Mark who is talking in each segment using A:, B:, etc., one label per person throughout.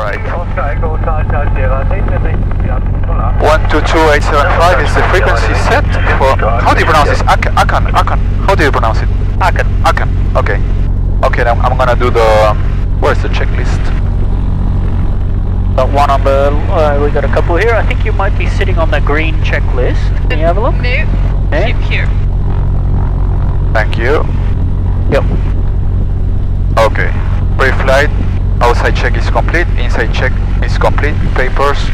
A: right. 122875 is the frequency set for, how do you pronounce this? Aachen, how do you pronounce it? Aachen, okay. Okay, now I'm gonna do the, where's the checklist?
B: Got one on the, we got a couple here. I think you might be sitting on the green checklist. Can you have a look?
C: No,
B: eh?
C: here.
A: Thank you.
B: Yep.
A: Okay, pre-flight, outside check is complete, inside check is complete, papers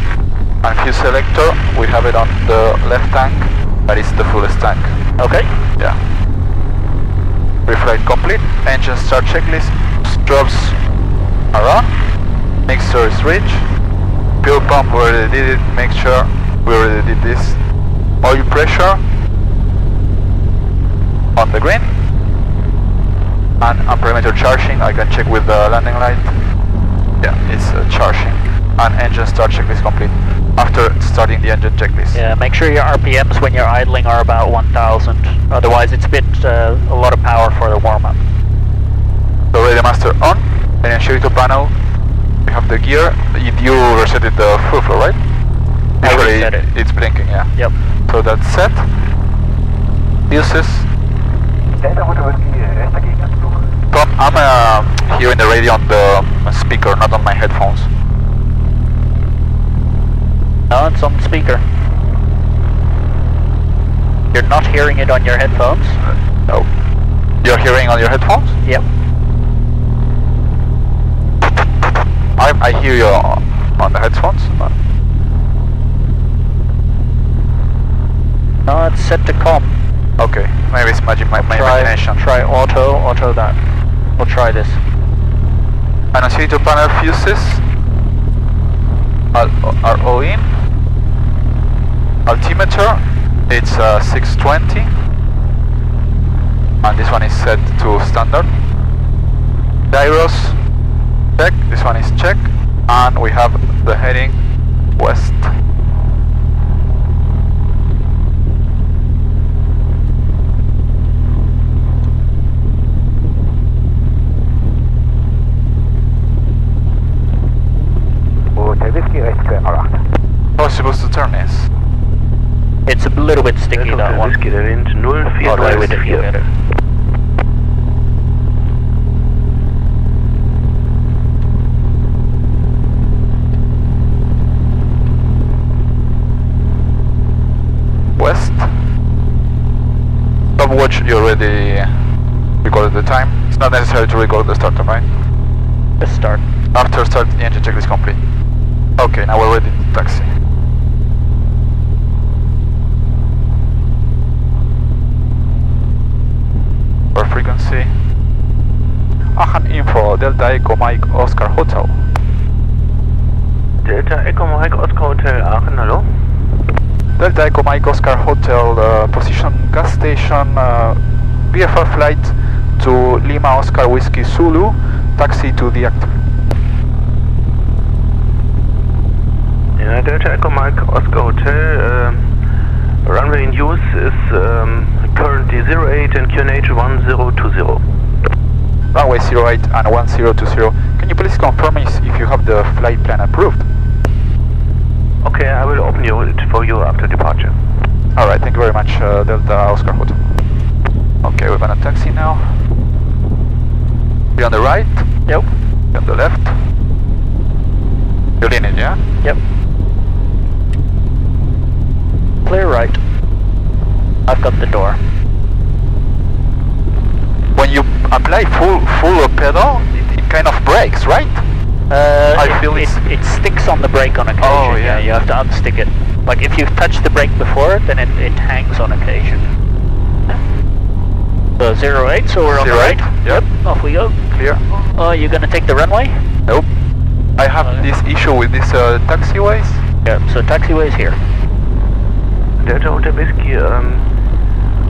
A: and fuel selector, we have it on the left tank, that is the fullest tank.
B: Okay.
A: Yeah. Pre-flight complete, engine start checklist, strobes are on, mixer is rich, fuel pump we already did it, make sure we already did this, oil pressure on the green, and on perimeter charging I can check with the landing light. Yeah, it's charging, and engine start checklist complete after starting the engine checklist.
B: Yeah, make sure your RPMs when you're idling are about 1000, otherwise it's a bit a lot of power for the warm-up.
A: So radio master on, and initiator panel, we have the gear, you resetted the fuel flow, right?
B: I reset it.
A: It's blinking, yeah.
B: Yep.
A: So that's set. Fuses. Tom, I'm hearing the radio on the speaker, not on my headphones.
B: No, it's on the speaker. You're not hearing it on your headphones?
A: No. You're hearing on your headphones?
B: Yep.
A: I hear you on the headphones.
B: No, it's set to comm.
A: Okay, maybe it's my imagination.
B: Try auto that. We'll try this.
A: Annunciator panel fuses are all in. Altimeter, it's 620. And this one is set to standard. Gyros, check, this one is check. And we have the heading west. How are you supposed to turn this?
B: It's a little bit sticky, that one. All right, with it, you get it.
A: West. Stopwatch, you already recorded the time. It's not necessary to record the start time, right?
B: Let's start.
A: After start, the engine checklist complete. Okay, now we're ready to taxi. Our frequency. Aachen Info, Delta Echo Mike Oscar Hotel.
D: Delta Echo Mike Oscar Hotel Aachen, hello?
A: Delta Echo Mike Oscar Hotel, position gas station, VFR flight to Lima Oscar Whiskey Zulu, taxi to the active.
D: Yeah, Delta Echo Mike Oscar Hotel, runway in use is currently 08 and QNH 1020.
A: Runway 08 and 1020. Can you please confirm if you have the flight plan approved?
D: Okay, I will open it for you after departure.
A: Alright, thank you very much, Delta Oscar Hotel. Okay, we're gonna taxi now. Be on the right?
B: Yep.
A: Be on the left? You're in it, yeah?
B: Yep. Clear right. I've got the door.
A: When you apply full pedal, it kind of brakes, right? I feel
B: it sticks on the brake on occasion.
A: Oh, yeah.
B: You have to unstick it. Like if you've touched the brake before, then it hangs on occasion. So 08, so we're on the right.
A: Yep.
B: Off we go.
A: Clear.
B: Oh, you're gonna take the runway?
A: Nope. I have this issue with these taxiways.
B: Yeah, so taxiway is here.
D: Delta Hotel Whisky,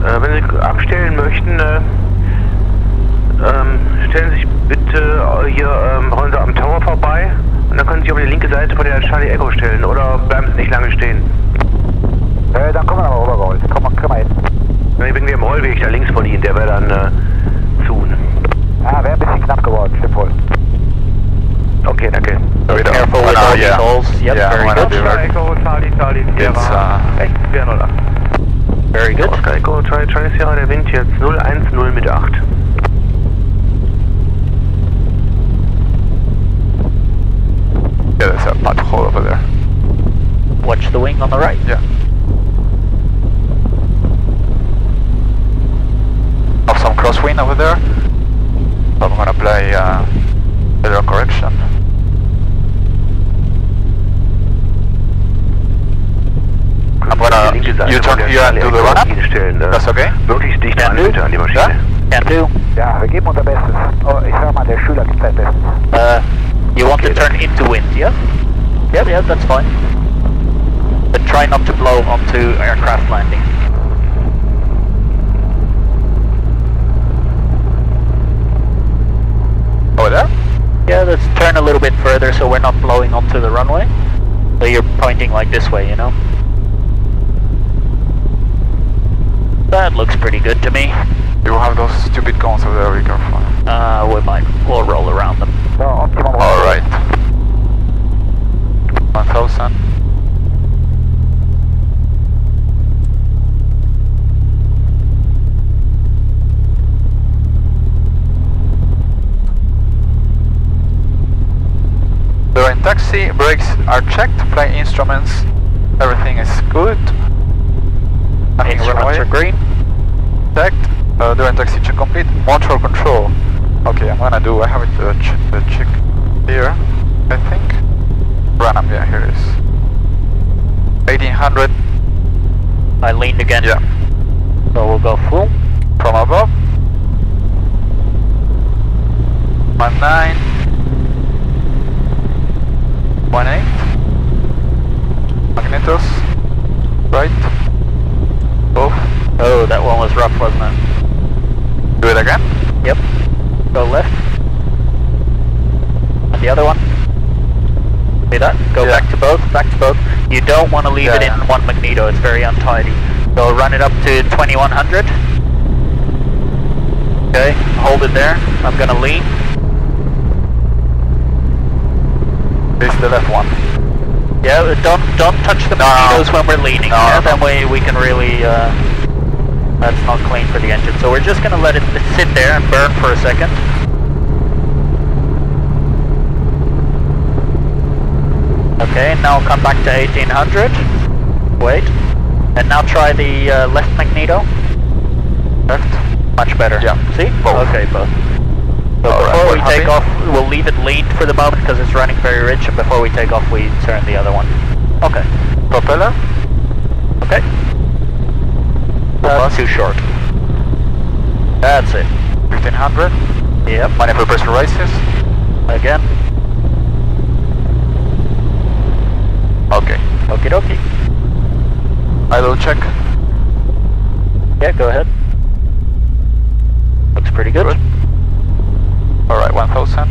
D: wenn Sie abstellen möchten, stellen Sie sich bitte hier, rollen Sie am Tower vorbei und dann können Sie auf die linke Seite von der Charlie Echo stellen oder bleiben Sie nicht lange stehen.
E: Dann kommen wir mal rübergerollt. Komm mal hin.
D: Wegen dem Rollweg da links von Ihnen, der wäre dann zu.
E: Ah, wäre ein bisschen knapp geworden, stimmt wohl.
D: Okay. Okay, danke.
B: Careful with all these holes. Yep,
A: Yeah,
B: very good.
D: Echo, Charlie, Sierra. Rechts, 408.
B: Very good.
D: Oscar Echo, Charlie, Sierra, der Wind jetzt 010 mit 8.
A: Yeah, there's a bad hole over there.
B: Watch the wing on the right.
A: Yeah. Have some crosswind over there. So I'm gonna apply weather correction. I'm gonna, you turn here and do the run-up? That's okay?
D: Wirklich dicht an die Maschine.
B: Can do.
E: Ja, wir geben unser Bestes. Oh, ich sag mal, der Schüler gibt sein Bestes.
B: You want to turn into wind, yeah? Yeah, that's fine. But try not to blow onto aircraft landing.
A: Over there?
B: Yeah, let's turn a little bit further so we're not blowing onto the runway. So you're pointing like this way, you know? That looks pretty good to me.
A: You have those stupid cones over there, be careful.
B: We'll roll around them.
E: So, optimum.
A: Alright. 1000. We're in taxi, brakes are checked, flight instruments, everything is good. Nothing
B: Instruments are green.
A: checked. They're in taxi check complete. Motor control. Okay, I have it the check here, I think. Run up, yeah, here it is. 1800.
B: I leaned again.
A: Yeah.
B: So we'll go full.
A: From above. 19. 18. Magnetos. Right. Both.
B: Oh, that one was rough, wasn't it?
A: Do it again.
B: Yep. Go left. And the other one. See that? Go
A: Yeah.
B: back to both, You don't want to leave it in one magneto, it's very untidy. So run it up to 2100. Okay, hold it there. I'm gonna lean.
A: This is the left one.
B: Yeah, don't touch the magnetos when we're leaning.
A: No,
B: Yeah,
A: no.
B: that way we can really, that's not clean for the engine. So we're just gonna let it sit there and burn for a second. Okay, now come back to 1800. Wait. And now try the left magneto.
A: Left.
B: Much better.
A: Yeah.
B: See?
A: Both.
B: Okay, both. So
A: Alright,
B: before we
A: we're
B: take
A: happy?
B: off, we'll leave it leaned for the moment because it's running very rich, and before we take off we turn the other one. Okay.
A: Propeller.
B: Okay. That's too short. That's it.
A: 1500.
B: Yep.
A: Manifold pressure rises.
B: Again.
A: Okay.
B: Okie dokie.
A: Idle check.
B: Yeah, go ahead. Looks pretty good.
A: Alright, 1000.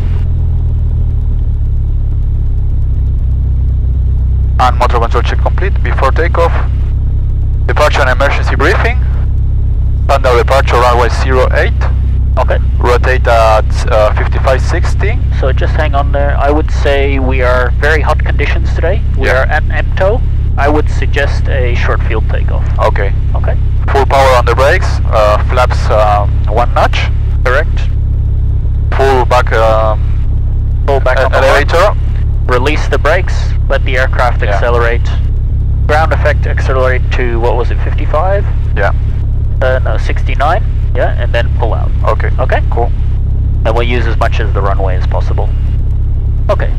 A: And motor control check complete. Before takeoff, departure and emergency briefing. Standard departure runway 08.
B: Okay.
A: Rotate at 5560.
B: So just hang on there. I would say we are very hot conditions today. We
A: Yeah.
B: are at EMTO. I would suggest a short field takeoff.
A: Okay.
B: Okay.
A: Full power on the brakes. Flaps 1 notch.
B: Correct.
A: Full back
B: Pull back on the
A: elevator.
B: horn. Release the brakes. Let the aircraft
A: Yeah.
B: accelerate. Ground effect accelerate to, what was it, 55?
A: Yeah.
B: No, 69. Yeah, and then pull out.
A: Okay.
B: Okay?
A: Cool.
B: And we'll use as much as the runway as possible. Okay.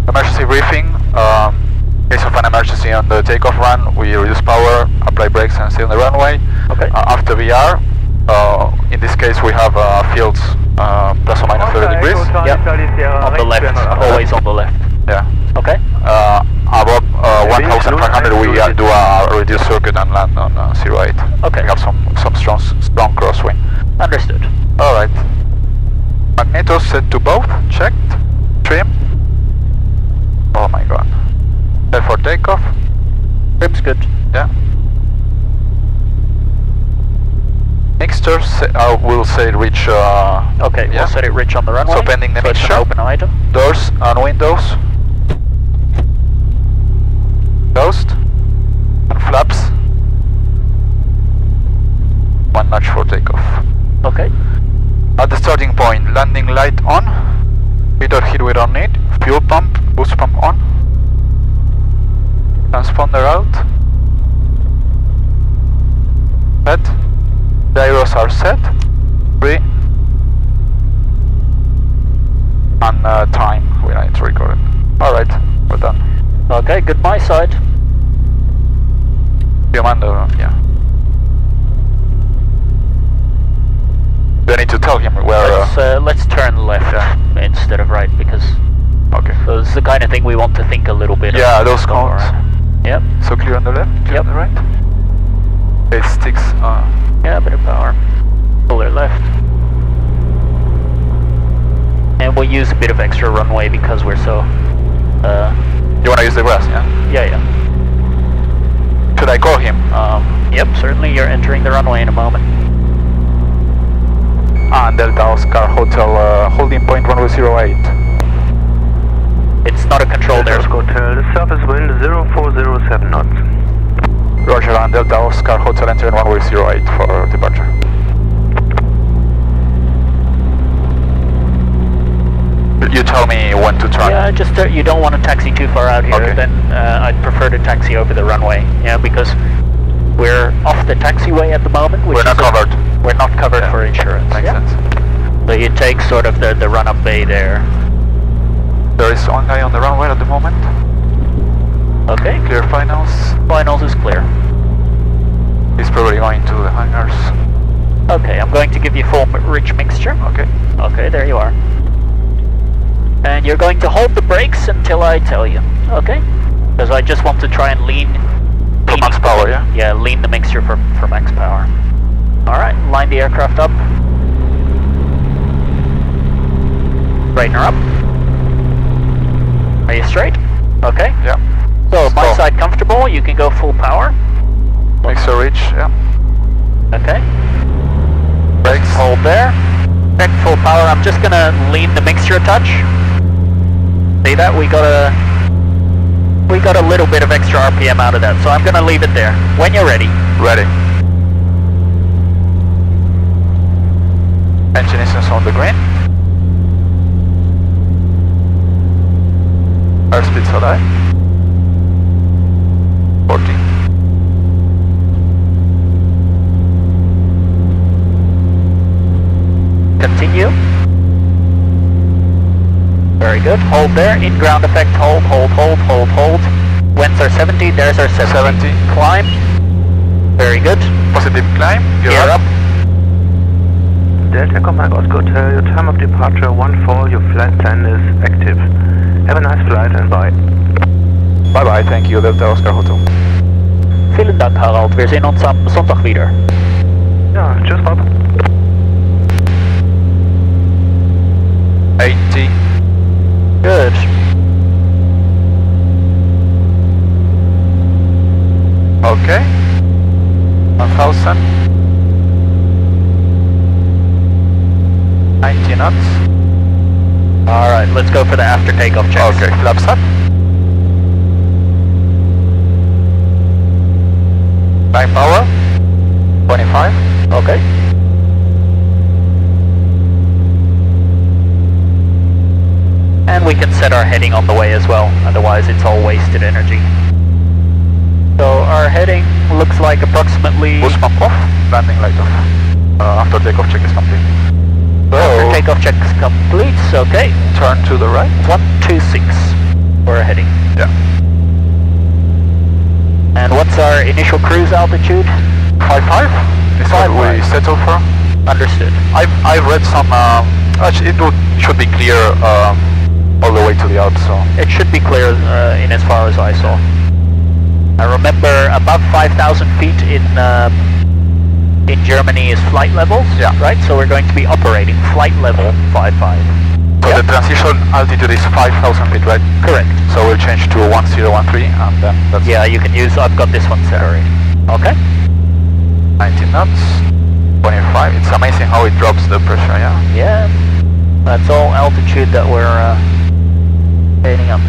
A: Emergency briefing. In case of an emergency on the takeoff run, we reduce power, apply brakes, and stay on the runway.
B: Okay.
A: After VR, in this case we have fields plus or minus 30 degrees.
B: Yep. On the left. Always on the left.
A: Yeah.
B: Okay.
A: Above 1500 we do a reduced circuit and land on 08.
B: Okay.
A: We have some strong crosswind.
B: Understood.
A: Alright. Magnetos set to both, checked. Trim. Oh my god. Set for takeoff.
B: Trim's good.
A: Yeah. Mixture. booster, we'll say reach.
B: Okay,
A: yeah.
B: we'll set it rich on the runway.
A: So pending the
B: so it's an
A: mixture.
B: open item.
A: Doors and windows. Closed. And flaps. 1 notch for takeoff.
B: Okay.
A: At the starting point, landing light on. Heater heat we don't need. Fuel pump, boost pump on. Transponder out. Set. Gyros are set. 3. And time, we need to record it. Alright, we're done.
B: Okay, good my side.
A: Commander, yeah. Do I need to tell him where...
B: Let's turn left instead of right, because
A: okay.
B: it's the kind of thing we want to think a little bit.
A: Yeah, those cones.
B: Yep.
A: So clear on the left, clear on the right. It sticks.
B: Yeah, a bit of power. Pull it left. And we'll use a bit of extra runway because we're so...
A: You wanna use the grass, yeah?
B: Yeah.
A: Should I call him?
B: Yep, certainly. You're entering the runway in a moment.
A: And Delta Oscar Hotel holding point 1008.
B: It's not a control there.
D: Hotel, the surface wind 0407 knots.
A: Roger, and Delta Oscar Hotel entering 1008 for departure. You tell me when to turn.
B: Yeah, just you don't want to taxi too far out here.
A: Okay.
B: Then I'd prefer to taxi over the runway. Yeah, because we're off the taxiway at the moment. Which
A: We're not covered.
B: We're not covered for insurance.
A: Makes sense.
B: So you take sort of the run-up bay there.
A: There is one guy on the runway at the moment.
B: Okay.
A: Clear finals.
B: Finals is clear.
A: He's probably going to the hangars.
B: Okay, I'm going to give you full rich mixture.
A: Okay.
B: Okay, there you are. And you're going to hold the brakes until I tell you, okay? Because I just want to try and lean
A: For max power, yeah?
B: Yeah, lean the mixture for max power. Alright, line the aircraft up. Straighten her up. Are you straight? Okay.
A: Yeah.
B: So, my
A: Stop.
B: side comfortable, you can go full power.
A: Mixer reach, yeah.
B: Okay.
A: Brakes.
B: Hold there. Check full power. I'm just gonna lean the mixture a touch. See that? We got a little bit of extra RPM out of that, so I'm gonna leave it there. When you're ready.
A: Ready. Engine is on the green. Airspeed so high. 14.
B: Continue. Very good. Hold there. In ground effect. Hold, hold, hold, hold, hold. Whence our 70? There's our 70.
A: 70.
B: Climb. Very good.
A: Positive climb.
B: Gear up.
D: Delta Command Oscar Hotel, your time of departure 14, your flight plan is active. Have a nice flight and bye.
A: Bye bye, thank you, Delta Oscar Hotel.
B: Vielen Dank, Harald. Wir sehen uns am Sonntag wieder.
D: Ja, tschüss Bob.
A: 80.
B: Good.
A: Okay. 1000. 90 knots.
B: Alright, let's go for the after takeoff checks.
A: Okay, flaps up. Line power. 25.
B: Okay. And we can set our heading on the way as well, otherwise it's all wasted energy. So our heading looks like approximately...
A: Boost pump off, landing light off. After takeoff check is complete. So,
B: After takeoff check is complete, okay.
A: turn to the right.
B: 126 for our heading.
A: Yeah.
B: And what's our initial cruise altitude?
A: 55 is what we settle for.
B: Understood.
A: I've read some, actually it should be clear all the way to the Alps, so.
B: It should be clear in as far as I saw. I remember above 5,000 feet in Germany is flight levels,
A: Yeah.
B: right? So we're going to be operating flight level 55.
A: So
B: Yeah.
A: the transition altitude is 5,000 feet, right?
B: Correct.
A: So we'll change to 1013 and then that's
B: Yeah, you can use, I've got this one set already. Okay.
A: 19 knots. 25. It's amazing how it drops the pressure, yeah?
B: Yeah, that's all altitude that we're heading up.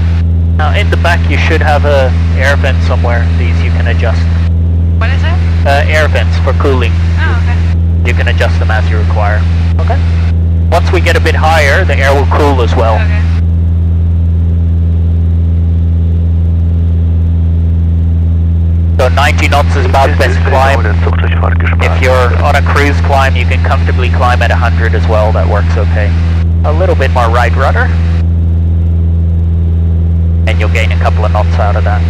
B: Now in the back you should have a air vent somewhere. These you can adjust.
C: What is it?
B: Air vents for cooling.
C: Oh, okay.
B: You can adjust them as you require. Okay. Once we get a bit higher, the air will cool as well.
C: Okay.
B: So 90 knots is about best climb. If you're on a cruise climb, you can comfortably climb at 100 as well. That works okay. A little bit more right rudder, and you'll gain a couple of knots out of that.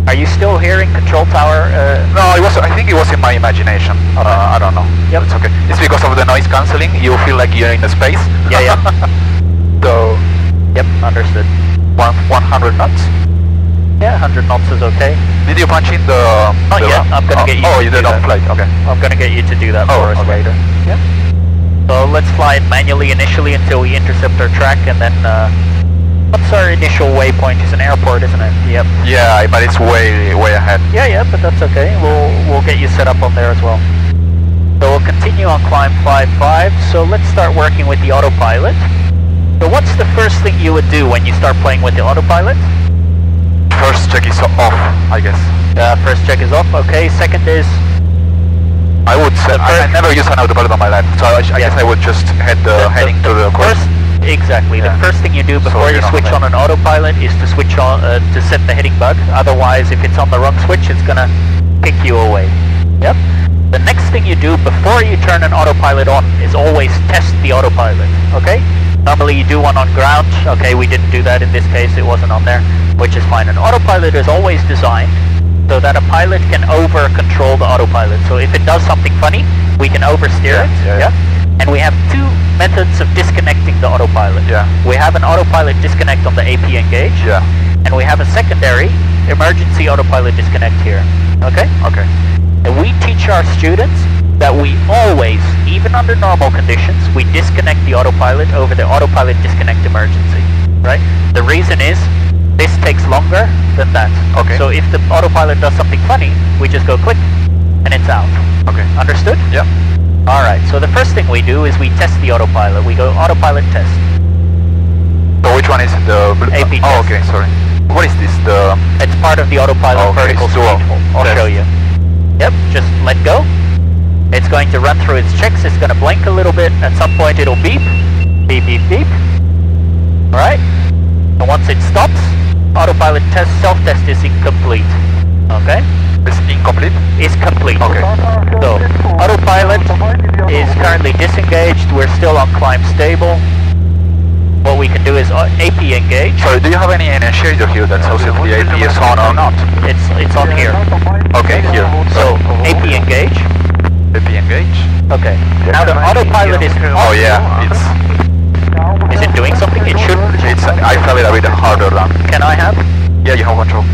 B: Are you still hearing control tower?
A: No, it was. I think it was in my imagination.
B: Okay.
A: I don't know.
B: Yep.
A: It's okay. It's because of the noise cancelling. You feel like you're in a space.
B: Yeah, yeah.
A: So,
B: Yep, understood.
A: 100 knots.
B: Yeah, 100 knots is okay.
A: Did you punch in the?
B: Not yet. I'm gonna get you.
A: Oh,
B: to
A: you
B: do
A: did on
B: that.
A: flight. Okay.
B: I'm gonna get you to do that for us
A: okay.
B: later. Yep. So let's fly it manually initially until we intercept our track, and then what's our initial waypoint? It's an airport, isn't it? Yep.
A: Yeah, but it's way ahead.
B: Yeah, but that's okay. We'll get you set up on there as well. So we'll continue on climb 5-5. So let's start working with the autopilot. So what's the first thing you would do when you start playing with the autopilot?
A: First check is off, I guess.
B: First check is off. Okay. Second is.
A: I would say I never use an autopilot on my life, so I guess I would just heading to the course.
B: Exactly.
A: Yeah.
B: The first thing you do before you switch on an autopilot is to switch on to set the heading bug. Otherwise, if it's on the wrong switch, it's gonna kick you away. Yep. The next thing you do before you turn an autopilot on is always test the autopilot. Okay. Normally you do one on ground. Okay, we didn't do that in this case. It wasn't on there, which is fine. An autopilot is always designed so that a pilot can over-control the autopilot. So if it does something funny, we can oversteer it.
A: Yeah.
B: And we have two methods of disconnecting the autopilot.
A: Yeah.
B: We have an autopilot disconnect on the AP engage.
A: Yeah.
B: And we have a secondary emergency autopilot disconnect here. Okay?
A: Okay.
B: And we teach our students that we always, even under normal conditions, we disconnect the autopilot over the autopilot disconnect emergency. Right? The reason is, this takes longer than that.
A: Okay.
B: So if the autopilot does something funny, we just go click, and it's out.
A: Okay.
B: Understood?
A: Yeah.
B: Alright, so the first thing we do is we test the autopilot. We go autopilot test.
A: So which one is the
B: AP
A: Oh,
B: test.
A: okay, sorry. What is this?
B: It's part of the autopilot vertical speed. I'll show you. Yep, just let go. It's going to run through its checks. It's going to blink a little bit. At some point it'll beep. Beep, beep, beep. Alright. And once it stops, autopilot test, self-test is incomplete. Okay?
A: It's incomplete?
B: Is complete.
A: Okay.
B: So, autopilot is currently disengaged. We're still on climb stable. What we can do is AP engage.
A: Sorry, do you have any initiator here that tells if the AP is on or not?
B: It's on here.
A: Okay, here.
B: So, AP engage.
A: AP engage.
B: Okay. Now the autopilot is on.
A: Oh yeah,
B: Is it doing something? It should.
A: I felt it a bit harder than.
B: Can I have?
A: Yeah, you have control.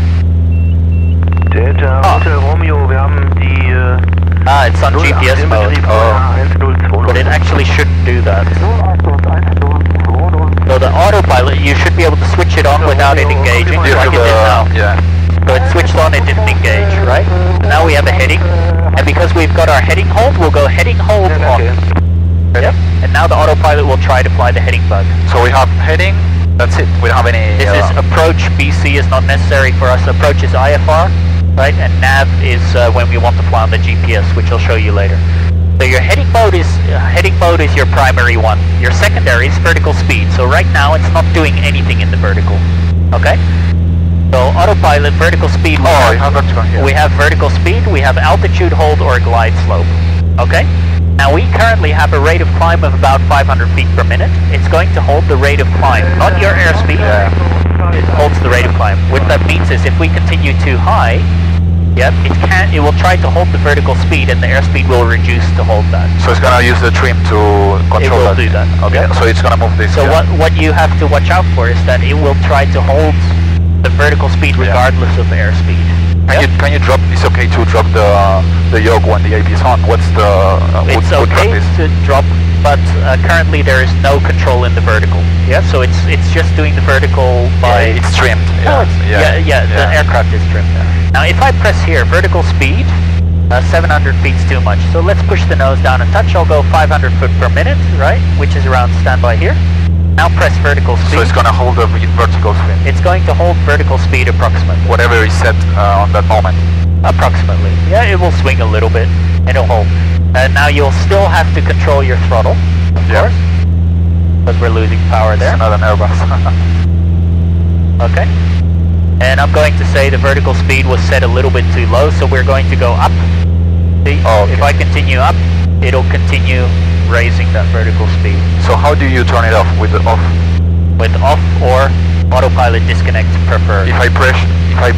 D: Delta Hotel Romeo, wir haben die
B: It's on GPS mode. But it actually shouldn't do that. So the autopilot, you should be able to switch it on without it engaging, like it did now.
A: Yeah.
B: So it switched on, it didn't engage, right? So now we have a heading, and because we've got our heading hold, we'll go heading hold on. Yep. And now the autopilot will try to fly the heading bug.
A: So we have heading, that's it. We don't have any...
B: This is approach, BC is not necessary for us. Approach is IFR, right? And nav is when we want to fly on the GPS, which I'll show you later. So your heading mode is your primary one. Your secondary is vertical speed. So right now it's not doing anything in the vertical. Okay? So autopilot, vertical speed.
A: you have vertical here.
B: We have vertical speed, we have altitude hold or glide slope. Okay? Now we currently have a rate of climb of about 500 feet per minute. It's going to hold the rate of climb, not your airspeed.
A: Yeah.
B: It holds the rate of climb. What that means is if we continue too high, it will try to hold the vertical speed and the airspeed will reduce to hold that.
A: So it's gonna use the trim to control that?
B: It will do that.
A: Okay, so it's gonna move this.
B: So what you have to watch out for is that it will try to hold the vertical speed regardless of airspeed.
A: Can you drop, it's okay to drop the yoke when the AP is on? What's the...
B: It's okay to drop but currently there is no control in the vertical. Yeah, so it's just doing the vertical by...
A: Yeah, it's trimmed.
B: Yeah, the aircraft is trimmed there. Now if I press here, vertical speed, 700 feet's too much. So let's push the nose down a touch. I'll go 500 foot per minute, right? Which is around standby here. Now press vertical speed.
A: So it's going to hold the vertical speed?
B: It's going to hold vertical speed approximately.
A: Whatever is set on that moment?
B: Approximately. Yeah, it will swing a little bit and it'll hold. Now you'll still have to control your throttle, of course, because we're losing power there.
A: It's not an Airbus.
B: Okay. And I'm going to say the vertical speed was set a little bit too low, so we're going to go up. See, if I continue up, it'll continue raising that vertical speed.
A: So how do you turn it off? With the off?
B: With off or autopilot disconnect preferred.
A: If I press, if I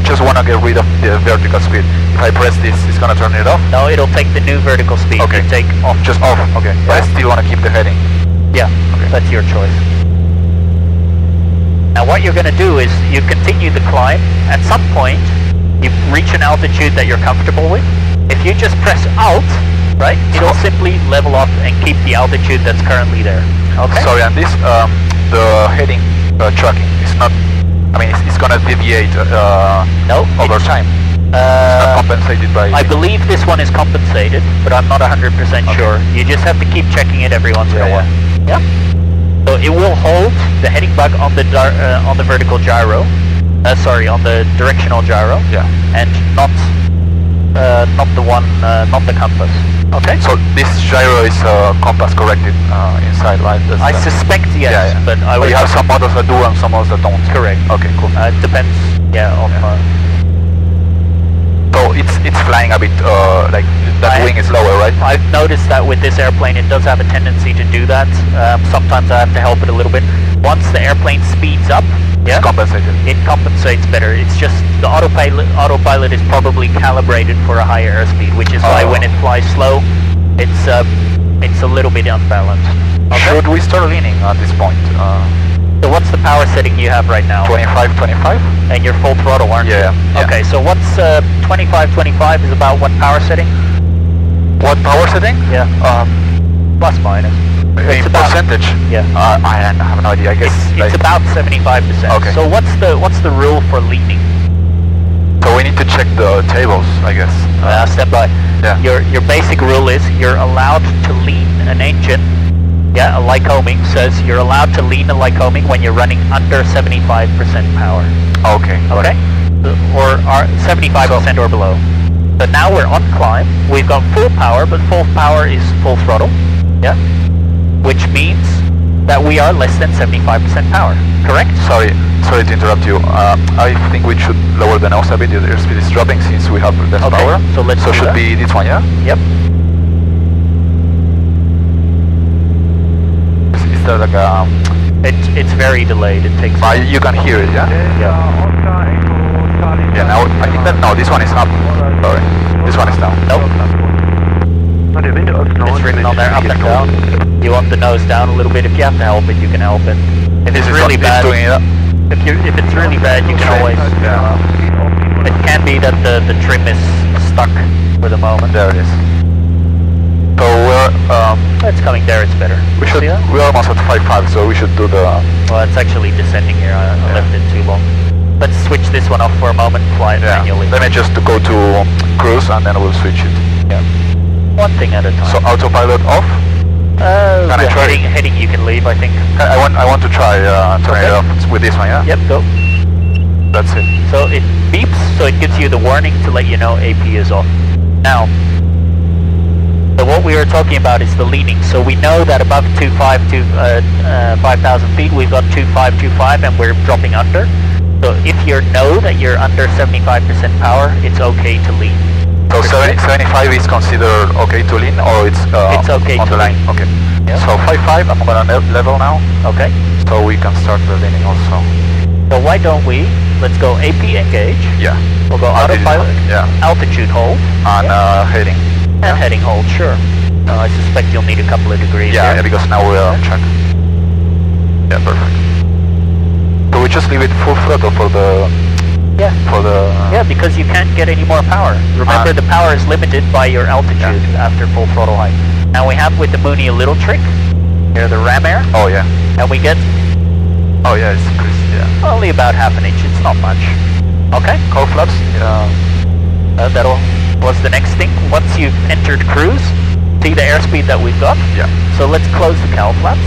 A: just want to get rid of the vertical speed, if I press this, it's going to turn it off?
B: No, it'll take the new vertical speed.
A: Okay.
B: Take off.
A: Just off, okay.
B: Yeah.
A: But I still want to keep the heading.
B: Yeah, okay. That's your choice. Now what you're going to do is you continue the climb. At some point, you reach an altitude that you're comfortable with. If you just press Alt, right, it'll simply level off and keep the altitude that's currently there. Okay?
A: Sorry, and this, the heading tracking is not, I mean, it's going to deviate over time. It's not compensated by...
B: I believe this one is compensated, but I'm not 100% sure. You just have to keep checking it every once in a while. Yeah? So it will hold the heading bug on the vertical gyro, on the directional gyro, and not the compass. Okay.
A: So this gyro is compass corrected inside, right?
B: I suspect yes, but I would.
A: But you have some models that do and some models that don't.
B: Correct.
A: Okay, cool.
B: It depends. On.
A: So it's flying a bit like that wing is lower, right?
B: I've noticed that with this airplane it does have a tendency to do that. Sometimes I have to help it a little bit. Once the airplane speeds up,
A: it's compensated.
B: It compensates better. It's just the autopilot is probably calibrated for a higher airspeed, which is why when it flies slow, it's a little bit unbalanced. Okay?
A: Should we start leaning at this point?
B: So what's the power setting you have right now?
A: 25.
B: And you're full throttle, aren't you?
A: Yeah.
B: Okay, so what's 25 is about what power setting?
A: What power setting?
B: Yeah. Plus minus.
A: In percentage?
B: Yeah.
A: I have no idea. I guess
B: it's about 75%.
A: Okay.
B: So what's the rule for leaning?
A: So we need to check the tables, I guess.
B: Step by.
A: Yeah.
B: Your basic rule is you're allowed to lean an engine. Yeah, a Lycoming says you're allowed to lean a Lycoming when you're running under 75% power.
A: Okay.
B: Okay? Or 75% or below. So now we're on climb. We've got full power, but full power is full throttle. Yeah? Which means that we are less than 75% power. Correct?
A: Sorry to interrupt you. I think we should lower the nose a bit. The airspeed is dropping since we have less power.
B: So
A: should be this one, yeah?
B: Yep.
A: Is there like a...
B: It's very delayed. It takes...
A: you can hear it, yeah?
B: Yeah.
A: Yeah, now I think that... No, this one is up. Sorry. This one is down.
B: Nope. It's written on there, up and down. You want the nose down a little bit. If you have to help it, you can help it. If it's really bad... If it's really bad, you can always... It can be that the trim is stuck for the moment.
A: There it is. So we're...
B: it's coming there, it's better.
A: We're almost at 5.5, so we should do the...
B: Well, it's actually descending here. I left it too long. Let's switch this one off for a moment, fly it manually.
A: Let me just go to cruise and then we'll switch it.
B: Yeah. One thing at a time.
A: So autopilot off?
B: Can I try? Heading you can leave, I think.
A: I want to try turning it off with this one, yeah?
B: Yep, go.
A: That's it.
B: So it beeps, so it gives you the warning to let you know AP is off. Now, so what we were talking about is the leaning. So we know that above 5,000 feet, we've got 2525 and we're dropping under. So if you know that you're under 75% power, it's okay to lean.
A: So 75 is considered okay to lean, or it's
B: okay
A: on
B: to
A: the line?
B: lean.
A: Okay.
B: Yeah.
A: So 5.5, I'm on a level now.
B: Okay.
A: So we can start the leaning also.
B: So why don't let's go AP engage.
A: Yeah.
B: We'll go autopilot.
A: Yeah.
B: Altitude hold.
A: And heading.
B: And heading hold, sure. I suspect you'll need a couple of degrees.
A: Yeah, because now we're on track. Yeah, perfect. So we just leave it full throttle for the
B: Yeah.
A: For the...
B: Yeah, because you can't get any more power. Remember, the power is limited by your altitude after full throttle height. Now we have with the Mooney a little trick. Here, the ram air.
A: Oh yeah.
B: And we get...
A: Oh yeah, it's increased, yeah.
B: Only about half an inch, it's not much. Okay.
A: Cold flaps? Yeah.
B: That'll was the next thing. Once you've entered cruise, see the airspeed that we've got?
A: Yeah.
B: So let's close the cowl flaps.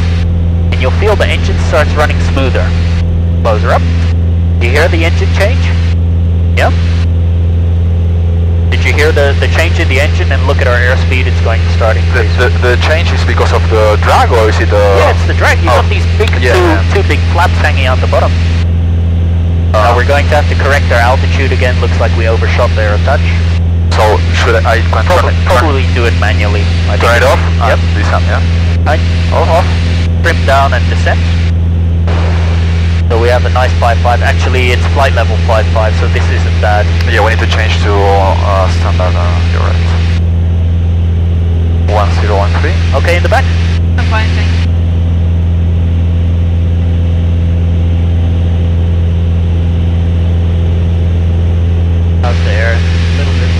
B: And you'll feel the engine starts running smoother. Close her up. Do you hear the engine change? Yeah? Did you hear the change in the engine? And look at our airspeed, it's going to start increasing.
A: The change is because of the drag, or is it the...
B: Yeah, it's the drag. You've got these big two big flaps hanging out the bottom. Now we're going to have to correct our altitude again. Looks like we overshot there a touch.
A: So should I
B: probably do it manually.
A: Turn it off?
B: Yep.
A: Descent, yeah?
B: Right. Off. Trim down and descent. So we have a nice 5.5. Actually, it's flight level 5.5, so this isn't bad.
A: Yeah, we need to change to standard. You're right. 1013.
B: Okay, in the back.
C: I'm fine, thanks.
B: Out there, a little bit.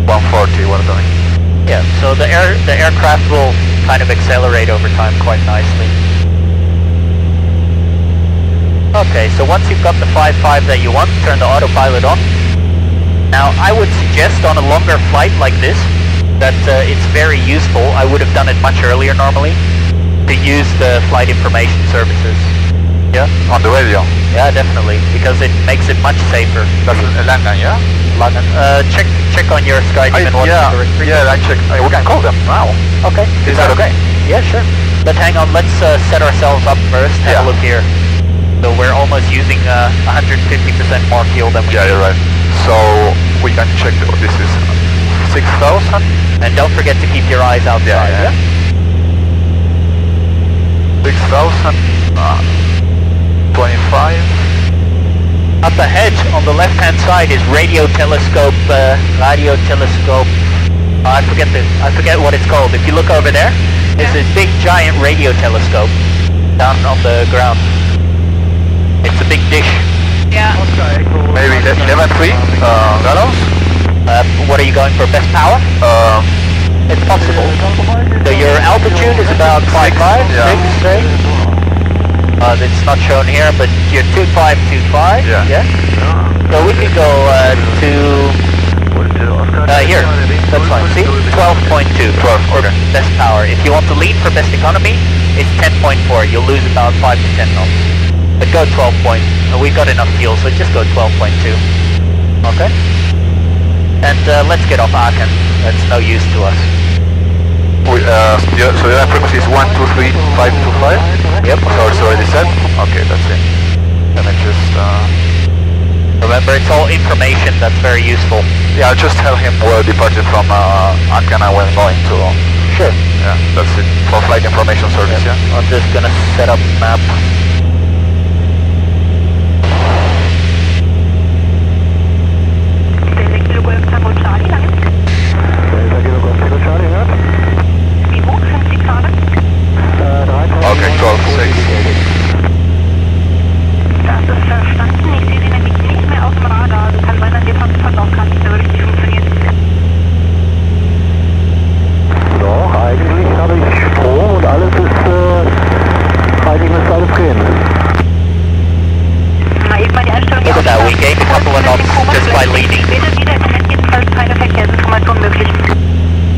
A: 140, what are doing?
B: Yeah, so the aircraft will kind of accelerate over time quite nicely. Okay, so once you've got the 5.5 that you want, turn the autopilot on. Now, I would suggest on a longer flight like this that it's very useful. I would have done it much earlier normally to use the flight information services. Yeah?
A: On the radio?
B: Yeah, definitely, because it makes it much safer.
A: That's Langan, yeah?
B: London. Check on your SkyDive and
A: yeah, I checked. We can call them now.
B: Okay.
A: Is that okay?
B: Yeah, sure. But hang on, let's set ourselves up first. Have a look here. So we're almost using 150% more fuel than we need.
A: You're right. So we can check. This is 6,000.
B: And don't forget to keep your eyes outside.
A: Yeah. 6,000. 25.
B: Up ahead on the left-hand side is radio telescope. I forget what it's called. If you look over there, there's this big giant radio telescope down on the ground. It's a big dish.
C: Yeah.
A: Maybe 11.3. LOWZ.
B: What are you going for? Best power? It's possible. So your altitude is about 5.5, 6. It's not shown here, but you're 2.525. Yeah. So we could go to here. That's fine. See, 12.2.
A: 12. Okay.
B: Best power. If you want to lean for best economy, it's 10.4. You'll lose about 5 to 10 knots. But go 12. We've got enough fuel, so just go 12.2. Okay. And let's get off Aachen. That's no use to us.
A: So the frequency is 123.525.
B: Yep.
A: So it's already set. Okay, that's it. Let me just.
B: Remember, it's all information that's very useful.
A: Yeah, I'll just tell him where departed from Aachen and we're going to.
B: Sure.
A: Yeah, that's it. For flight information service. Yeah.
B: I'm just gonna set up map.
A: Okay, 12.6.
C: Das ist verstanden. Ich sehe sie nämlich nicht mehr auf dem Radar. Also kann sein, dass ihr Verband auch gar nicht mehr richtig funktioniert.
E: Doch, eigentlich habe ich Strom und alles ist, eigentlich müsste alles gehen.
C: Mal eben mal die Einstellung
B: Look at that, we gained a couple of knots just by leading.
C: Später wieder, im Moment jedenfalls keine Verkehrsinformation möglich.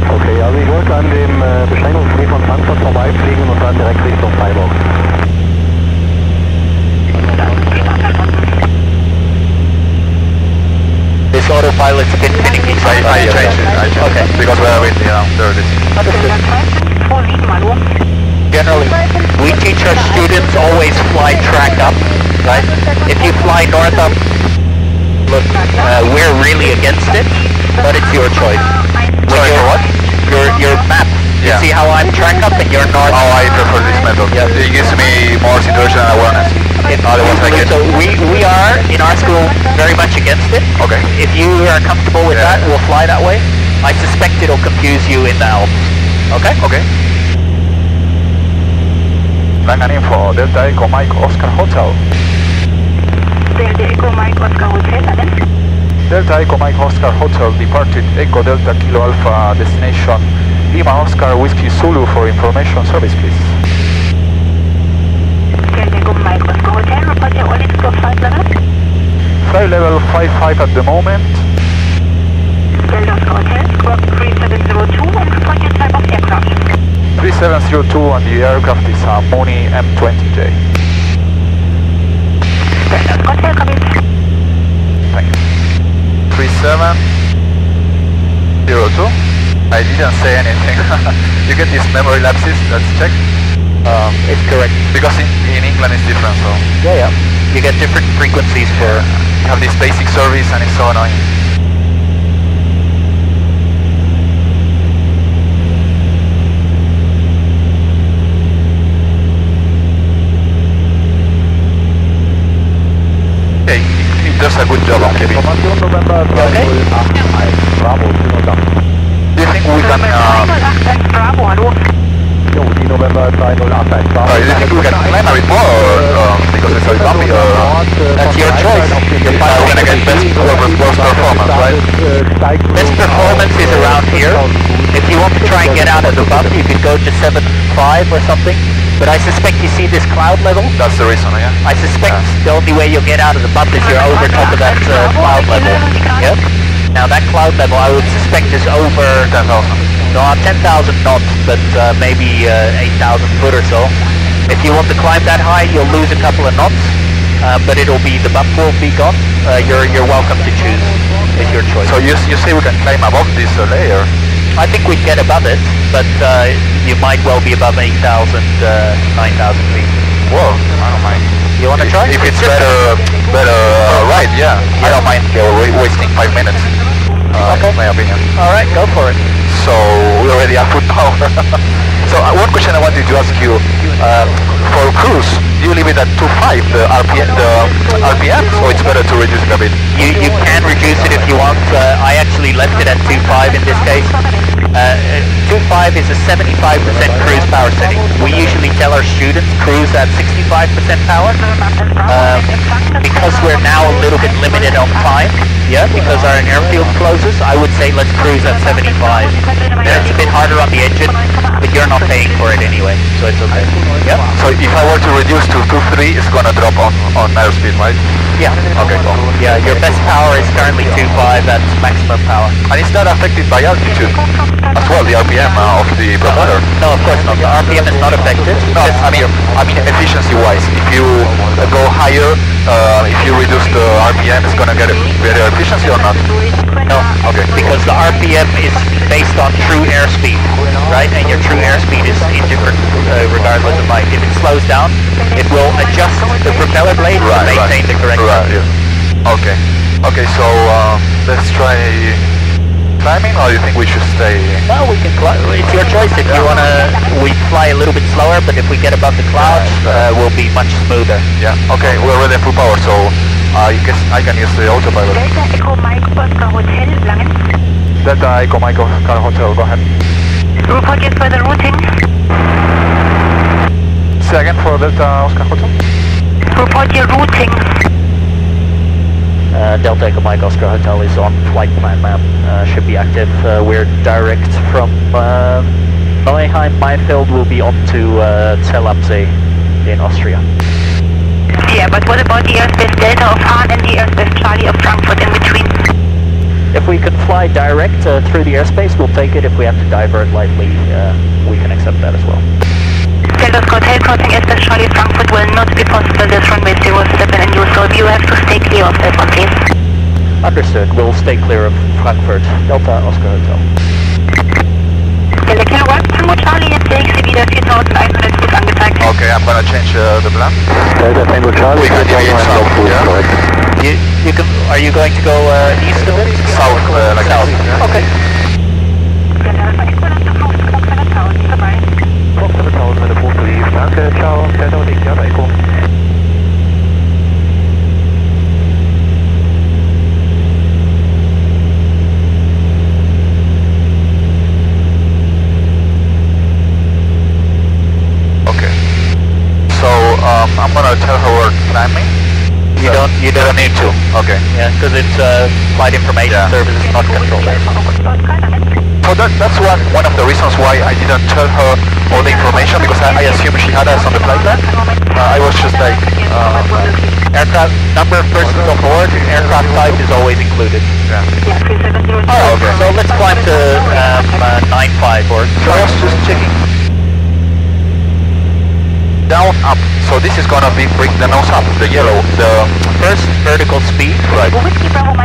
E: Okay, also ich wollte an dem Beschränkungsbrief von Frankfurt vorbeifliegen und dann direkt Richtung Freiburg.
B: This autopilot's a bit finicky.
A: I changed it.
B: Okay.
A: Because we have it, there it is.
B: Generally, we teach our students always fly track up, right? If you fly north up, look, we're really against it, but it's your choice.
A: Sorry, for what?
B: Your map. You see how I'm track up and you're north?
A: Oh, I prefer this method.
B: Yeah.
A: It gives me more situational awareness.
B: So we are, in our school, very much against it.
A: Okay.
B: If you are comfortable with that, we'll fly that way. I suspect it'll confuse you in the Alps. Okay?
A: Okay. Langan Info, Delta Echo Mike Oscar Hotel.
C: Delta Echo Mike Oscar Hotel, Langen.
A: Delta Echo Mike Oscar Hotel departed Echo Delta Kilo Alpha destination Lima Oscar Whiskey Zulu for information service please.
C: Delta Echo Mike Oscar Hotel, report your altitude of flight level.
A: Flight level 55 at the moment.
C: Delta Oscar Hotel, squawk 3702 and report your type of aircraft.
A: 3702 and the aircraft is a Mooney M20J.
C: Delta Oscar Hotel, come in.
A: Thank you. 3702. I didn't say anything. You get these memory lapses, let's check.
B: It's correct.
A: Because in England it's different, so.
B: Yeah. You get different frequencies for...
A: You have this basic service and it's so annoying. Okay, it does a good job on Kevin.
B: Okay?
A: Do you think we can...
C: Bravo, hallo.
A: do you think we can climb a bit more because it's so bumpy or...
B: That's your choice.
A: We're gonna get best performance, right?
B: Best performance is around here. If you want to try and get out of the bump, you could go to 7.5 or something. But I suspect you see this cloud level?
A: That's the reason, yeah?
B: I suspect the only way you'll get out of the bump is you're over top of that cloud level. Yep. Now that cloud level I would suspect is over
A: 10,000.
B: No, 10,000 not, but maybe 8,000 foot or so. If you want to climb that high, you'll lose a couple of knots, but it'll be, the bump will be gone. You're welcome to choose. It's your choice.
A: So you say we can climb above this layer?
B: I think we'd get above it, but you might well be above 8,000, 9,000 feet.
A: Whoa, I don't mind.
B: You want to try?
A: If it's better ride, yeah. I don't mind wasting 5 minutes.
B: Okay.
A: In my opinion.
B: Alright, go for it.
A: So we already have full power. So one question I wanted to ask you, for cruise, do you leave it at 2.5, the RPM, so it's better to reduce it a bit?
B: You can reduce it if you want. I actually left it at 2.5 in this case. 2.5 is a 75% cruise power setting. We usually tell our students cruise at 65% power. Because we're now a little bit limited on time, because our airfield closes, I would say let's cruise at 75. It's a bit harder on the engine, but you're not paying for it anyway, so it's okay. Yeah.
A: So if I were to reduce to 2.3, it's gonna drop on airspeed, right?
B: Yeah.
A: Okay, cool.
B: Yeah, your best power is currently 2.5 at maximum power.
A: And is that affected by altitude as well, the RPM of the propeller?
B: No, of course not. The RPM is not affected.
A: No, I mean efficiency-wise. If you go higher, if you reduce the RPM, it's gonna get a better efficiency or not?
B: No.
A: Okay.
B: Because the RPM is based on true airspeed, right? And your true airspeed is indifferent regardless of height. If it slows down, it will adjust the propeller blade to maintain the correct.
A: Right. Yeah. Okay. Okay. So let's try climbing, or you think we should stay?
B: No, we can climb. It's your choice. If you wanna, we fly a little bit slower, but if we get above the clouds, we'll be much smoother.
A: Yeah. Okay. We're already full power, so I guess I can use the autopilot.
C: Delta Echo Mike Oscar Hotel, Langen.
A: Delta Echo Mike Oscar Hotel. Go ahead.
C: Report your further routing.
A: Say again for Delta Oscar Hotel.
C: Report your routing.
B: Delta Echo Mike Oscar Hotel is on flight plan map. Should be active. We're direct from Neuheim-Maifeld. We'll be on to LOWZ in Austria.
C: Yeah, but what about the airspace Delta of Aachen and the airspace Charlie of Frankfurt in between?
B: If we can fly direct through the airspace, we'll take it. If we have to divert lightly, we can accept that as well.
C: Delta Hotel crossing airspace Charlie Frankfurt will not be possible. This runway 07 in use, so you have to stay clear of that one, please.
B: Understood. We'll stay clear of Frankfurt. Delta Oscar Hotel.
C: Delta Kilowatt, Tango Charlie, jetzt sehe ich Sie wieder 4.100 Fuß angezeigt.
A: Okay, I'm gonna change the plan.
E: Delta Tango Charlie,
A: We can deviate south, yeah?
B: You can. Are you going to go east of it?
A: South, like
B: south.
A: Yeah.
B: Okay.
C: Delta Alpha Echo, dann zu Fuß, Clock 7000, vorbei.
D: Clock 7000 mit der Funkbrief. Danke, ciao. Delta und Delta Echo.
A: gonna tell her where to climb me?
B: You don't need to.
A: Okay.
B: Yeah, because it's flight information services, not control base.
A: So that's one of the reasons why I didn't tell her all the information, because I assumed she had us on the flight plan. I was just like...
B: aircraft, number of persons on board, aircraft type is always included.
A: Yeah.
B: Oh, okay. So let's climb to 95 or...
A: So I was just checking. Down, up. So this is gonna bring the nose up, the yellow, the
B: first vertical speed.
A: Right.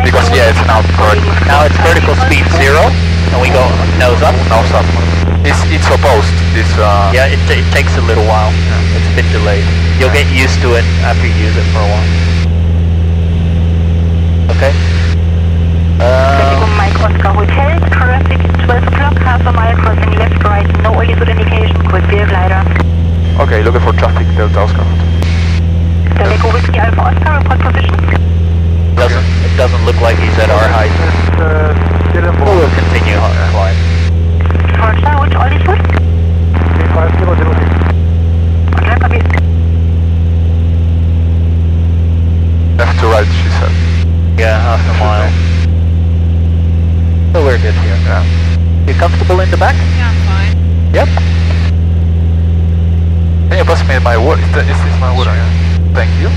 A: Because yeah, it's now correct.
B: Now it's vertical speed 0, and we go nose up.
A: Nose up. It's opposed. This.
B: Yeah, it takes a little while. Yeah. It's been delayed. You'll get used to it after you use it for a while. Okay.
C: Mike Oscar Hotel, traffic 12 o'clock, half a mile crossing left, right, no altitude indication, quick veer glider.
A: Okay, looking for traffic, Delta Oscar.
C: Delta Whiskey Alpha Oscar, report position.
B: It doesn't look like he's at our height. We'll continue climb.
C: Roger, which altitude?
E: 5006.
C: Roger, copy.
A: Left to right, she said.
B: Yeah, half a mile. So we're good here.
A: Yeah.
B: You comfortable in the back?
F: Yeah, I'm fine.
B: Yep.
A: Can you pass me my water? Is this my water? Yeah. Thank you.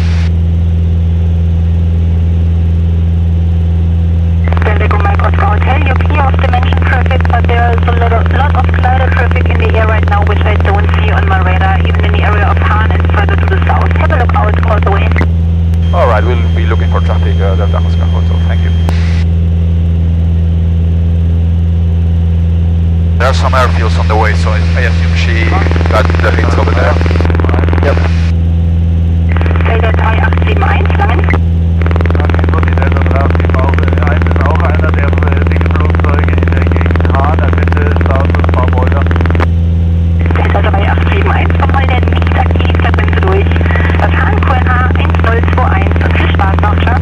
C: Delta Mike Oscar Hotel, you're clear of dimension traffic, but there is a lot of glider traffic in the air right now, which I don't see on my radar, even in the area of Aachen and further to the south. Have a look out all the way.
A: Alright, we'll be looking for traffic, Delta Oscar Hotel. Thank you. There are some airfields on the way, so I assume she got the hits over there.
B: Yep.
C: Delta 371, Langen. Delta 371, Verfolger nicht aktiv, da können Sie durch. Das Hahn QNH 1021 und viel Spaß noch, ciao.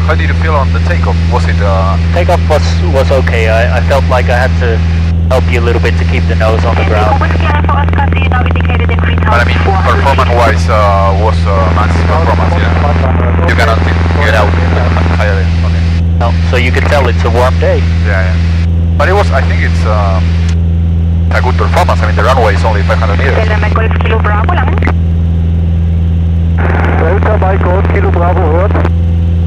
A: How did you feel on the takeoff? Was it
B: Takeoff was okay. I felt like I had to help you a little bit to keep the nose on the ground.
C: Whiskey Alpha Oscar, so you now indicated in 3,400.
A: but I mean, performance-wise, was massive performance, yeah. You cannot get out higher. Okay.
B: No, so you can tell it's a warm day.
A: Yeah, yeah. But it was, I think it's a good performance. I mean, the runway is only 500 meters.
C: Delta Mike Golf Kilo Bravo, Langen.
E: Delta Mike Golf Kilo Bravo hört.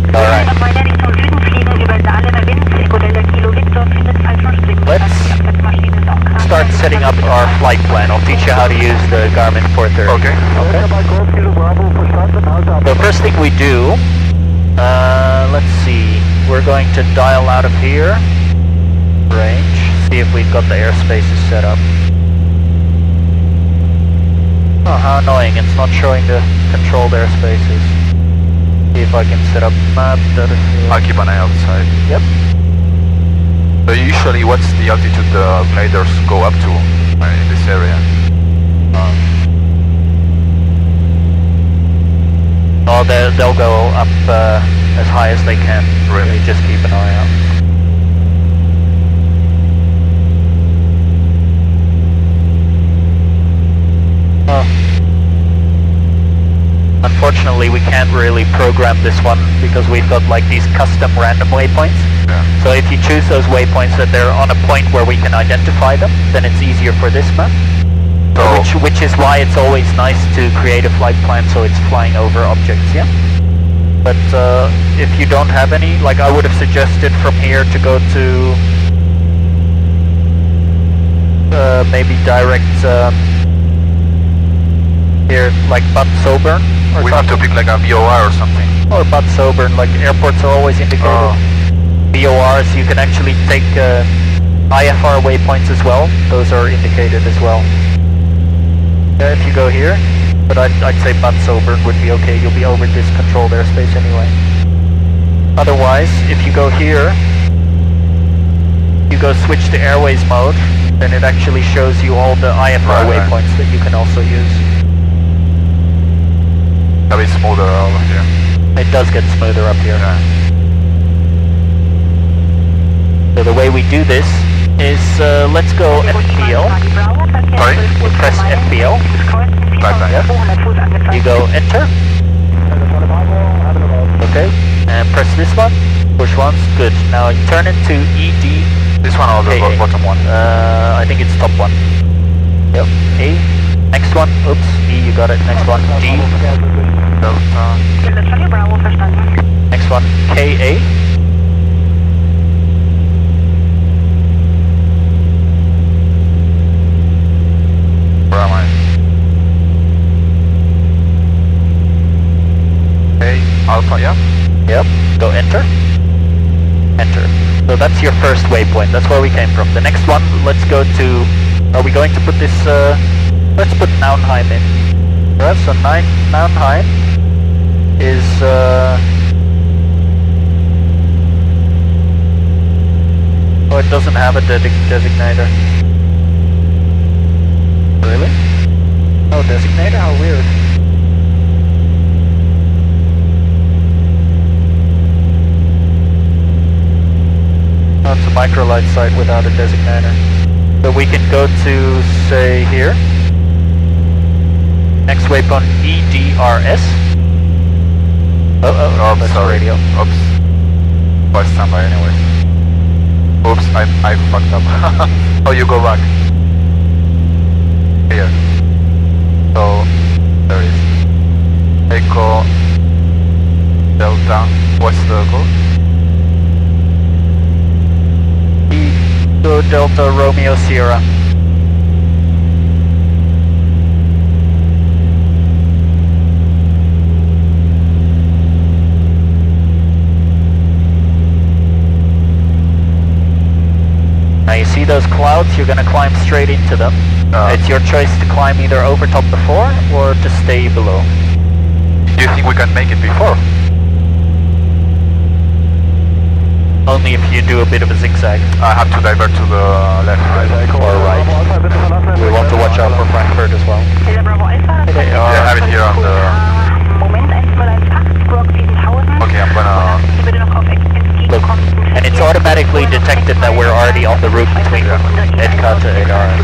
B: Alright.
C: Weiter Richtung Süden fliegen über Saarländer Wind, Echo Delta Kilo Victor, findet falschen Springen.
B: Let's start setting up our flight plan. I'll teach you how to use the Garmin 430.
A: Okay.
E: Delta Mike Golf Kilo Bravo verstanden, halte ab.
B: The first thing we do, let's see, we're going to dial out of here, range, see if we've got the airspaces set up. Oh, how annoying, it's not showing the controlled airspaces. See if I can set up map that is here.
A: I'll keep an eye outside.
B: Yep.
A: So usually, what's the altitude the gliders go up to in this area?
B: Oh, they'll go up as high as they can.
A: Really?
B: You just keep an eye out. Unfortunately, we can't really program this one because we've got like these custom random waypoints.
A: Yeah.
B: So if you choose those waypoints that they're on a point where we can identify them, then it's easier for this map.
A: So,
B: Which is why it's always nice to create a flight plan so it's flying over objects, yeah? But if you don't have any, like I would have suggested from here to go to maybe direct here, like Bad Sobern or
A: we
B: something.
A: have to pick like a VOR or something.
B: Or Bad Sobern, like airports are always indicated. VORs, you can actually take IFR waypoints as well. Those are indicated as well. Yeah, if you go here, but I'd say Bad Sobern would be okay. You'll be over this controlled airspace anyway. Otherwise, if you go here, you go switch to airways mode, then it actually shows you all the IFR waypoints that you can also use.
A: A bit smoother over here.
B: It does get smoother up here.
A: Yeah.
B: So the way we do this is let's go FPL.
A: Sorry?
B: Press FPL.
A: Right.
B: Yep. You go enter. Okay. And press this one. Push once. Good. Now turn it to ED.
A: This one or the
B: KA.
A: bottom one?
B: I think it's top one. Yep. A. Next one. Oops. E. You got it. Next one. D.
A: Delta.
B: Next one. KA.
A: Where am I? A. Alpha, yeah?
B: Yep. Go enter. Enter. So that's your first waypoint. That's where we came from. The next one, let's go to... Are we going to put this... let's put Naunheim in. Right, so Naunheim is... Oh, it doesn't have a designator. Really? Oh, designator? How weird. Oh, it's a microlight site without a designator. So we can go to, say, here. Next waypoint, EDRS. Oh, that's
A: sorry.
B: radio.
A: Oops. First time by anyways. Oops, I fucked up. Oh, you go back. Here. So, there it is. Echo Delta. What's the code?
B: Echo Delta Romeo Sierra. Now you see those clouds, you're going to climb straight into them. It's your choice to climb either over top before or to stay below.
A: Do you think we can make it before?
B: Only if you do a bit of a zigzag.
A: I have to divert to the left, right?
B: Or right. We want to watch out for Frankfurt as well.
A: They have it here on the... Okay, I'm gonna...
B: Look, and it's automatically detected that we're already on the route between EDKA to ARS.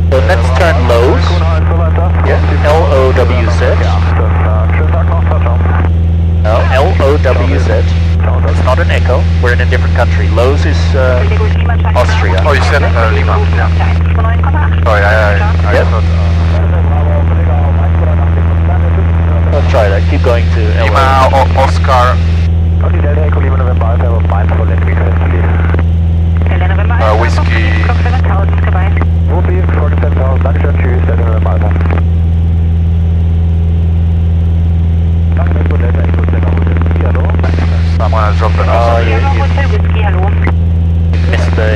B: So let's turn LOWZ. Yeah, LOWZ. No, LOWZ. It's not an echo. We're in a different country. LOWZ is Austria.
A: Oh, you said Lima. Sorry, I
B: Yep.
A: thought...
B: Let's try that. Keep going to
A: Lima, Oscar... Whiskey... I'm gonna drop the
B: Oh, you missed the...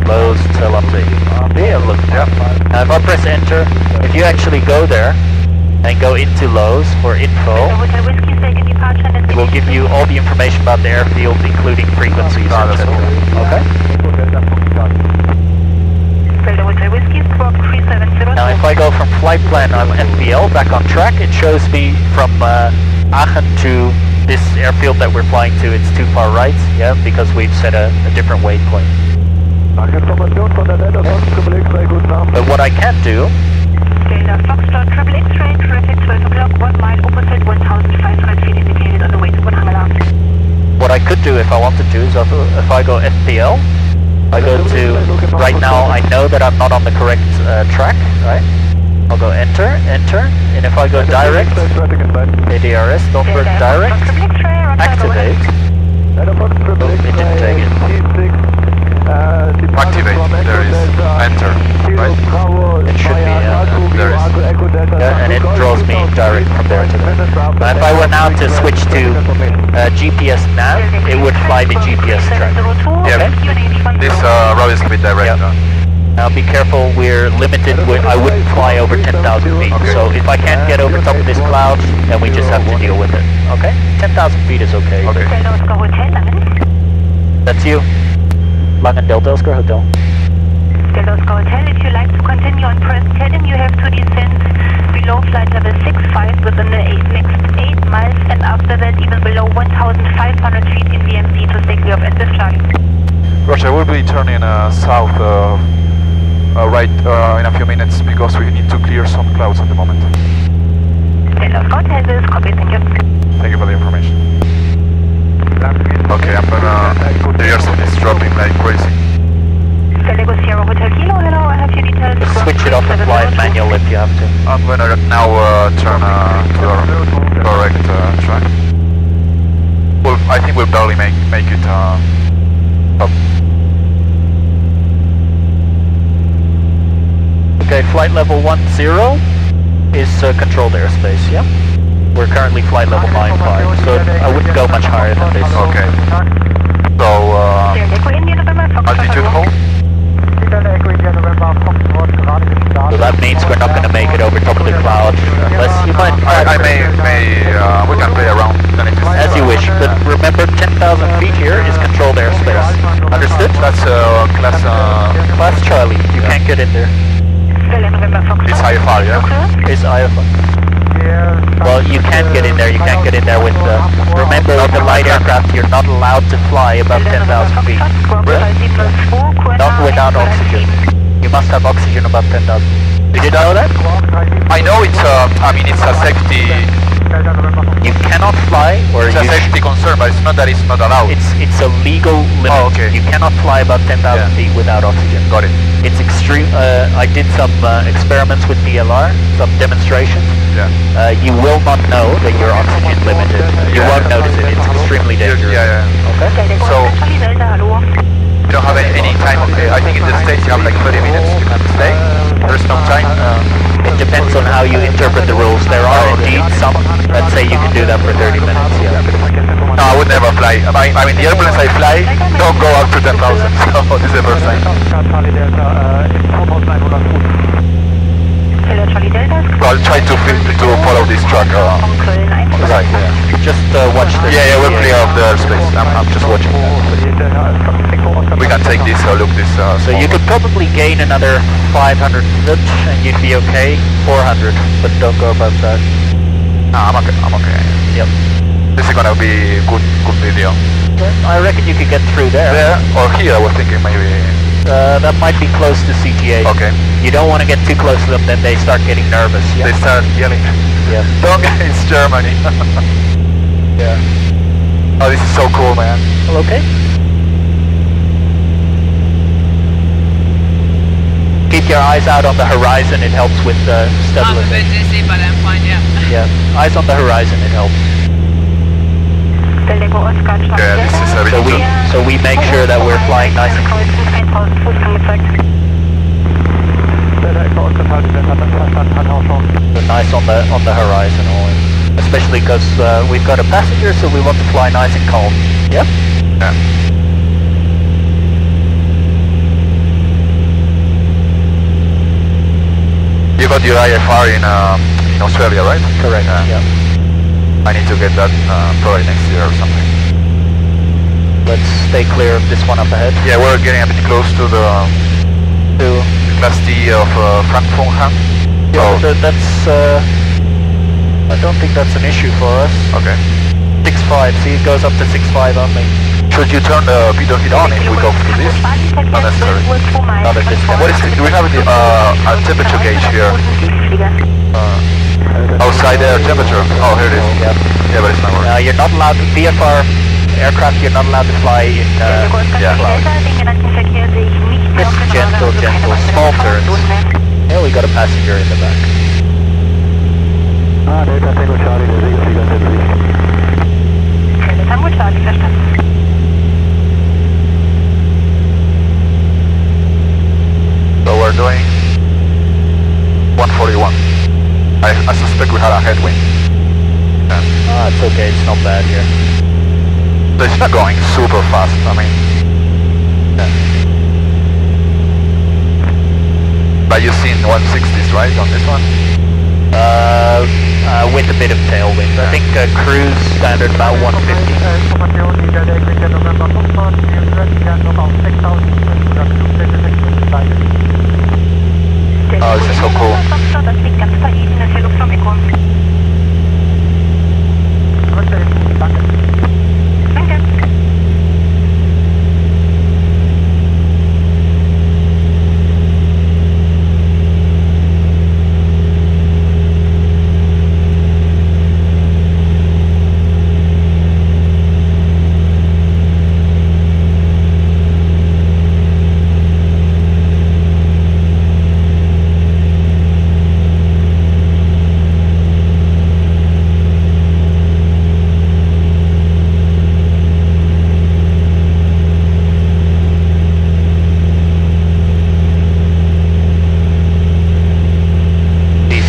B: LOWZ till update. Yeah, look. Now if I press enter, if you actually go there and go into LOWZ for info, it will give you all the information about the airfield, including frequencies, etc. Okay? Now if I go from flight plan, I'm FPL, back on track, it shows me from Aachen to this airfield that we're flying to, it's too far right, yeah, because we've set a different waypoint. But what I can do... What I could do if I wanted to is if I go FPL, I go to, right now I know that I'm not on the correct track, right? I'll go enter, and if I go direct, ADRS, Dolphin direct, activate, oh, it didn't take it.
A: Activate, there is enter, right?
B: It should be,
A: there is.
B: Yeah, and it draws me direct from there to there. If I were now to switch to GPS nav, it would fly the GPS track.
A: Yeah, this road is a bit direct.
B: Yep. Now be careful, we're limited, I wouldn't fly over 10,000 feet.
A: Okay.
B: So if I can't get over top of this cloud, then we just have to deal with it. Okay? 10,000 feet is okay.
A: Okay.
B: That's you. Langen Delta Oscar Hotel.
C: Delta Oscar Hotel, if you like to continue on present heading, you have to descend below flight level 65 within the next 8 miles, and after that even below 1
A: in a few minutes because we need to clear some clouds at the moment. Thank you for the information. Okay, I'm gonna... The airset is dropping like crazy.
B: Just switch it off and fly it manual if you have to.
A: I'm gonna now turn to our correct track. Well, I think we'll barely make it up.
B: Okay, flight level 10 is controlled airspace, yeah? We're currently flight level 95, so I wouldn't go much higher than this.
A: Okay. So, altitude hold?
B: So that means we're not going to make it over top of the cloud, unless you might...
A: we can play around.
B: As you wish, but remember 10,000 feet here is controlled airspace. Understood?
A: That's class...
B: Class Charlie, you can't get in there.
A: It's IFR, yeah?
B: It's IFR. Well, you can't get in there, with remember with the light aircraft you're not allowed to fly above 10,000 feet. Not without oxygen. You must have oxygen above 10,000. Did you know that?
A: I know it's it's a safety...
B: You cannot fly, or
A: it's a safety concern, but it's not that it's not allowed.
B: It's a legal limit.
A: Oh, okay.
B: You cannot fly above 10,000 feet without oxygen.
A: Got it.
B: It's extreme. I did some experiments with DLR, some demonstrations.
A: Yeah.
B: You will not know that you're oxygen limited. You won't notice it. It's extremely dangerous.
A: Yeah.
B: Okay.
A: So you don't have any time. I think in the States you have like 30 minutes to stay. There's no time.
B: It depends on how you interpret the rules. There are indeed some that say you can do that for 30 minutes. Yeah.
A: No, I would never fly. I mean the airplanes I fly don't go up to 10,000. So this is the first time. I'll try to follow this track. Right.
B: Yeah. Just watch this.
A: Yeah, we're clear of the airspace. I'm just watching. We can take this look.
B: So you could probably gain another 500 foot and you'd be okay. 400, but don't go above that.
A: No, I'm okay.
B: Yep.
A: This is gonna be good video.
B: I reckon you could get through there.
A: There or here, I was thinking maybe.
B: That might be close to CTA.
A: Okay.
B: You don't want to get too close to them, then they start getting nervous. Yeah?
A: They start yelling.
B: Yeah.
A: Don't get it's Germany.
B: Yeah.
A: Oh, this is so cool, man.
B: Well, okay. Keep your eyes out on the horizon, it helps with stability.
F: I'm a bit dizzy, but I'm fine, yeah.
B: Yeah, eyes on the horizon, it helps.
A: Yeah, this is a bit
B: So we make sure that we're flying nice and nice on the horizon always. Especially because we've got a passenger, so we want to fly nice and calm. Yep.
A: Yeah. You got your IFR in Australia, right?
B: Correct. Yeah.
A: I need to get that probably next year or something.
B: Let's stay clear of this one up ahead.
A: Yeah, we're getting a bit close to the Class D of Frankfurt.
B: Yeah, so that's... I don't think that's an issue for us.
A: Okay.
B: 6.5, see it goes up to 6.5 only.
A: Should you turn the pitot heat on if we go through this? Not necessary.
B: Not at this point.
A: What is it? Do we have a temperature gauge here? Outside air temperature. Oh, here it is.
B: Yep.
A: Yeah, but it's not working.
B: You're not allowed to, VFR aircraft, you're not allowed to fly in
A: yeah.
B: Just gentle, small turns. Yeah, we got a passenger in the back.
E: Delta Tango Charlie, der Segelflieger ist in Sicht.
C: Tango Charlie, verstanden.
A: So we're doing 141. I suspect we had a headwind.
B: Oh, it's okay, it's not bad here.
A: So it's not going super fast, I mean. But you've seen 160s, right, on this one?
B: With a bit of tailwind. I think cruise standard about 150.
A: Oh, this is so cool.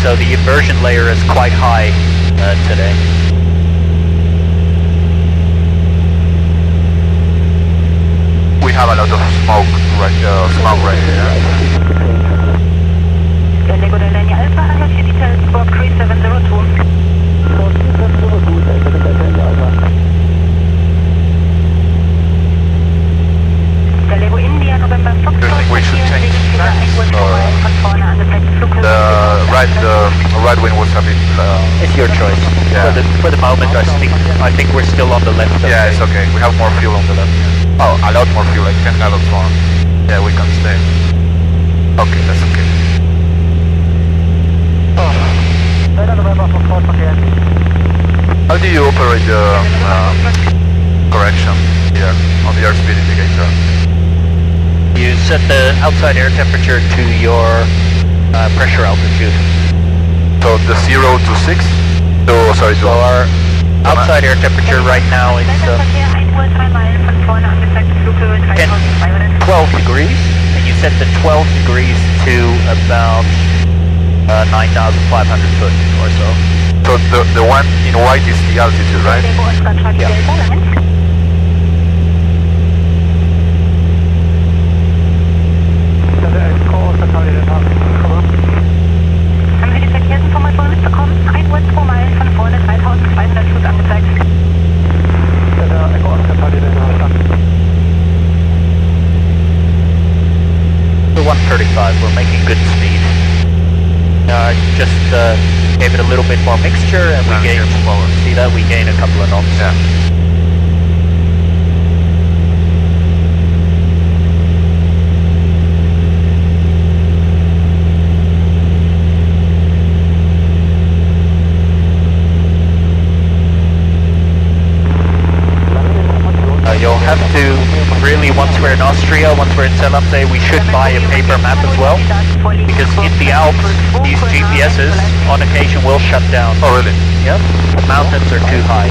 B: so the inversion layer is quite high today.
A: We have a lot of smoke right here.
C: Lego Delania Alpha, I have your details for 3702. Lego India, November Fox.
A: Do you think we should change tracks, or the right wing was a bit?
B: It's your choice.
A: Yeah.
B: For the moment, I think we're still on the left.
A: Yeah, it's okay. We have more fuel on the left. Oh, a lot more fuel, like 10 gallons more. Yeah, we can stay. Okay, that's okay. How do you operate the correction here on the airspeed indicator?
B: You set the outside air temperature to your pressure altitude.
A: So the 0 to 6?
B: So our outside air temperature right now is 12 degrees, and you set the 12 degrees to about 9,500 foot or so.
A: So the one in white is the altitude, right?
B: Yeah.
C: Haben Sie die Verkehrsinformation mitbekommen? 1 Uhr 2 Meilen von vorne, 3200 Fuß angezeigt.
B: The 135, we're making good speed. Just gave it a little bit more mixture and we gained, see that, we gain a couple of knots.
A: Yeah.
B: You'll have to really, once we're in Austria, once we're in Zell, we should buy a paper map as well, because in the Alps, these GPSs on occasion will shut down.
A: Oh really?
B: Yep, the mountains are too high.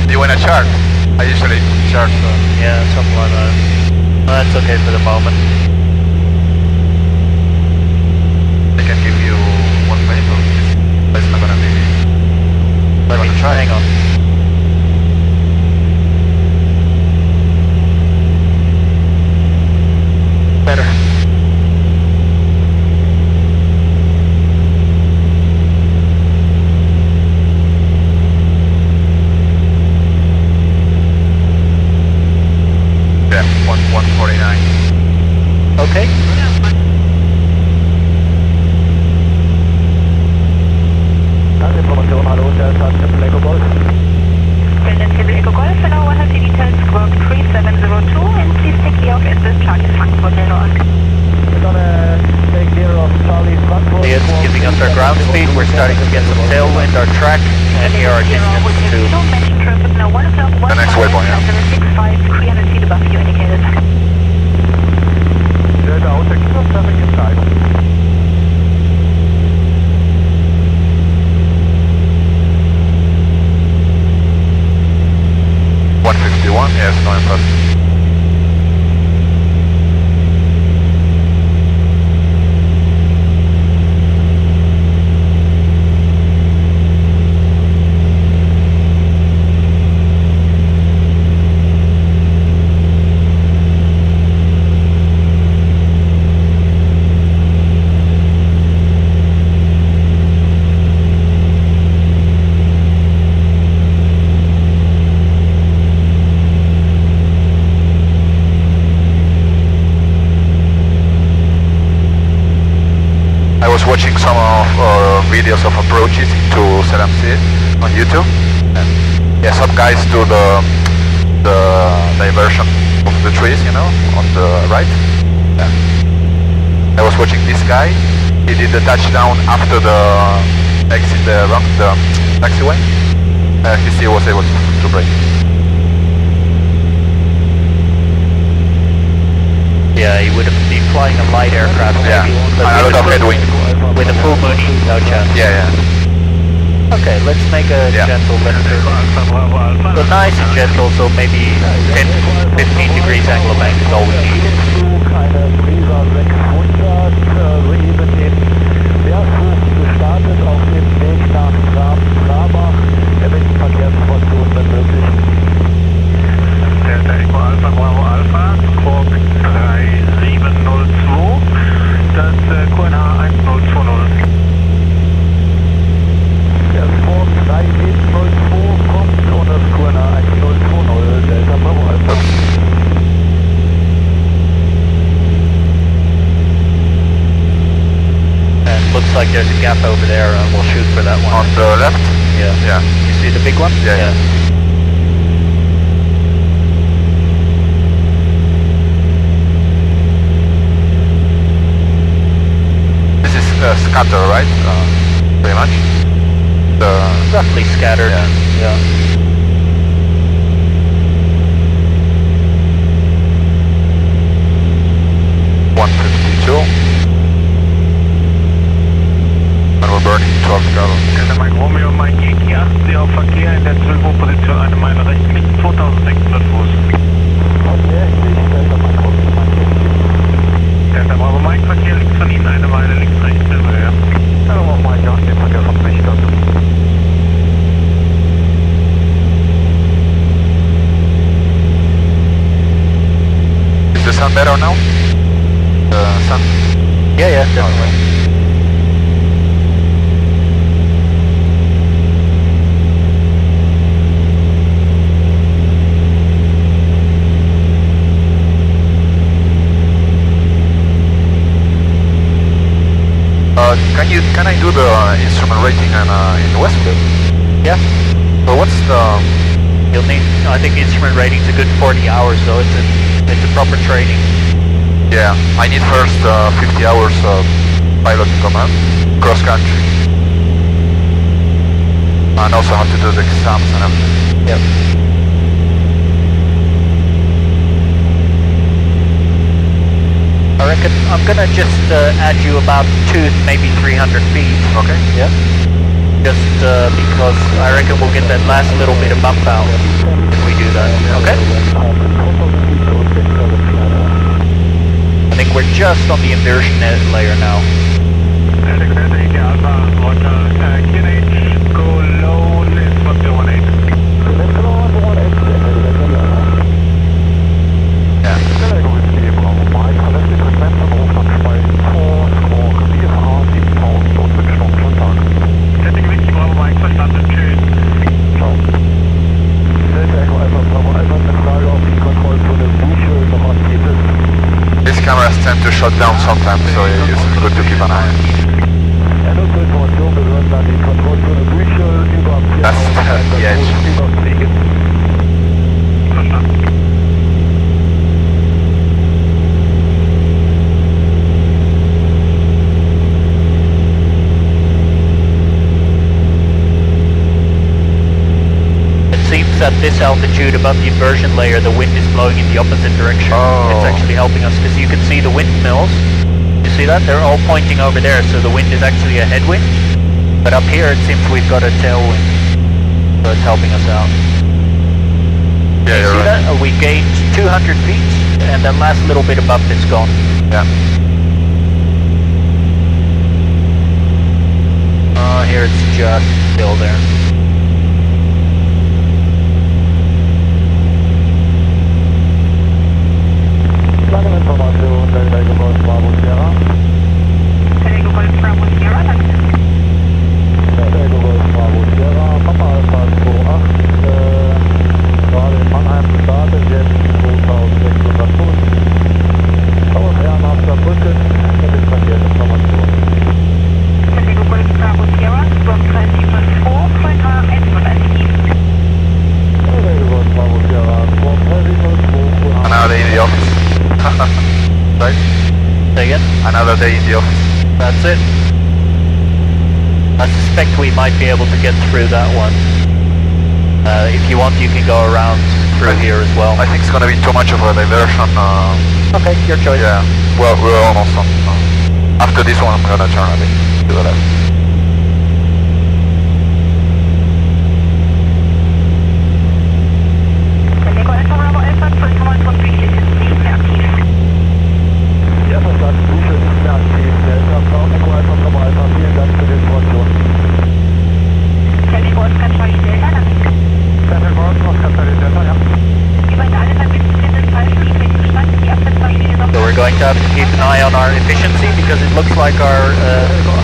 A: Do you want a chart? I usually chart.
B: Yeah, something like that. Well, that's okay for the moment.
A: I can give you one minute, but it's not gonna be.
B: Let me try. Hang on. Better.
A: Yeah, 149.
B: Okay.
E: Information, hallo, der ist Triple Echo Golf.
C: Triple Echo Golf, hello, I have the details, squawk 3702, and please take care of SS Charlie Frankfurt, hello.
E: We're gonna take care of Charlie Frankfurt.
B: It's giving us our ground speed, we're starting to get some tailwind, our track, and here our distance to...
A: The next waypoint, yeah.
C: 65, 300 feet above you indicated.
E: Delta Hotel Kilo, traffic inside.
A: Yes, going past. watching some videos of approaches to Zell on YouTube. And yeah, some guys do the diversion of the trees, you know, on the right. I was watching this guy. He did the touchdown after the exit the taxiway. He still was able to brake.
B: Yeah, he would have been flying a light aircraft maybe.
A: Yeah, and a lot of headwind.
B: With a full Mooney, no chance.
A: Yeah, yeah.
B: Okay, let's make a gentle lift. So nice and gentle, so maybe 10-15 degrees angle of bank is all we need.
G: Delta Echo Alpha Bravo Alpha, Squawk 3702, das QNH 1020.
E: Der Squawk 3702 kommt und das QNH 1020, Delta Bravo Alpha.
B: And looks like there's a gap over there, and we'll shoot for that one.
A: On the left?
B: Yeah.
A: Yeah.
B: You see the big one?
A: Yeah. This is scatter, right? Pretty much.
B: Roughly scattered. Yeah.
A: 152. And we're burning 12 gallons.
G: Delta Mike Romeo, Mike Yankee 8, sehr auf Verkehr in der 12-Uhr-Position, eine Meile rechts, liegt 2600 Fuß. Delta Bravo Mike, Verkehr links von Ihnen, eine Meile links, rechts, Silber.
E: Hallo Mike, ja, den Verkehr von sich dann.
A: Is the sun better now? The sun?
B: Yeah, definitely.
A: Can I do the instrument rating in Westfield?
B: Yeah.
A: So what's the?
B: You'll need, I think the instrument rating's a good 40 hours, so it's a proper training.
A: Yeah, I need first 50 hours of pilot command, cross country, and also have to do the exams and everything.
B: Yep. I reckon I'm gonna just add you about 200, maybe 300 feet.
A: Okay.
B: Yeah. Just because I reckon we'll get that last little bit of bump out if we do that. Okay. I think we're just on the inversion layer now.
G: Delta Echo Alpha, Roger, QNH, go low, left 1018.
A: These cameras tend to shut down sometimes, so it's good to keep an eye. That's the edge.
B: At this altitude above the inversion layer, the wind is blowing in the opposite direction.
A: Oh.
B: It's actually helping us because you can see the windmills. You see that? They're all pointing over there, so the wind is actually a headwind. But up here, it seems we've got a tailwind, so it's helping us out.
A: Yeah,
B: you see
A: right.
B: that? We gained 200 feet, and that last little bit of bump is gone.
A: Yeah.
B: Here it's just still there. again.
A: Another day in the office.
B: That's it. I suspect we might be able to get through that one. If you want, you can go around through here as well.
A: I think it's gonna be too much of a diversion.
B: Okay, your choice.
A: Yeah, well, we're almost on. After this one, I'm gonna turn a bit to the left.
E: Ja, verstanden. Lupe ist nicht mehr aktiv. Delta Frau Echo Alpha Bravo Alpha. Vielen Dank für die Information.
C: Delta Oscar Charlie Delta, danke.
G: Delta Oscar Charlie Delta, ja.
C: Über alle Verbindungen sind falschen Streckenstand. Die Absetzmaschine ist auf.
B: So we're going to have to keep an eye on our efficiency because it looks like our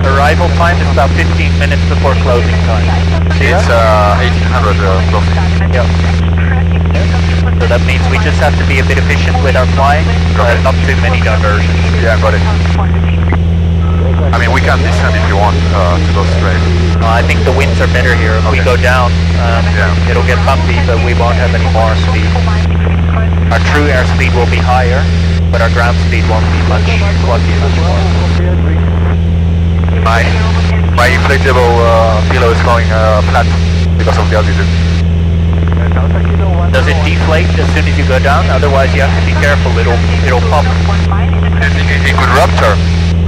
B: arrival time is about 15 minutes before closing time. See
A: It's
B: that?
A: 1800 closing.
B: Yeah. So that means we just have to be a bit efficient with our flying, not too many diversions.
A: Yeah, got it. I mean, we can descend if you want to go straight.
B: I think the winds are better here. If we go down, it'll get bumpy, but we won't have any more speed. Our true airspeed will be higher, but our ground speed won't be much more.
A: My inflatable pillow is going flat because of the altitude.
B: Does it deflate as soon as you go down? Otherwise you have to be careful, it'll pop.
A: It could rupture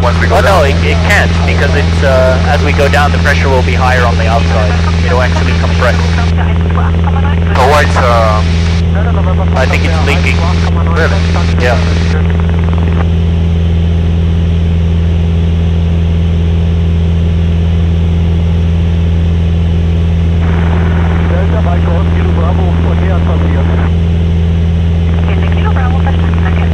A: once we go down.
B: No, it can't, because it's as we go down the pressure will be higher on the outside. It'll actually compress.
A: So why it's
B: I think it's leaking.
A: really?
B: Yeah.
E: Delta Mike aus Kilo Bravo und näher passiert.
C: Delta Kilo Bravo, verstanden, danke.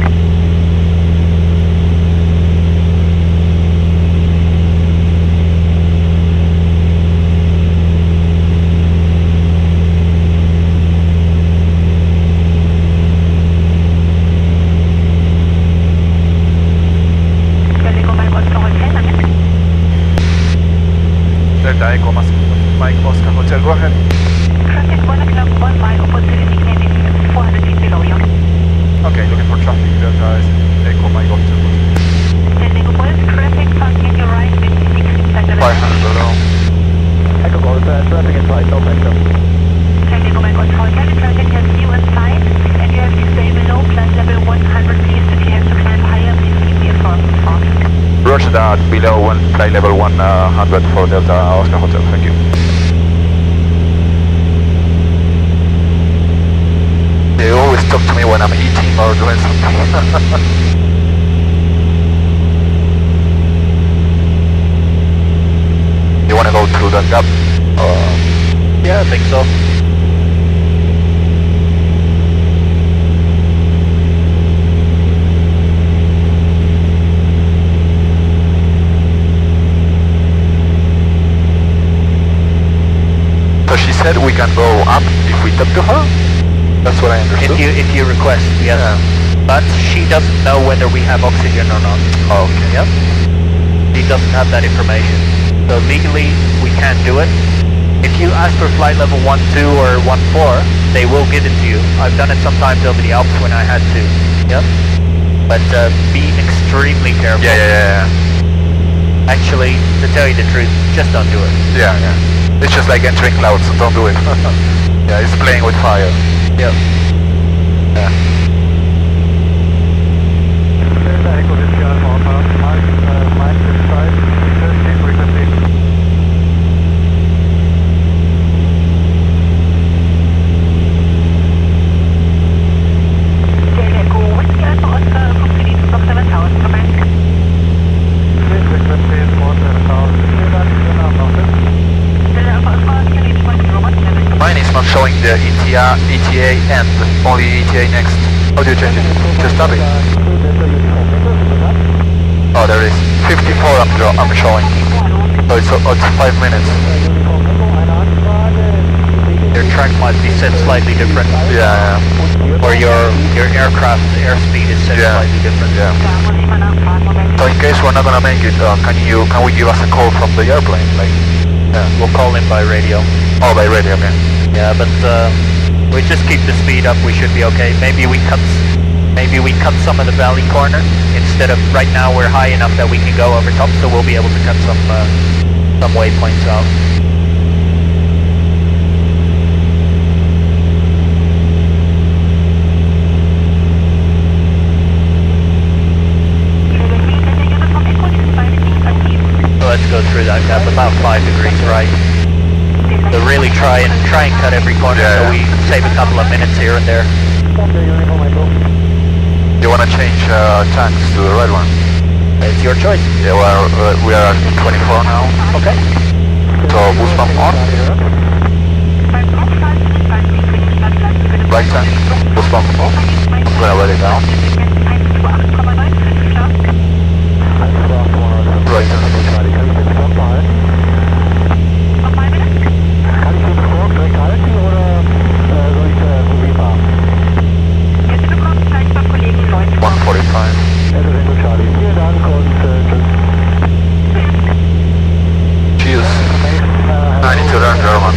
A: Delta Echo Mike Oscar Hotel, go ahead.
C: Traffic 1 o'clock, 1 mile, opportunity heading 400 feet below you.
A: Okay, looking for traffic. Delta Echo Mike Oscar.
C: Delta Golf, traffic on your right, wind 16 centimeters.
A: 500 below.
E: Echo Golf, traffic in sight, no vector.
C: Delta Mike Oscar Hotel, traffic has you in sight, and you have to stay below flight level 100 feet. If you have to climb higher, please keep the informed.
A: Roger that, below flight level 100 for Delta Oscar Hotel, thank you. They always talk to me when I'm eating or doing something. You want to go through that gap?
B: Yeah, I think so.
A: So she said we can go up if we talk to her? That's what I understood.
B: If you request, yes.
A: Yeah.
B: But she doesn't know whether we have oxygen or not.
A: Oh, okay.
B: Yep. She doesn't have that information. So legally, we can't do it. If you ask for flight level 12 or 14, they will give it to you. I've done it sometimes over the Alps when I had to. Yep. But be extremely careful.
A: Yeah.
B: Actually, to tell you the truth, just don't do it.
A: Yeah. It's just like entering clouds, so don't do it. Yeah, it's playing with fire.
B: Yep.
A: Yeah.
G: Delta Echo Whiskey Alpha Alpha, Mike in sight, 13 frequency.
C: Delta Echo Whiskey Alpha Oscar, funktioniert zu Box 7000, gemeint.
G: Frequency is 47,000. Vielen Dank, schönen Abend noch.
C: Delta Alpha Oscar, can you respond to Robot?
A: Mine is not showing the ETA end, only ETA next. How do you change it? Just tap it. Oh, there is 54 I'm showing. So it's 5 minutes.
B: Your track might be set slightly different.
A: Yeah.
B: Or your aircraft's airspeed is set
A: Yeah.
B: slightly different.
A: Yeah.
C: Da muss ich mal nachfragen, Moment.
A: So in case we're not gonna make it, can we give us a call from the airplane? Like,
B: Yeah, we'll call in by radio.
A: oh, by radio, okay.
B: Yeah, but we just keep the speed up, we should be okay. Maybe we cut Maybe we cut some of the valley corner instead of, right now we're high enough that we can go over top, so we'll be able to cut some waypoints out. So let's go through that gap, about 5 degrees right. So really try and cut every corner, so we save a couple of minutes here and there.
A: You want to change tanks to the red one?
B: It's your choice.
A: Yeah, well, we are at 24 now.
B: Okay.
A: So boost pump on. Right tank, boost pump off. I'm gonna let it down. Right tank.
E: Kann ich den Score direkt halten oder soll ich Mobil fahren?
A: 145.
E: Also wenn du Charlie, vielen Dank und tschüss.
A: Cheers. I need to learn German.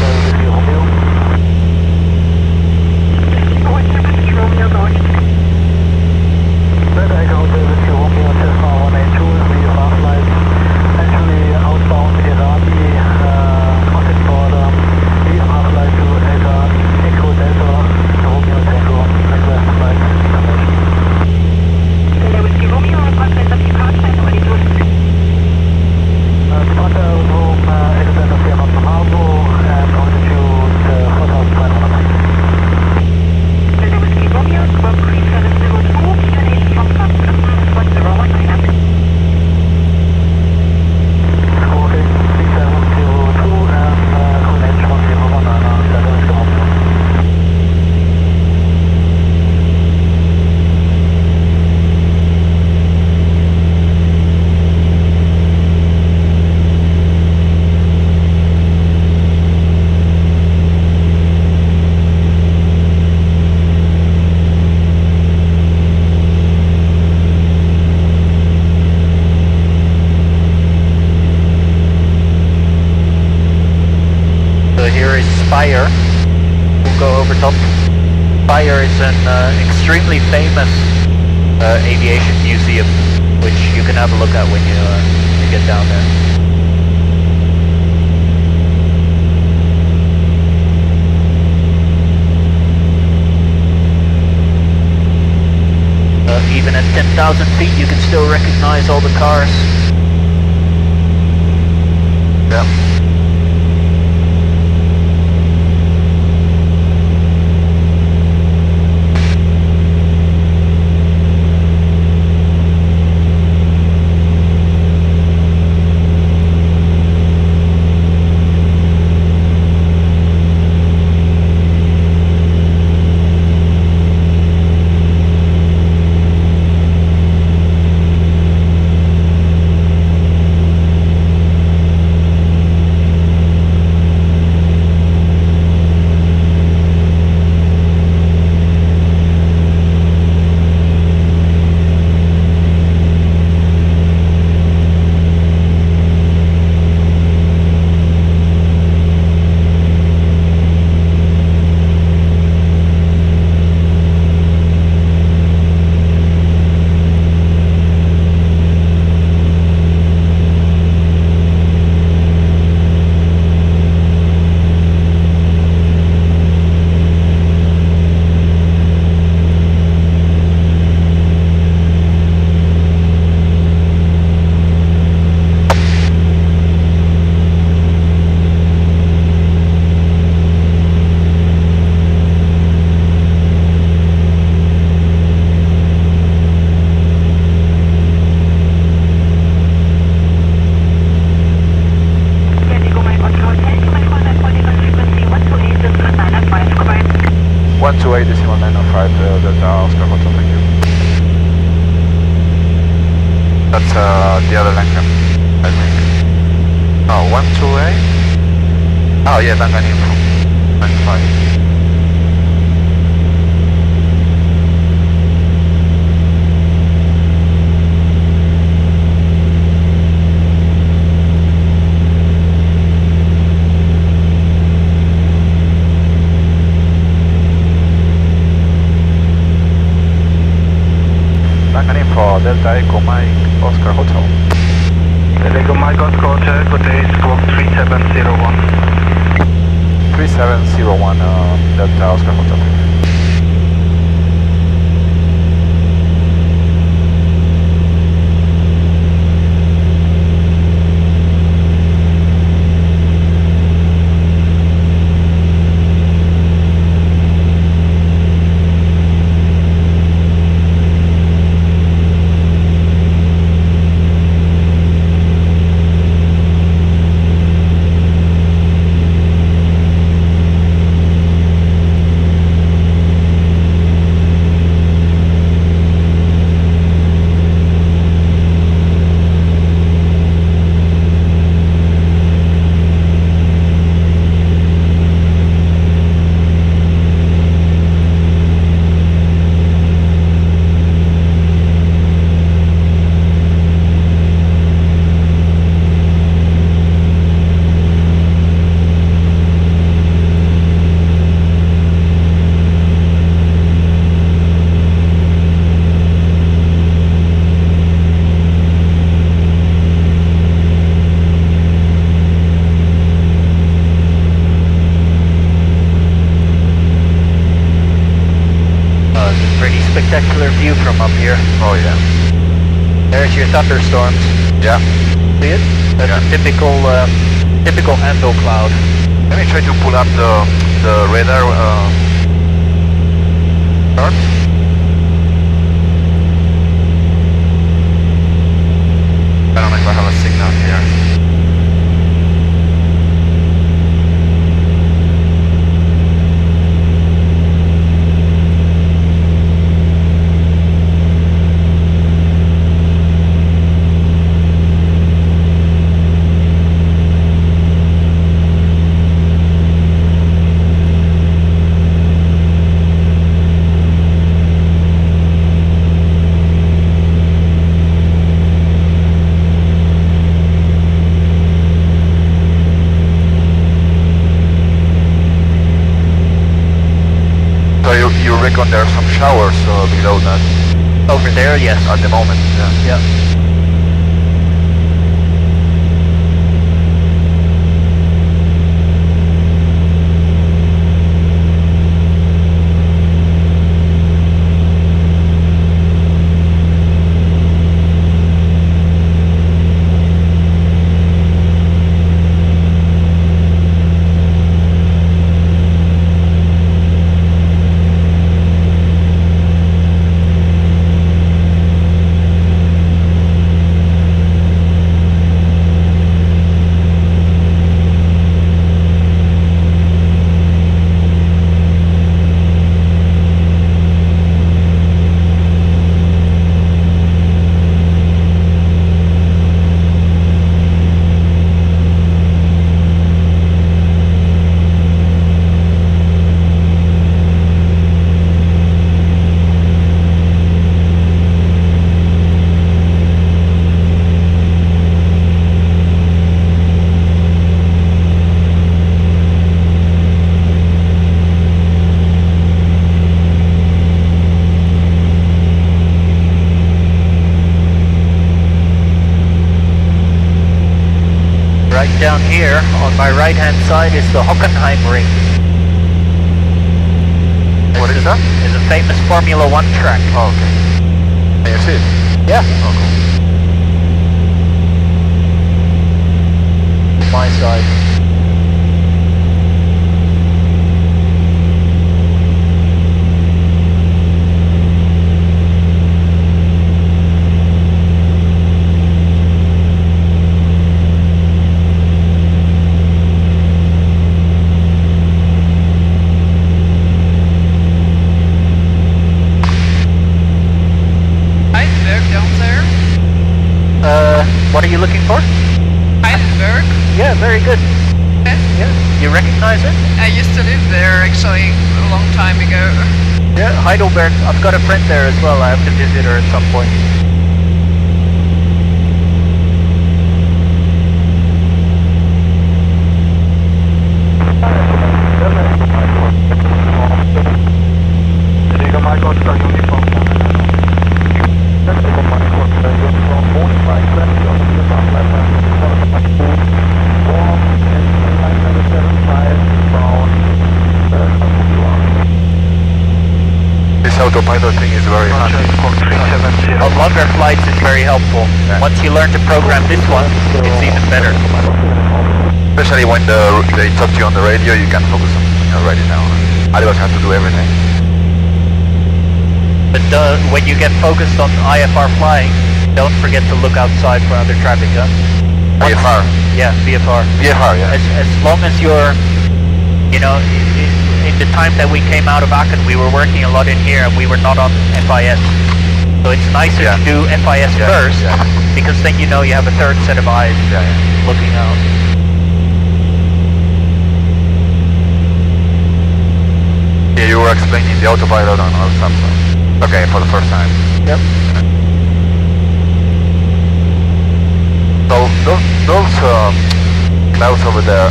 B: Extremely famous aviation museum, which you can have a look at when you get down there. Even at 10,000 feet, you can still recognize all the cars.
A: Yeah. That's the other Langham, I think. Oh, 128? Oh yeah, Langham info. 95. Langen info, Delta Echo Mike Oscar Hotel.
G: Delta Echo Mike Oscar Hotel, good day, squawk 3701.
A: 3701 Delta Oscar Hotel.
B: Spectacular view from up here.
A: Oh yeah.
B: There's your thunderstorms.
A: Yeah.
B: See it? That's a typical endo cloud.
A: Let me try to pull up the radar chart. I don't know if I have a signal here. You reckon there are some showers below that?
B: Over there, yes.
A: At the moment, yeah.
B: Yeah. Down here, on my right-hand side, is the Hockenheim Ring.
A: What is that?
B: It's a famous Formula 1 track.
A: Oh, okay. Can you see it?
B: Yeah.
A: Oh, cool.
B: My side. What are you looking for?
F: Heidelberg.
B: Yeah, very good.
F: Okay.
B: Yeah, you recognize it?
F: I used to live there actually a long time ago.
B: Yeah, Heidelberg. I've got a friend there as well. I have to visit her at some point.
A: autopilot thing is very handy.
B: On longer flights it's very helpful.
A: Yeah.
B: Once you learn to program this one, it's even better.
A: Especially when they talk to you on the radio, you can focus on your radio now. Otherwise you have to do everything.
B: But when you get focused on IFR flying, don't forget to look outside for other traffic, huh?
A: VFR.
B: Yeah, VFR.
A: VFR, yeah.
B: As long as you're, you know, in the time that we came out of Aachen, we were working a lot in here and we were not on FIS. So it's nicer to do FIS first, because then you know you have a third set of eyes looking out.
A: Yeah, you were explaining the autopilot on our Samsung. Okay, for the first time.
B: Yep.
A: So those clouds over there,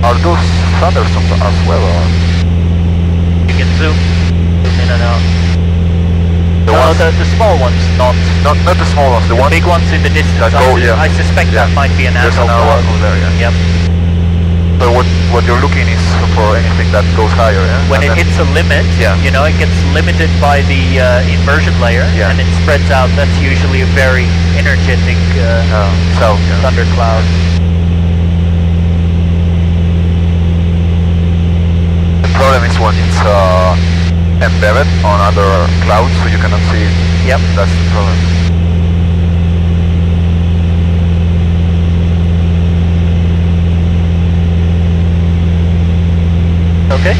A: are those thunderstorms as well? Or?
B: You can zoom in and out. The small ones, not
A: the small ones. The
B: big ones in the distance. I suspect that might be an
A: There's
B: asshole
A: another
B: cloud.
A: one over there. Yeah.
B: Yep.
A: So what you're looking is for anything that goes higher, yeah?
B: When it hits a limit, you know, it gets limited by the inversion layer, and it spreads out. That's usually a very energetic thundercloud.
A: The problem is when it's embedded on other clouds, so you cannot see it.
B: Yep.
A: That's the problem.
B: Okay.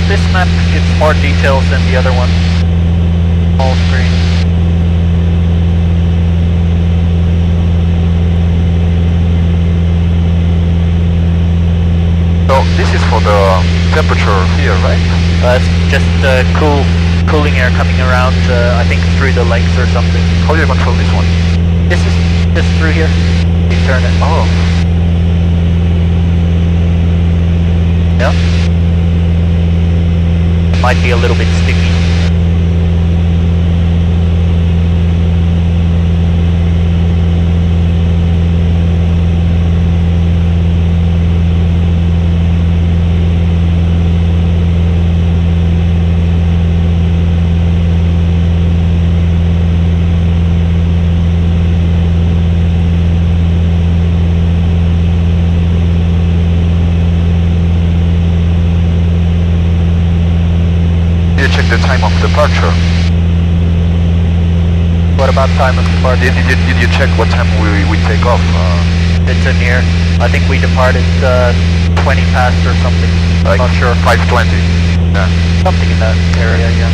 B: This map gives more details than the other one. All screen.
A: So this is for the temperature here, right?
B: It's just cooling air coming around, I think through the legs or something.
A: How do you control this one?
B: This is just through here. You turn it.
A: Oh.
B: Yeah. It might be a little bit sticky.
A: Departure.
B: What about time of departure?
A: Did you check what time we take off?
B: It's in here. I think we departed 20 past or something.
A: Like
B: I'm not sure.
A: 5:20. Yeah.
B: Something in that area, yeah.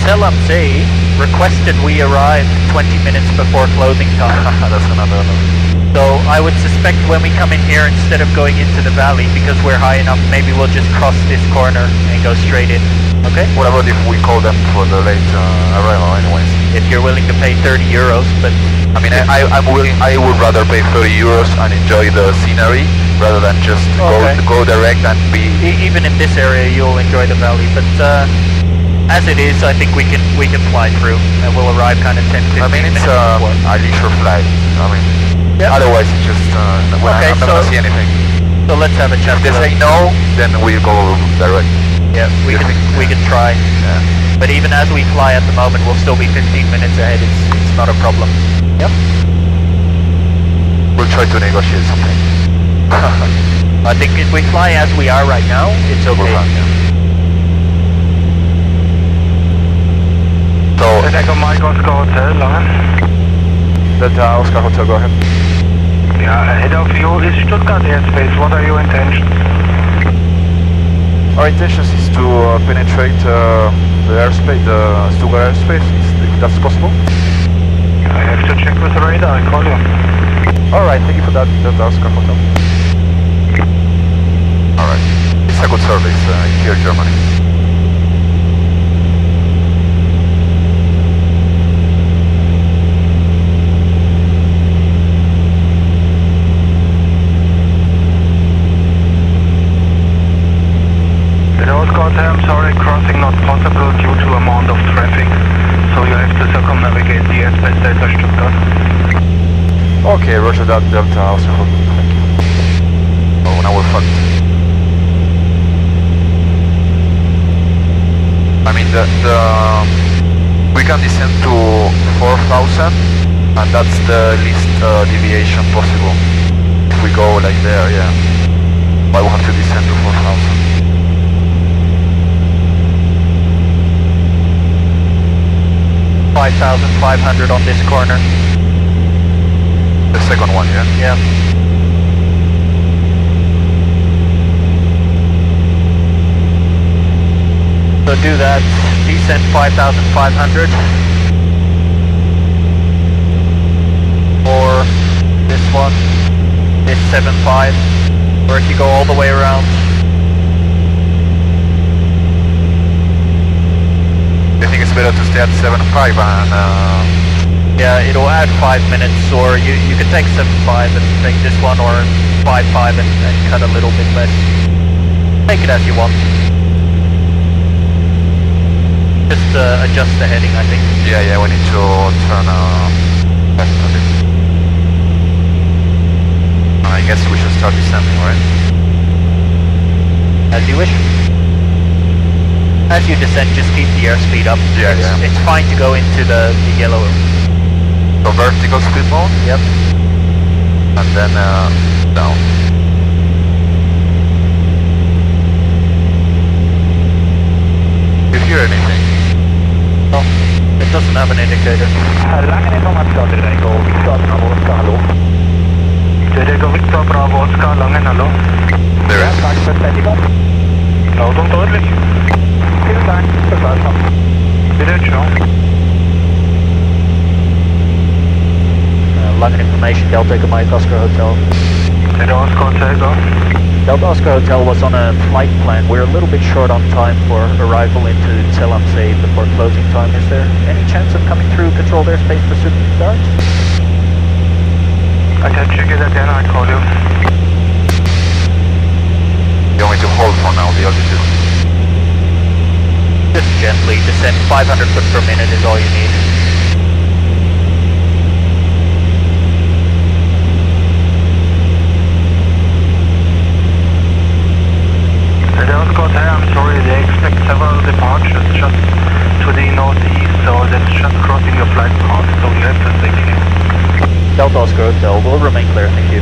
B: Zell requested we arrive 20 minutes before closing time.
A: That's another.
B: So I would suspect when we come in here, instead of going into the valley, because we're high enough, maybe we'll just cross this corner and go straight in. Okay?
A: What about if we call them for the late arrival anyways?
B: If you're willing to pay 30 euros, but...
A: I mean, I'm willing, I would rather pay 30 euros and enjoy the scenery rather than just go direct and be...
B: Even in this area, you'll enjoy the valley, but... as it is, I think we can fly through, and we'll arrive kind of 10-15 minutes.
A: I mean, it's a leisure flight. I mean, otherwise it's just I'm not gonna see anything.
B: So let's have a chat.
A: If they say no, then we go direct.
B: Yeah, we can try.
A: Yeah.
B: But even as we fly at the moment, we'll still be 15 minutes ahead. It's not a problem. Yep.
A: We'll try to negotiate something.
B: I think if we fly as we are right now, it's okay.
A: So,
G: Echo Mike Oscar Hotel,
A: Delta Oscar Hotel, go ahead.
G: Yeah, ahead of you is Stuttgart airspace. What are your intentions?
A: Our intentions is to penetrate the airspace, the Stuttgart airspace, if that's possible.
G: I have to check with the radar, I'll call you.
A: Alright, thank you for that, Delta Oscar Hotel. Alright, it's a good service here in Germany. Okay, roger that, Delta, Austria. Oh, now we're fucked. I mean, we can descend to 4,000, and that's the least deviation possible. If we go like there, yeah. But we have to descend to 4,000.
B: 5,500 on this corner.
A: The second one, yeah?
B: Yeah. So do that, descend 5,500. Or this one, this 7.5. Or if you go all the way around.
A: I think it's better to stay at 7.5 and...
B: Yeah, it'll add 5 minutes, or you could take 7.5 and take this one, or 5.5 and cut a little bit less. Take it as you want. Just adjust the heading, I think.
A: Yeah, we need to turn left a bit. I guess we should start descending, right?
B: As you wish. As you descend, just keep the airspeed up.
A: Yeah.
B: It's fine to go into the yellow.
A: So vertical speed mode?
B: Yep.
A: And then down. Do you hear anything?
B: No, it doesn't have an indicator.
E: Lange Information, Echo Victor, Bravo Oscar, hallo.
G: Echo Victor, Bravo Oscar, Langen, hallo.
A: There is.
E: Tagesbestätigung.
G: Laut und deutlich.
E: Vielen Dank, Begleitung.
G: Bitte, ciao.
B: Langen information, Delta Echo Mike Oscar Hotel.
G: Delta Oscar Hotel, go.
B: Delta Oscar Hotel was on a flight plan. We're a little bit short on time for arrival into Zell before closing time. Is there any chance of coming through controlled airspace for soon start?
G: I can check it again, I call you.
A: You want me to hold for now the altitude?
B: Just gently descend 500 foot per minute is all you need.
G: I'm sorry, they expect several departures just to the northeast, so that's just crossing your flight path, so you have to stay clear.
B: Delta Oscar Hotel will remain clear, thank you.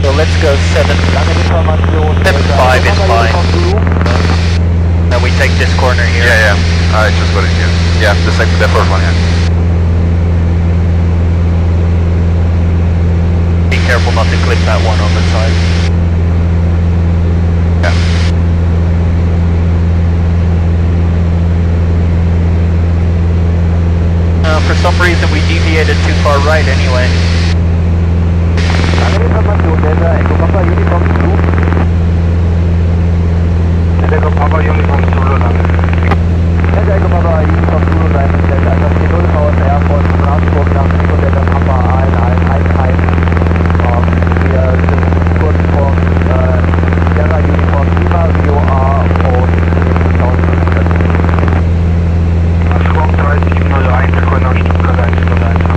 B: So let's go 7.5 is fine. Then we take this corner here.
A: Yeah, I just got it here. Yeah, the first one, yeah.
B: Be careful not to clip that one on the side.
A: Yeah.
B: For some reason we deviated too far right anyway.
E: Lange Information, Delta Echo Papa Uniform Zulu.
G: Delta Echo Papa Uniform Zulu, Lange.
E: Delta Echo Papa Uniform Zulu, Lange. Delta Echo Zulu, VSR von Straßburg nach Nico, Delta Papa Einheit. Wir sind kurz vor Sierra Uniform Lima, VOR und 5000.
G: Squawk 3701, Grüner Stuttgart 1018.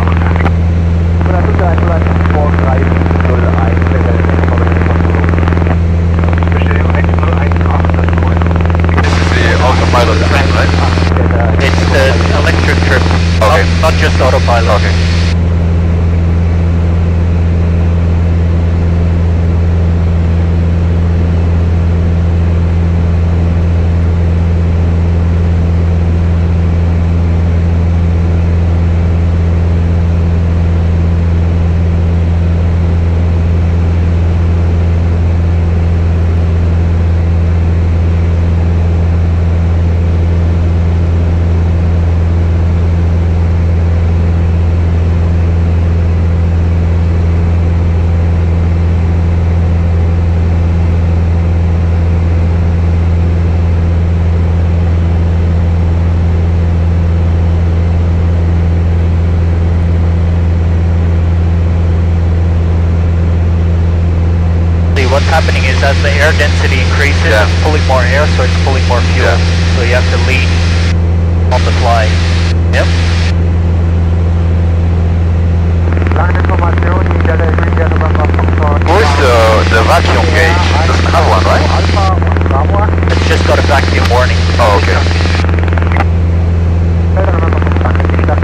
E: Grüner Stuttgart 1018, Squawk 3701, Delta Echo Papa Uniform Zulu.
G: Bestellung 1018, das Grüne.
A: This is the autopilot train, right?
B: It's the electric trip,
A: Okay.
B: not just autopilot.
A: Okay.
B: What's happening is as the air density increases, it's pulling more air, so it's pulling more fuel.
A: Yeah.
B: So you have to lean on the fly. Yep.
E: Information, die Delta Eagle November Foxtrot.
A: Where's the vacuum gauge? Doesn't have one, right?
E: Alpha und Bravo.
B: It's just got a vacuum warning.
A: Oh, okay.
E: Delta November Foxtrot, die Stadt.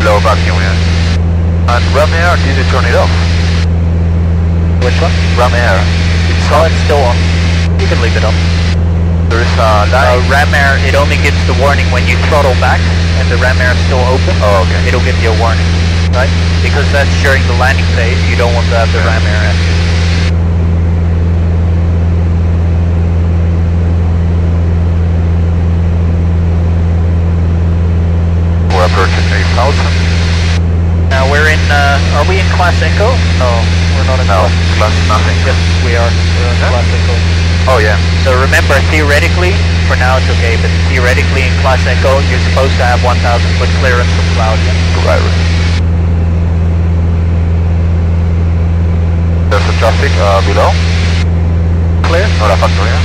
A: Low vacuum, yeah. And ram air, did you turn it off?
B: Which one?
A: Ram air. It's
B: Oh,
A: on.
B: it's still on. You can leave it on.
A: There is a line.
B: Ram air, it only gives the warning when you throttle back and the ram air is still open.
A: Oh, okay.
B: It'll give you a warning, right? Because that's during the landing phase. You don't want to have the ram air active.
A: We're approaching 8,000.
B: Now we're in, are we in Class Echo? No, we're not in
A: No,
B: Class.
A: class nothing.
B: Yes, we are. We're in Class Echo.
A: Oh, yeah.
B: So remember, theoretically, for now it's okay, but theoretically in Class Echo, you're supposed to have 1,000 foot clearance from cloud.
A: Right. There's a traffic below.
B: Clear?
A: Not a factory, yeah?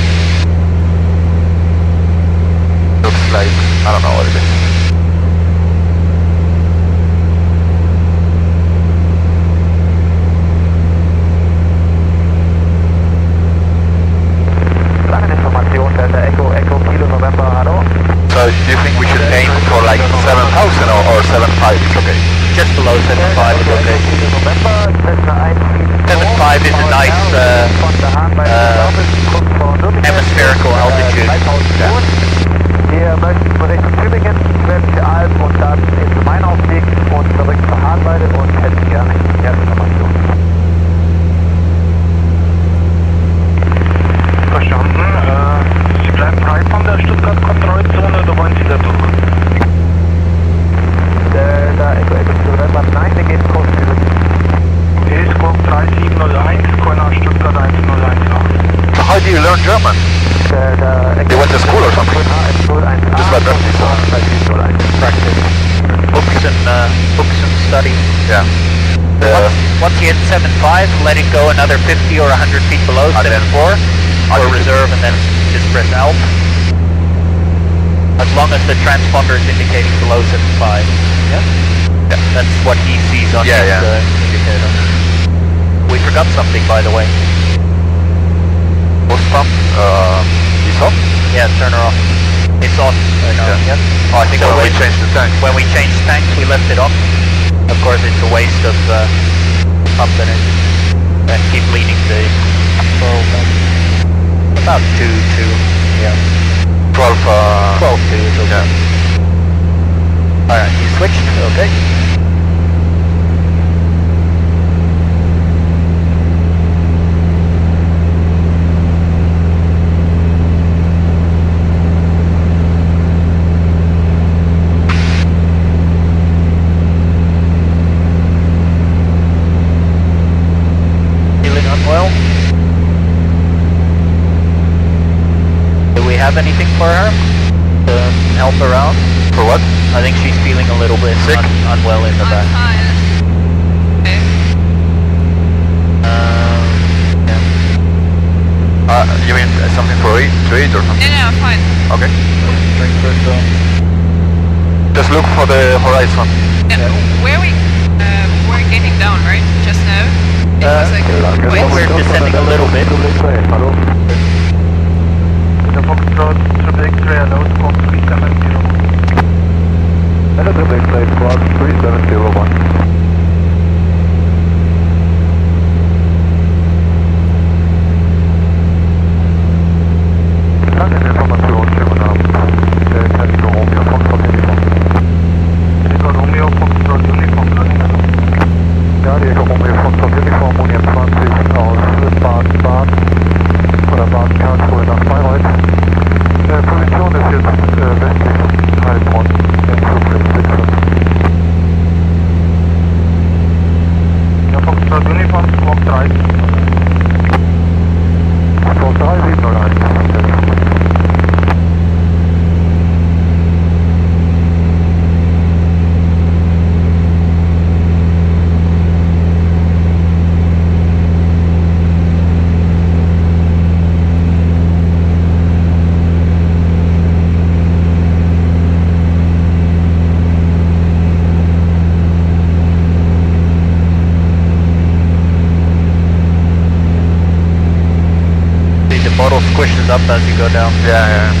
A: Looks like, I don't know what it is.
E: Information, Delta Echo Kilo November, hallo.
A: So do you think we should aim for like 7,000 or 7.5? It's okay.
B: Just below 7.5 is okay.
E: Kilo November, Cessna
B: 7.5 is a nice hemispherical altitude.
E: Wir möchten Richtung Tübingen, Schwäbische Alb und dann ins Mainaufweg und zurück zur Hahnweide und hätten gerne Information.
G: Verstanden. Sie bleiben frei von der Stuttgart-Kontrollzone oder wollen Sie da durch?
E: Delta Echo November 9, wir gehen Kurs
G: Okay, Squawk 3701, Corner Stuttgart 1018.
A: So how do you learn German? You went to school or something? Just like that.
B: Practice. Books and study.
A: Yeah.
B: Once you hit 7.5, let it go another 50 or 100 feet below 7.4 for reserve, and then just press Alp. As long as the transponder is indicating below 7.5. Yeah? Yeah. That's what he sees on his indicator. We forgot something, by the way.
A: Post pump is off?
B: Yeah, turn her off. It's off right now.
A: Yeah.
B: Yeah.
A: Oh, I think
B: So
A: when we changed the tank.
B: When we changed tanks, we left it on. Of course, it's a waste of pump energy. And keep leading the control back. About 2, yeah.
A: 12,
B: 12, 2 is okay.
A: Yeah.
B: Alright, you switched, okay. Feeling unwell? Do we have anything for her to help her out?
A: For what?
B: I think she's feeling a little bit
A: Sick?
B: unwell in the
F: I'm
B: back.
F: fine. Okay.
B: Yeah.
A: You mean something for to eat or something?
F: Yeah, I'm fine.
A: Okay. Just look for the horizon.
F: Yeah. Where we're getting down, right? Just now? It was like, wait.
B: We're descending a little bit.
E: Hallo.
G: The Foxtrot, Triple X-Ray, LOWZ, Squawk 3701.
E: Delta Triple X-Ray, Squawk 3701. Landinformation, schönen Abend. Delta Echo Romeo, Foxtrot Uniform.
G: Echo Romeo, Foxtrot Uniform, Landing.
E: Ja, die Echo Romeo, Foxtrot Uniform, Mooney M20 aus Baden-Baden oder Baden-Karlsruhe nach Bayreuth.
B: squishes up as you go down.
A: Yeah.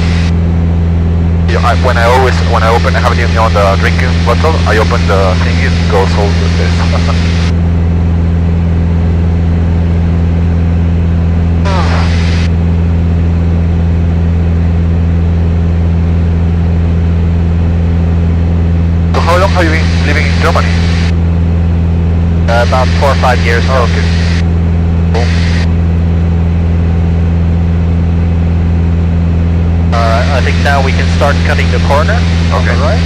A: When I open, I have it on the drinking bottle. I open the thing, it goes all with this. So how long have you been living in Germany?
B: About 4 or 5 years.
A: Oh, okay. Cool.
B: I think now we can start cutting the corner.
A: Okay.
B: On the right.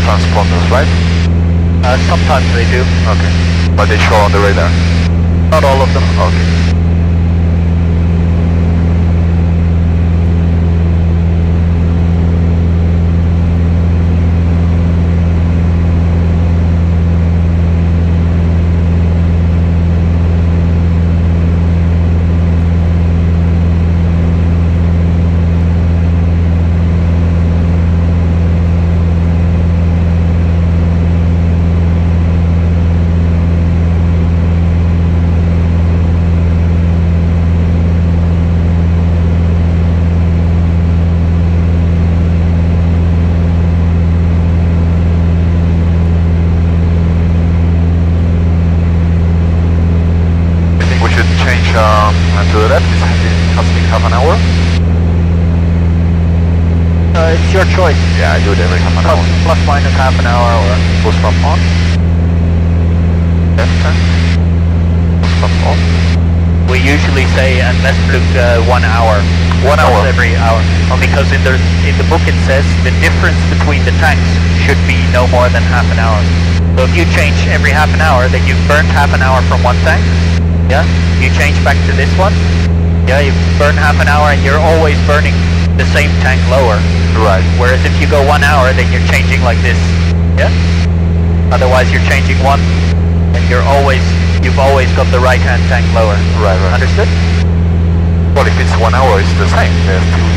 A: Transponders, right?
B: Sometimes they do.
A: Okay. But they show on the radar?
B: Not all of them.
A: Okay. To the left, it has been half an hour.
B: It's your choice.
A: Yeah, I do it every half an hour.
B: Plus minus half an hour or
A: full stop on. Left hand. Full stop on.
B: We usually say unless 1 hour.
A: 1 hour
B: every hour. Because in the book it says the difference between the tanks should be no more than half an hour. So if you change every half an hour, then you've burned half an hour from one tank. Yeah, you change back to this one. Yeah, you burn half an hour and you're always burning the same tank lower.
A: Right.
B: Whereas if you go 1 hour, then you're changing like this. Yeah. Otherwise, you're changing one, and you've always got the right hand tank lower.
A: Right.
B: Understood?
A: Well, if it's 1 hour, it's the same. They're still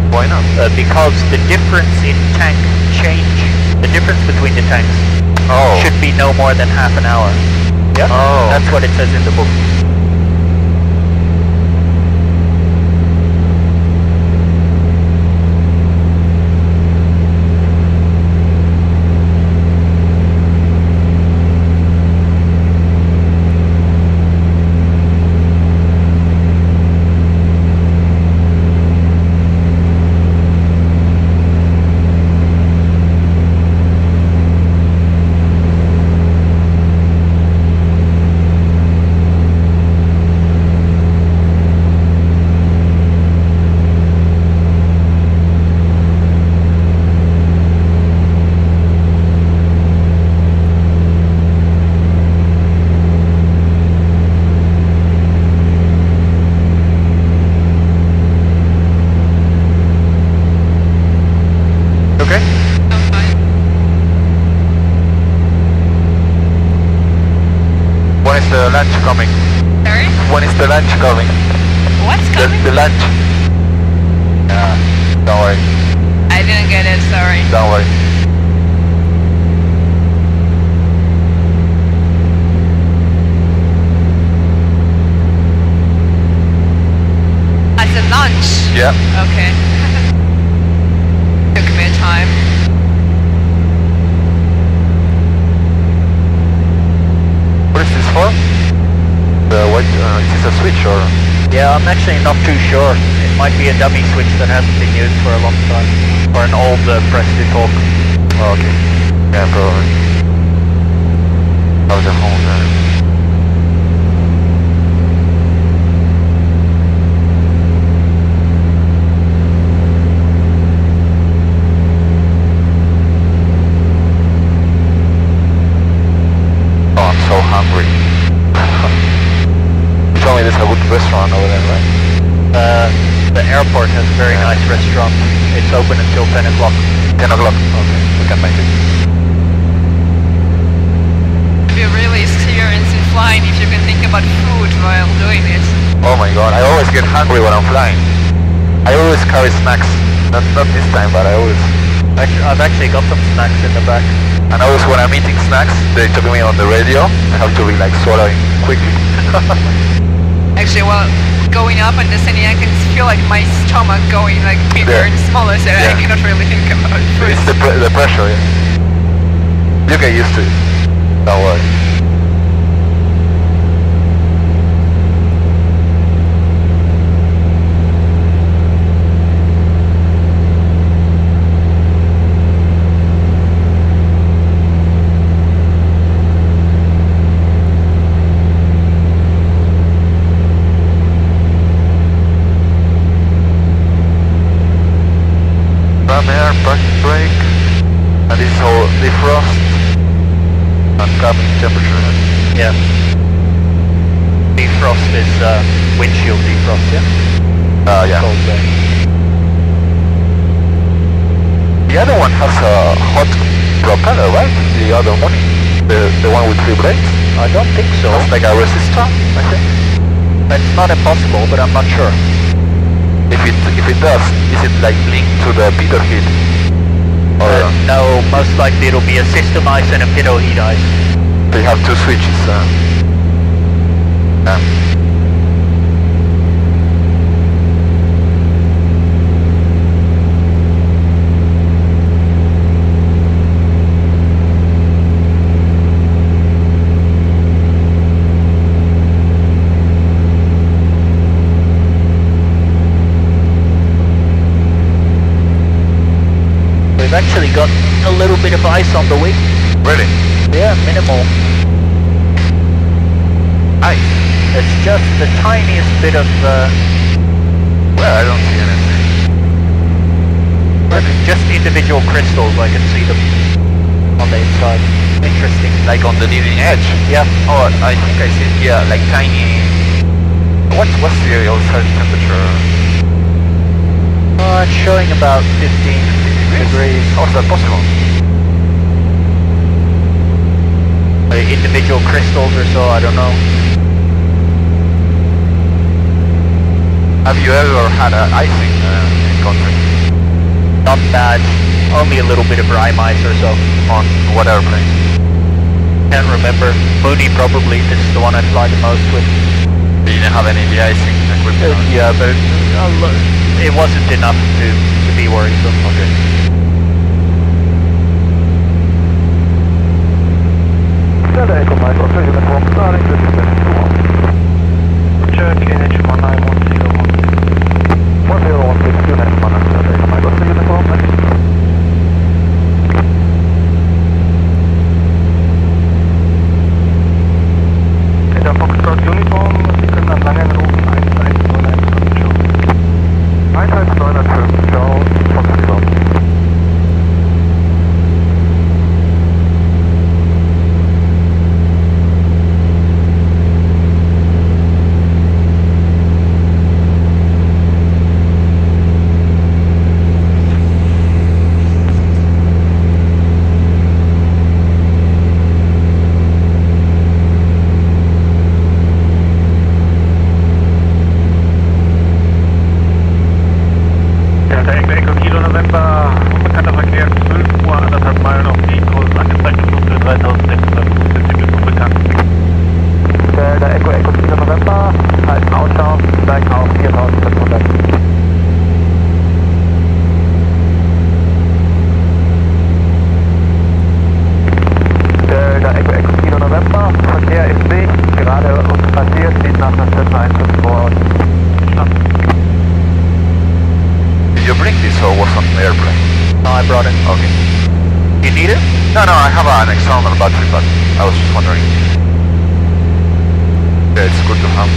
A: why not?
B: Because the difference in tank change, the difference between the tanks, should be no more than half an hour. Yeah?
A: Oh.
B: That's what it says in the book.
A: is the lunch coming?
F: Sorry?
A: When is the lunch coming?
F: What's coming?
A: The lunch. Don't worry.
F: I didn't get it, sorry.
A: Don't worry.
F: As a lunch?
A: Yeah.
F: Okay. Took me time.
A: What is this for? Is this a switch or?
B: Yeah, I'm actually not too sure. It might be a dummy switch that hasn't been used for a long time. Or an old press to talk.
A: Oh, okay. Yeah, probably. Oh, the home there. Oh, I'm so hungry. You told me there's a good restaurant over there, right?
B: The airport has a very nice restaurant. It's open until 10 o'clock.
A: 10 o'clock. Okay, we can make it.
F: It'd be really serious in flying if you can think about food while doing it.
A: Oh my god, I always get hungry when I'm flying. I always carry snacks. Not this time, but I always.
B: I've actually got some snacks in the back.
A: And always when I'm eating snacks, they talk me on the radio. I have to be like swallowing quickly.
F: Actually, well, going up on the Descending, I can feel like my stomach going like bigger and smaller, so I cannot really think about food.
A: It's the pressure, yeah. You get used to it. Don't worry. Air, parking brake, and this is all defrost and cabin temperature.
B: Yeah. Defrost is windshield defrost, yeah?
A: Yeah.
B: Cold there.
A: The other one has a hot propeller, right? The other one, the one with 3 blades?
B: I don't think so.
A: It's like a resistor, I think.
B: It's not impossible, but I'm not sure.
A: If it does, is it like linked to the pitot heat? Or
B: no, most likely it'll be a system ice and a pitot heat ice.
A: they have 2 switches.
B: We've actually got a little bit of ice on the wing.
A: Really?
B: Yeah, minimal.
A: Ice?
B: It's just the tiniest bit of...
A: Well, I don't see anything.
B: just individual crystals, I can see them on the inside. Interesting.
A: Like on the leading edge?
B: Yeah.
A: Oh, I think I see, yeah, like tiny... What's the outside temperature?
B: It's showing about 15 degrees.
A: How is that possible?
B: Individual crystals or so, I don't know.
A: Have you ever had icing encounter?
B: Not bad. Only a little bit of rime ice or so.
A: On what airplane?
B: Can't remember. Mooney probably. This is the one I fly the most with.
A: You didn't have any de-icing equipment?
B: Yeah, but it wasn't enough to be worrisome.
A: Okay.
E: Delta Echo Mike, Austrian uniform, starting 5721.
G: Check NH191016.
E: 1016, Delta Echo Mike, Austrian uniform,
G: Delta Foxtrot Uniform, Sie können an Langen rufen 11015, ciao.
E: 11915, ciao, Foxtrot.
A: No, I have an external battery, but I was just wondering. Yeah, it's good to have.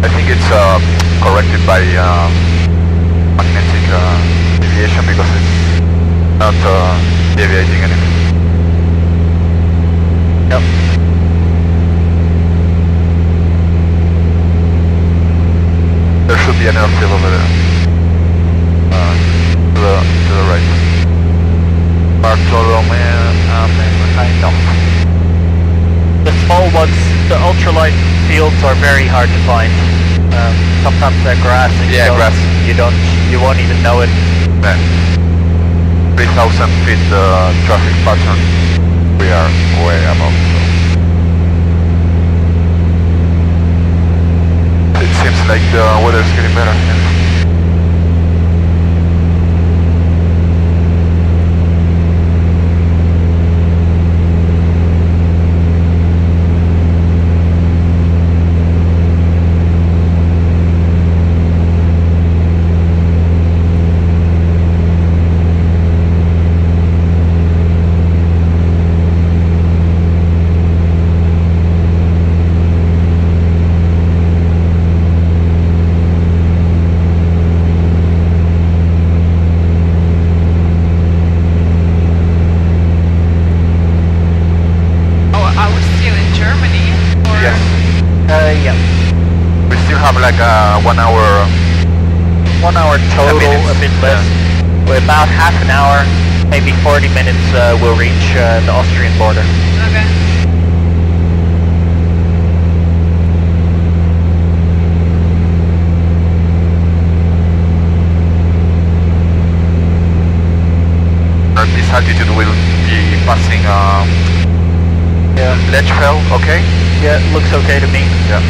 A: I think it's corrected by magnetic deviation because it's not deviating anything. Yep. There should be an airfield over there. To the right.
B: The small ones, the ultralight fields are very hard to find. Sometimes they're grass and
A: grass.
B: You won't even know it.
A: Man. 3,000 feet traffic pattern. We are way above. So. It seems like the weather is getting better. Yeah. Like 1 hour.
B: 1 hour total, a bit less. Yeah. We're about half an hour, maybe 40 minutes. We'll reach the Austrian border.
F: Okay.
A: At this altitude, we'll be passing Lechfeld. Okay.
B: Yeah, looks okay to me.
A: Yeah.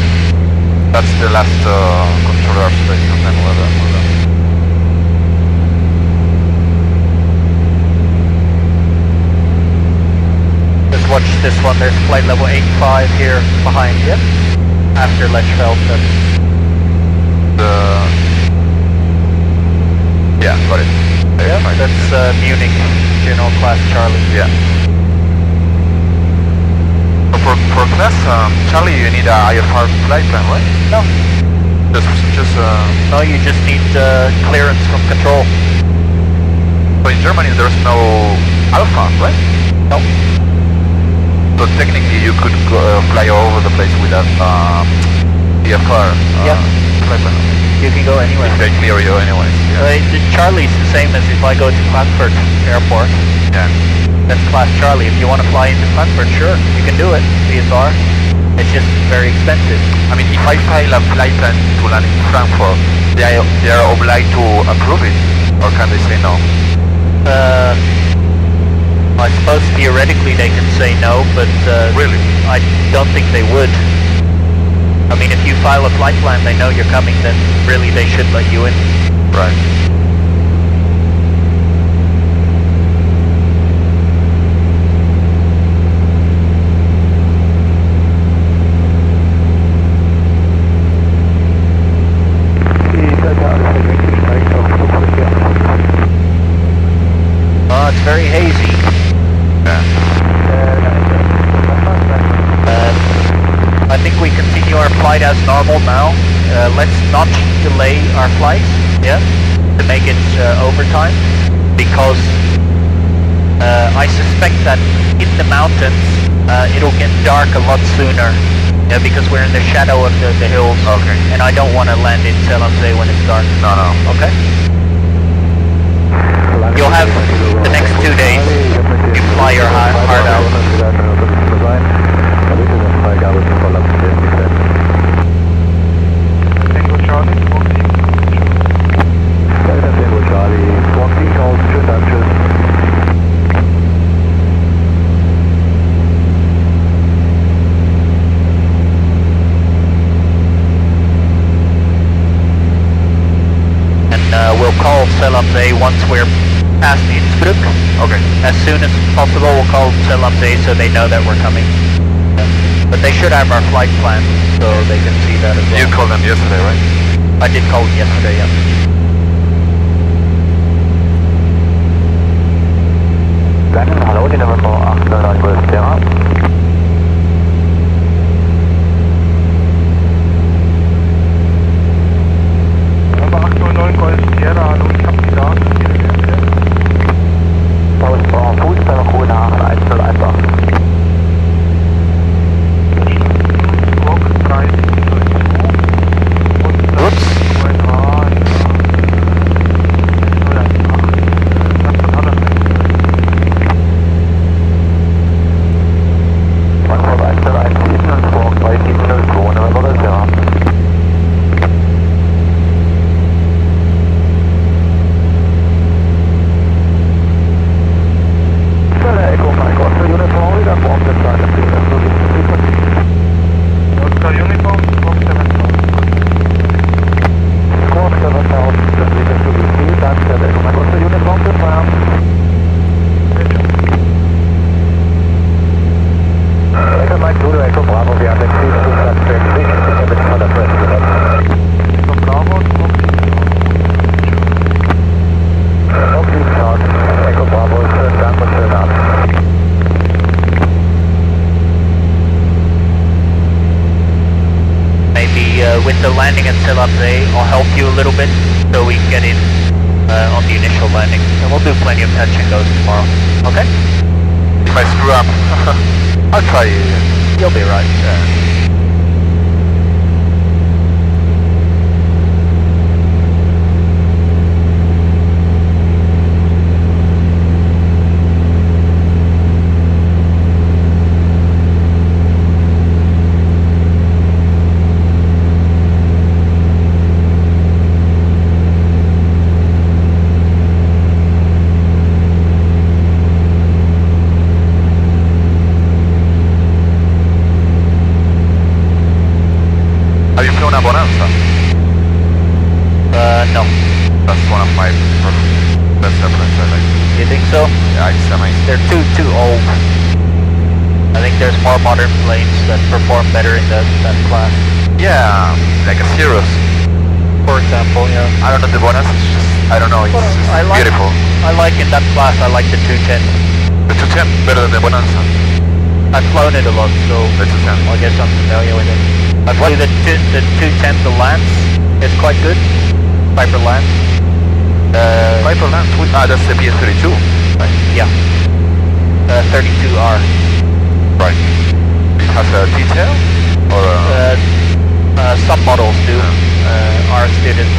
A: That's the last controller space, and then we're done.
B: Just watch this one, there's flight level 85 here behind you. After Lechfeld, that's...
A: Yeah, got it.
B: Yeah, that's Munich, General Class Charlie.
A: Yeah. For class Charlie, you need a IFR flight plan, right?
B: No. No, you just need clearance from control.
A: So in Germany there's no Alpha, right?
B: No.
A: So technically you could go, fly all over the place without IFR flight plan.
B: You can go anywhere.
A: If they clear you anyways. Yeah.
B: Charlie's the same as if I go to Frankfurt Airport.
A: Yeah.
B: That's Class Charlie. If you want to fly into Frankfurt, sure, you can do it, VSR. It's just very expensive.
A: I mean, if I file a flight plan to land in Frankfurt, they are obliged to approve it, or can they say no?
B: I suppose theoretically they can say no, but
A: really,
B: I don't think they would. I mean, if you file a flight plan, they know you're coming, then really they should let you in.
A: Right.
B: It's very hazy.
A: Yeah.
B: I think we continue our flight as normal now. Let's not delay our flight, to make it overtime, because I suspect that in the mountains it'll get dark a lot sooner, because we're in the shadow of the hills.
A: Okay.
B: And I don't want to land in LOWZ when it's dark.
A: No.
B: Okay. You'll have the next 2 days. You fly your heart out.
G: Tango Charlie,
E: Tango Charlie, tschüss, tschüss.
B: And we'll call LOWZ once we're past the Innsbruck.
A: Okay.
B: As soon as possible, we'll call LOWZ so they know that we're coming. But they should have our flight plan, so they can see that as well.
A: You called them yesterday, right?
B: I did call them yesterday, yeah.
E: London, hallo, die Nummer 809 Golf Sierra.
G: Nummer 809 Golf Sierra, hallo, ich hab die Daten.
E: Ausbau, Fußball, Hohen Aachen, 1018.
G: Squawk 302 und das USA, das von aller Seite.
E: Frankfurt 1017 und Squawk 3702, November Golf Sierra. Echo Mike, Oscar Uniform, we got formed inside the field, so this is frequency.
G: Oscar Uniform, Squawk 7000.
E: Squawk 7000, then we get to the field, that's the Echo Mike, Oscar Uniform, confirmed. Echo Mike, Zulu, Echo Bravo, we have exceeded the subject, we can see everything on the press.
G: Echo Bravo, Squawk 7000.
E: No, please start. Echo Bravo is done for turn up.
B: Maybe with the landing at LOWZ, I'll help you a little bit so we can get in on the initial landing. And we'll do plenty of touch and goes tomorrow. Okay?
A: If I screw up, I'll try.
B: You'll be right.
A: Have you flown a Bonanza?
B: No.
A: That's one of my best references, I like.
B: You think so?
A: Yeah, it's amazing.
B: They're too old. I think there's more modern planes that perform better in that class.
A: Yeah, like a Cirrus.
B: For example, yeah.
A: I don't know, the Bonanza is just, I don't know, it's beautiful.
B: I like in that class, I like the 210.
A: The 210, better than the Bonanza.
B: I've flown it a lot, so
A: The 210.
B: I guess I'm familiar with it. I flew the 210, the Lance, it's quite good. Piper Lance.
A: Piper Lance, that's the PS32. Right.
B: Yeah. 32R.
A: Right. It has a detail? Or
B: Some models do. Ours didn't.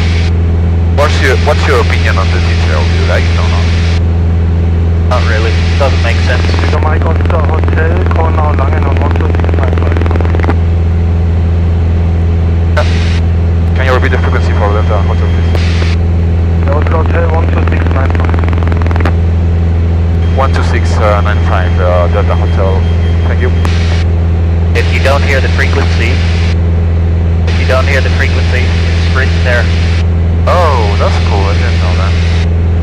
A: what's your opinion on the detail? Do you like it or not?
B: Not really. Doesn't make sense.
G: Echo Mike, Oscar Hotel, call now Langen on 12695.
A: Can you repeat the frequency for Delta Hotel, please?
G: Oscar Hotel 12695.
A: 12695, Delta Hotel. Thank you.
B: If you don't hear the frequency, it's written there.
A: Oh, that's cool. I didn't know that.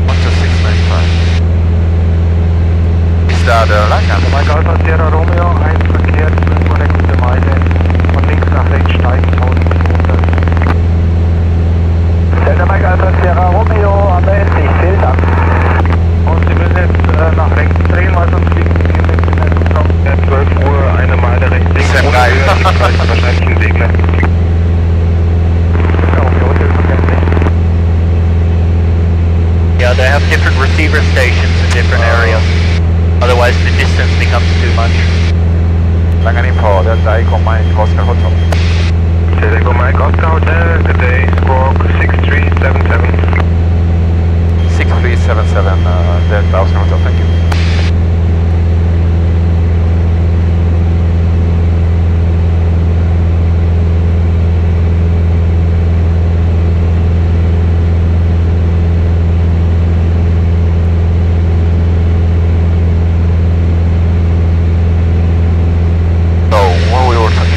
A: 12695. Is that Langen?
G: Mike Alpha Sierra Romeo, 1 Verkehr, 500 gute Meile, von links nach rechts steigen, 1200.
E: Delta Mike Alpha Sierra Romeo, am Ende, vielen Dank.
G: Und Sie müssen jetzt nach rechts drehen, weil sonst fliegen Sie in den Tunnel. 12 Uhr, eine Meile rechts links,
A: Sehr geil.
G: wahrscheinlich ein Segler.
B: Yeah, they have different receiver stations in different areas. Otherwise the distance becomes too much.
A: Langen Info, Delta Echo Mike Oscar Hotel.
G: Delta Echo Mike Oscar Hotel, good day, squawk 6377.
A: 6377, Delta Oscar Hotel, thank you. So, what we were talking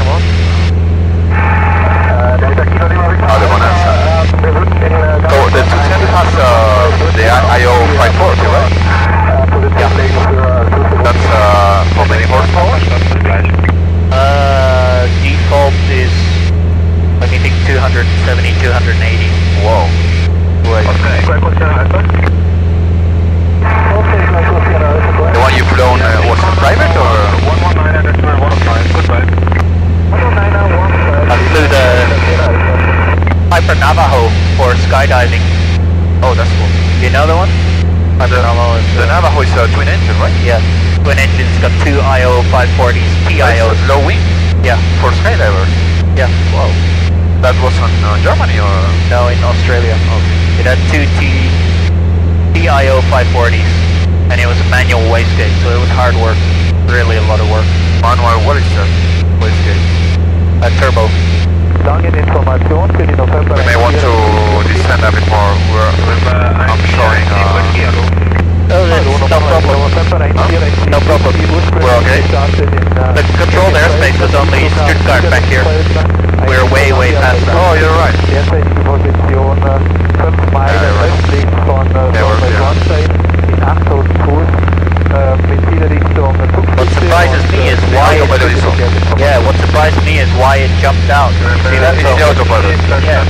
B: 270, 280.
A: Whoa. Wait. The one you flown was private or?
G: 119, goodbye.
B: I flew the Piper Navajo for skydiving.
A: Oh, that's cool.
B: You know the one? Piper Navajo is
A: The Navajo is a twin engine, right?
B: yeah, twin engines, got two IO 540s, PIOs.
A: Low wing
B: Yeah,
A: for skydivers.
B: yeah.
A: Wow. That was on Germany or?
B: No, in Australia. It had two TIO 540s, and it was a manual wastegate, so it was hard work. Really a lot of work.
A: Manual, what is that? Wastegate.
B: A turbo.
E: Information für die November.
A: We may want to descend a bit more. I'm showing.
B: Oh, that's no problem. No problem.
A: We're okay.
B: The controlled airspace was only Stuttgart back here. We're way past that.
A: Oh, you're right.
E: Derzeitige Position 5 Meilen östlich von Sonnenwasser in 8000 Fuß mit Zielrichtung
B: What surprises me is why what surprised me is why it jumped out. See that?
A: It's the autopilot.
B: Yeah.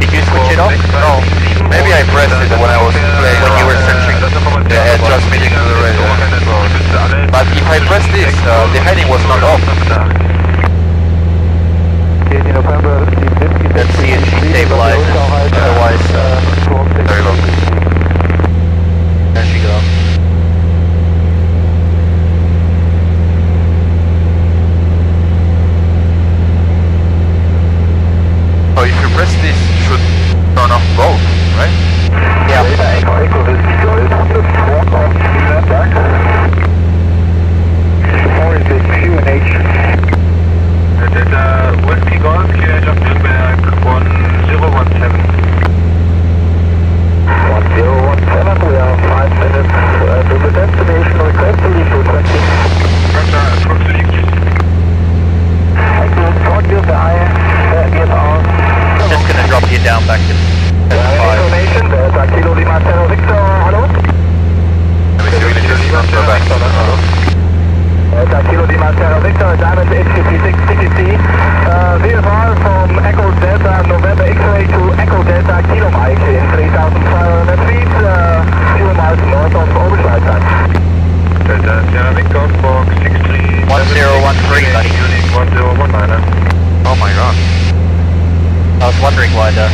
B: Did you switch it off?
A: No. Maybe I pressed it when I was playing.
B: When you were searching.
A: Yeah, transmitting to the radio. But if I press this, the heading was not off.
B: Let's see if she stabilizes. Otherwise,
A: There you go.
B: there she goes.
A: So if you press this, you should turn off both, right?
B: Yeah.
G: Whiskey Golf, QH of Nürnberg, 1017.
E: 1017, we are 5 minutes to the destination, request to leave 220.
G: Roger, approach to leave.
E: Thank you, short goodbye, get on.
B: Just gonna drop you down back to 5.
E: Information, Delta Kilo Lima Zero Victor, hello?
A: Let me see if it is not so bad.
E: Delta Kilo Lima Zero Victor, Diamond HTP 6 VFR from Echo Delta November X-ray to Echo Delta Kilo Mike in 3,500 feet, few miles north of Oberschleiz.
G: Delta Sierra Victor, Fox 63.
B: 1013, buddy.
G: Unit 1019.
A: Oh my god.
B: I was wondering why the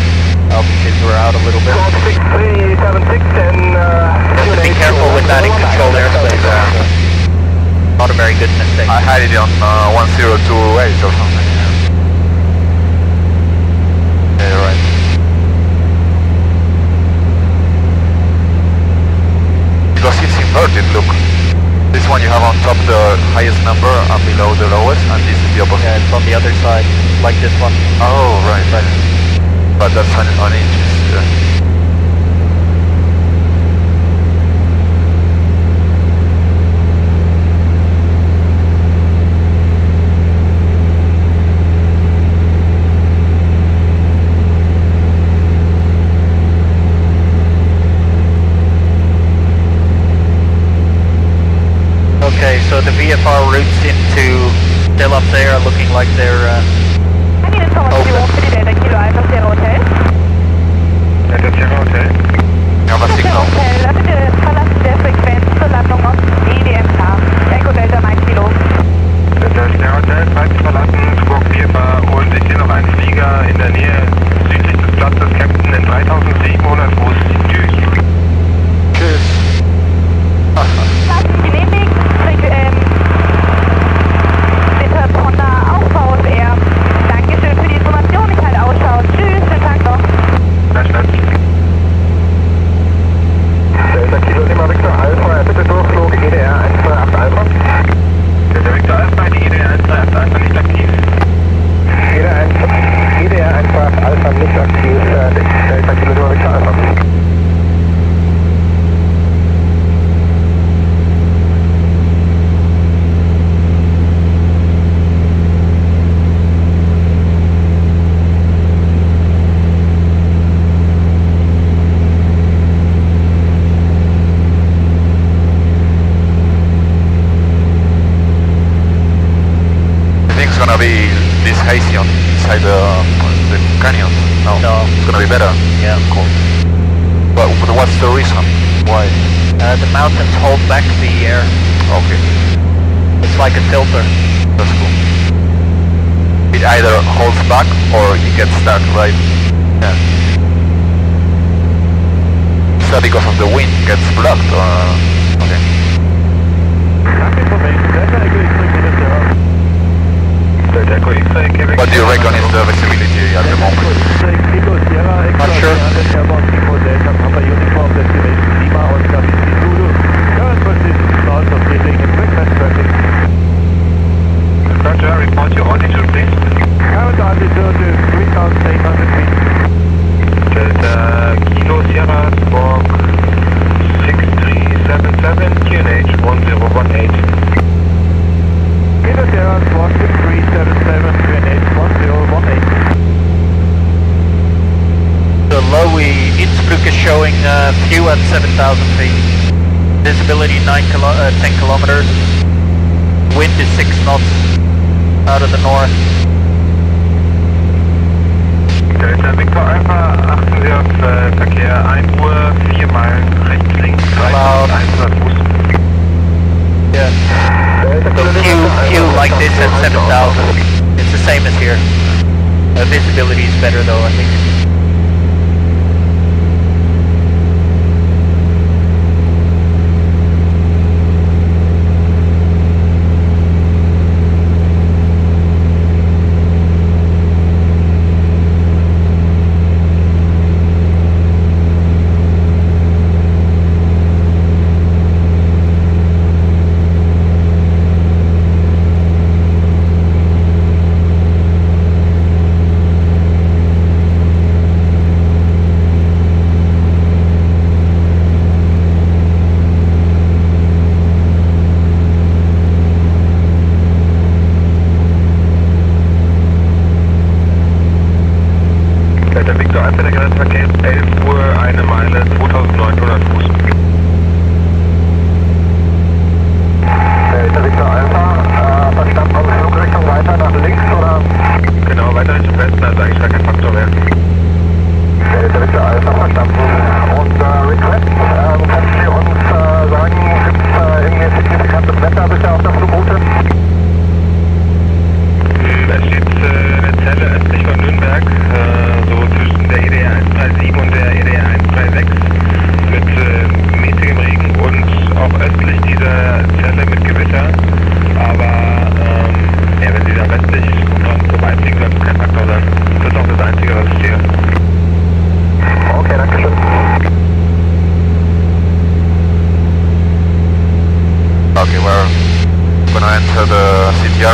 B: altitudes were out a little bit.
E: Fox 6376
B: Just be careful with that in controlled airspace. Not a very good mistake.
A: I had it on 1028 or something. Yeah, you're right. Because it's inverted, look. This one you have on top the highest number and below the lowest, and this is the opposite.
B: Yeah, it's on the other side, like this one.
A: Oh, right. But that's on inches. Yeah.
B: Okay, so the VFR routes into still up there, looking like they're
C: Delta Kilo Alpha Sierra Hotel.
G: Delta Sierra Hotel.
A: You have a signal.
C: Hotel, bitte verlassen der Frequenz zur Landung auf EDKA. Echo Delta 9 Kilo.
G: Delta Sierra Hotel, Zeit verlassen, Tuborg VFR und ich sehe noch einen Flieger in der Nähe südlich des Platzes, Captain in 3700 Fuß. Tschüss.
A: Tschüss.
C: Lassen genehmigt. Bitte von der Aufbau-R. Dankeschön für die Information. Ich halte Ausschau. Tschüss, schönen Tag noch.
G: Gleichfalls.
E: Delta Kilo Lima Victor Alpha, bitte Durchflug EDR 128 Alpha.
G: Delta Victor Alpha, die EDR 128 Alpha nicht aktiv.
E: EDR 128 Alpha nicht aktiv, Delta Kilo Lima Victor Alpha.
A: Gonna be this hazy on inside the the canyons? No.
B: No.
A: It's gonna be better.
B: Yeah.
A: Cool. But what's the reason? Why?
B: The mountains hold back the air.
A: Okay.
B: It's like a filter.
A: That's cool. It either holds back or it gets stuck, right? Yeah. Is that because of the wind gets blocked or... Okay. What do you reckon is the visibility at the moment?
B: Not sure.
G: Roger, report your altitude, please.
E: Current altitude is 3,800 feet.
G: Delta Kilo Sierra Squawk 6377 QNH 1018.
E: Kilo Sierra Squawk 6377 QNH 1018.
B: The lowy Innsbruck is showing view at 7,000 feet. Visibility 10 kilometers. Wind is 6 knots out of the north.
G: Delta Victor Alpha, achten Sie auf Verkehr 1 Uhr, 4 Meilen rechts, links, 100 Fuß.
B: Yeah. So view like this at 7,000. It's the same as here. Visibility is better though, I think.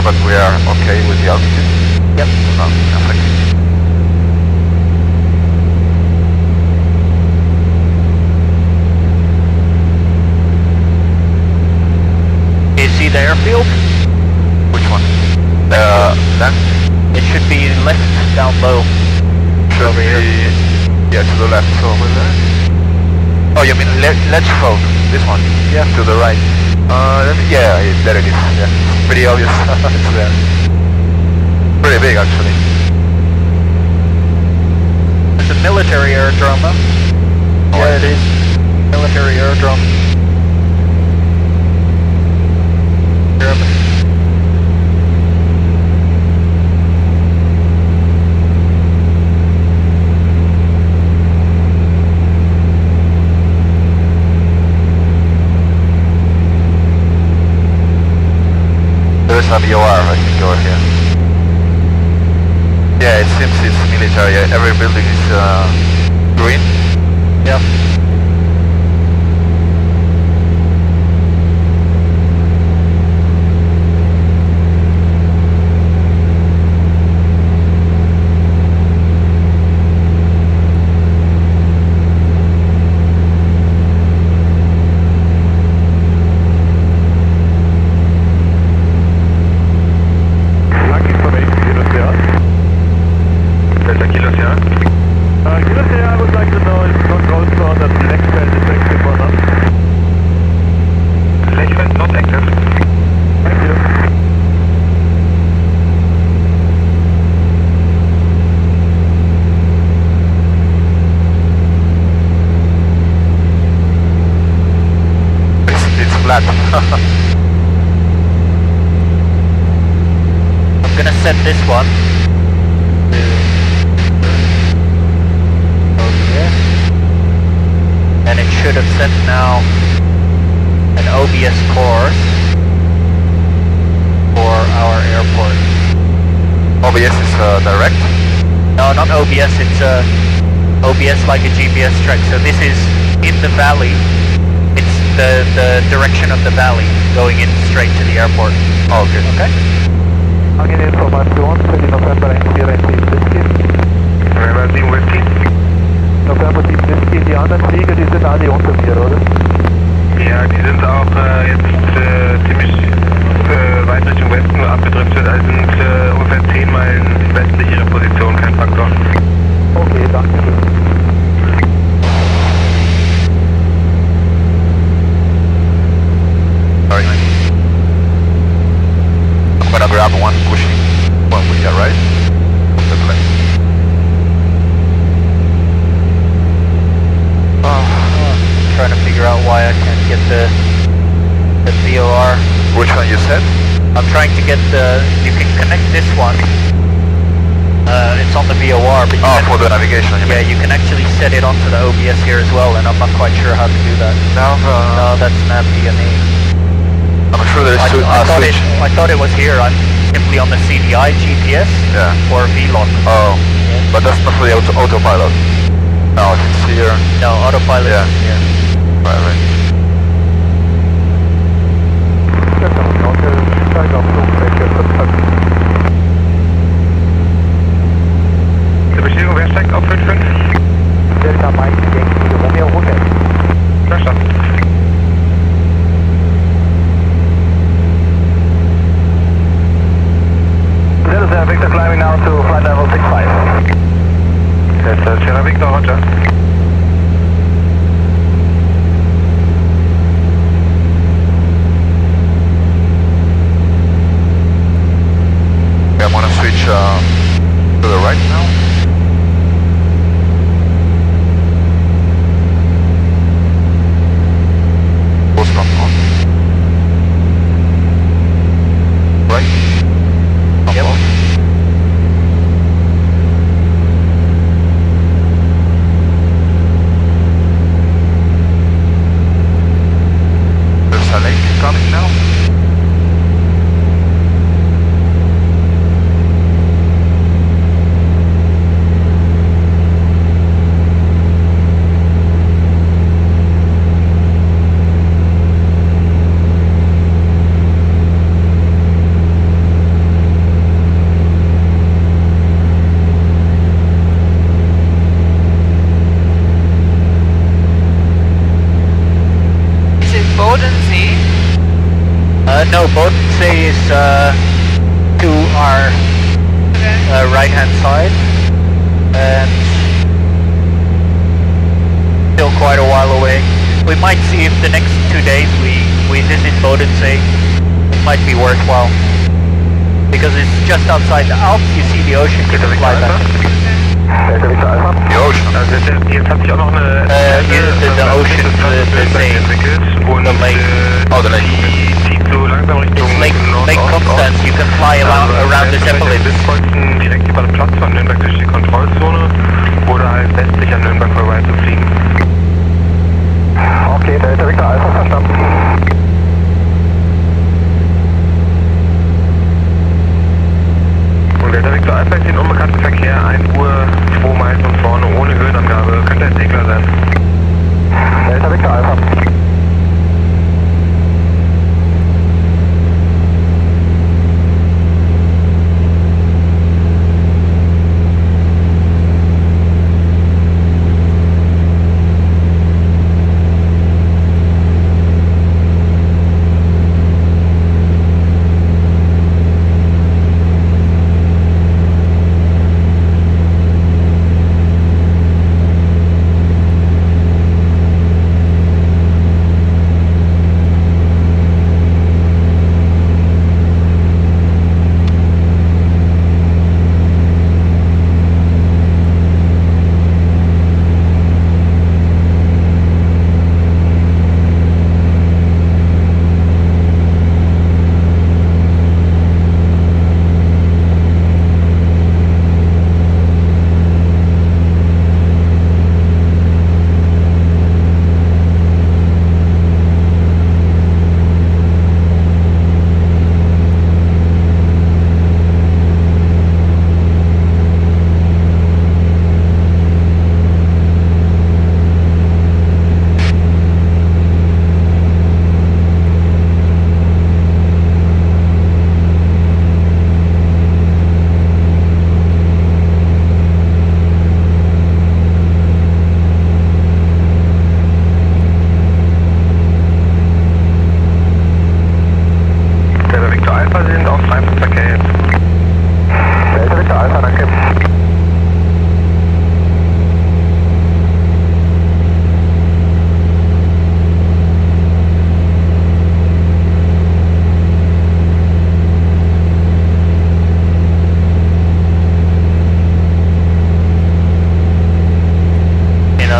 A: But we are okay with the altitude?
B: Yep.
A: Oh, perfect.
B: Do you see the airfield?
A: Which one? Left?
B: It should be left down low.
A: Should over here. Yeah, to the left, over there. Oh, you mean let's go. This one? Yeah. To the right. Yeah, there it is. Yeah. Pretty obvious. It's there. Pretty big, actually.
B: It's a military aerodrome, huh?
A: Oh,
B: yeah, it is. Military aerodrome. German.
A: There's a BOR, I think, over here. Yeah, it seems it's military. Every building is green.
B: Yeah.
E: I would like to know if control for the
B: I'm gonna set this one to OBS, and it should have set now an OBS course for our airport.
A: OBS is direct?
B: No, not OBS, it's OBS like a GPS track. So this is in the valley. It's the direction of the valley going in straight to the airport.
A: Oh, okay.
B: Okay?
E: Angenehme Information für die November 147 Whisky.
G: November 7 Whisky.
E: November 7 Whisky, die anderen Flieger, die sind alle unter mir, oder?
G: Ja, die sind auch jetzt ziemlich weit Richtung Westen abgedriftet, also sind ungefähr 10 Meilen westlich ihrer Position, kein Faktor.
E: Okay, danke schön.
A: Sorry. I'm gonna grab one pushing one with you, right? The plane.
B: Trying to figure out why I can't get the VOR.
A: Which one you said?
B: I'm trying to get you can connect this one. It's on the VOR, but
A: for the navigation, you mean?
B: you can actually set it onto the OBS here as well, and I'm not quite sure how to do that.
A: No,
B: No, that's not DNA.
A: I'm sure there's two switch.
B: I thought it was here. I'm simply on the CDI GPS or VLOC.
A: Oh, but that's not for the autopilot. No, it's here.
B: No, autopilot is here.
A: Right.
G: Zur Bestätigung, wer steigt auf 5-5?
E: Delta Mike, Yankee, Romeo Hotel.
G: Verstanden.
E: Delta Victor climbing now to flight level 65.
G: Delta Sierra Victor, Roger.
A: I'm gonna switch to the right now. Post on. Right?
B: Yep.
A: There's a lake coming now.
B: No, Bodensee is to our right-hand side, and still quite a while away. We might see if the next 2 days we visit Bodensee. It might be worthwhile, because it's just outside the Alps. You see the ocean, you can fly back.
A: The ocean.
G: Also jetzt hat sich auch noch eine
B: the ocean, the same,
G: entwickelt und
B: the lake.
A: The lake.
G: Die zieht so langsam Richtung
B: Lake Constance. You can fly around the Zeppelin.
G: Wir wollten direkt über den Platz von Nürnberg durch die Kontrollzone oder halt westlich an Nürnberg vorbei zu fliegen.
E: Okay, Delta Victor Alpha verstanden.
G: Und Delta Victor Alpha ist den unbekannten Verkehr 1 Uhr 2 Meilen von vorne ohne Höhenangabe. Könnte ein Segler sein.
E: Delta Victor Alpha.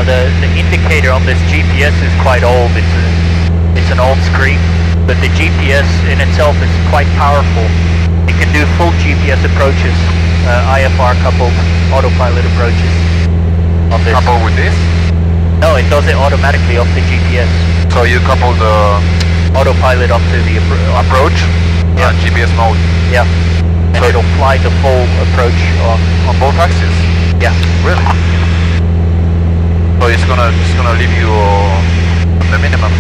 B: Now the indicator on this GPS is quite old. It's an old screen, but the GPS in itself is quite powerful. It can do full GPS approaches, IFR coupled autopilot approaches. On this.
A: Coupled with this?
B: No, it does it automatically off the GPS.
A: So you couple the
B: autopilot onto the
A: approach? Yeah. GPS mode?
B: Yeah. And so it'll fly the full approach
A: on both axes?
B: Yeah.
A: Really? So it's gonna leave you the minimums,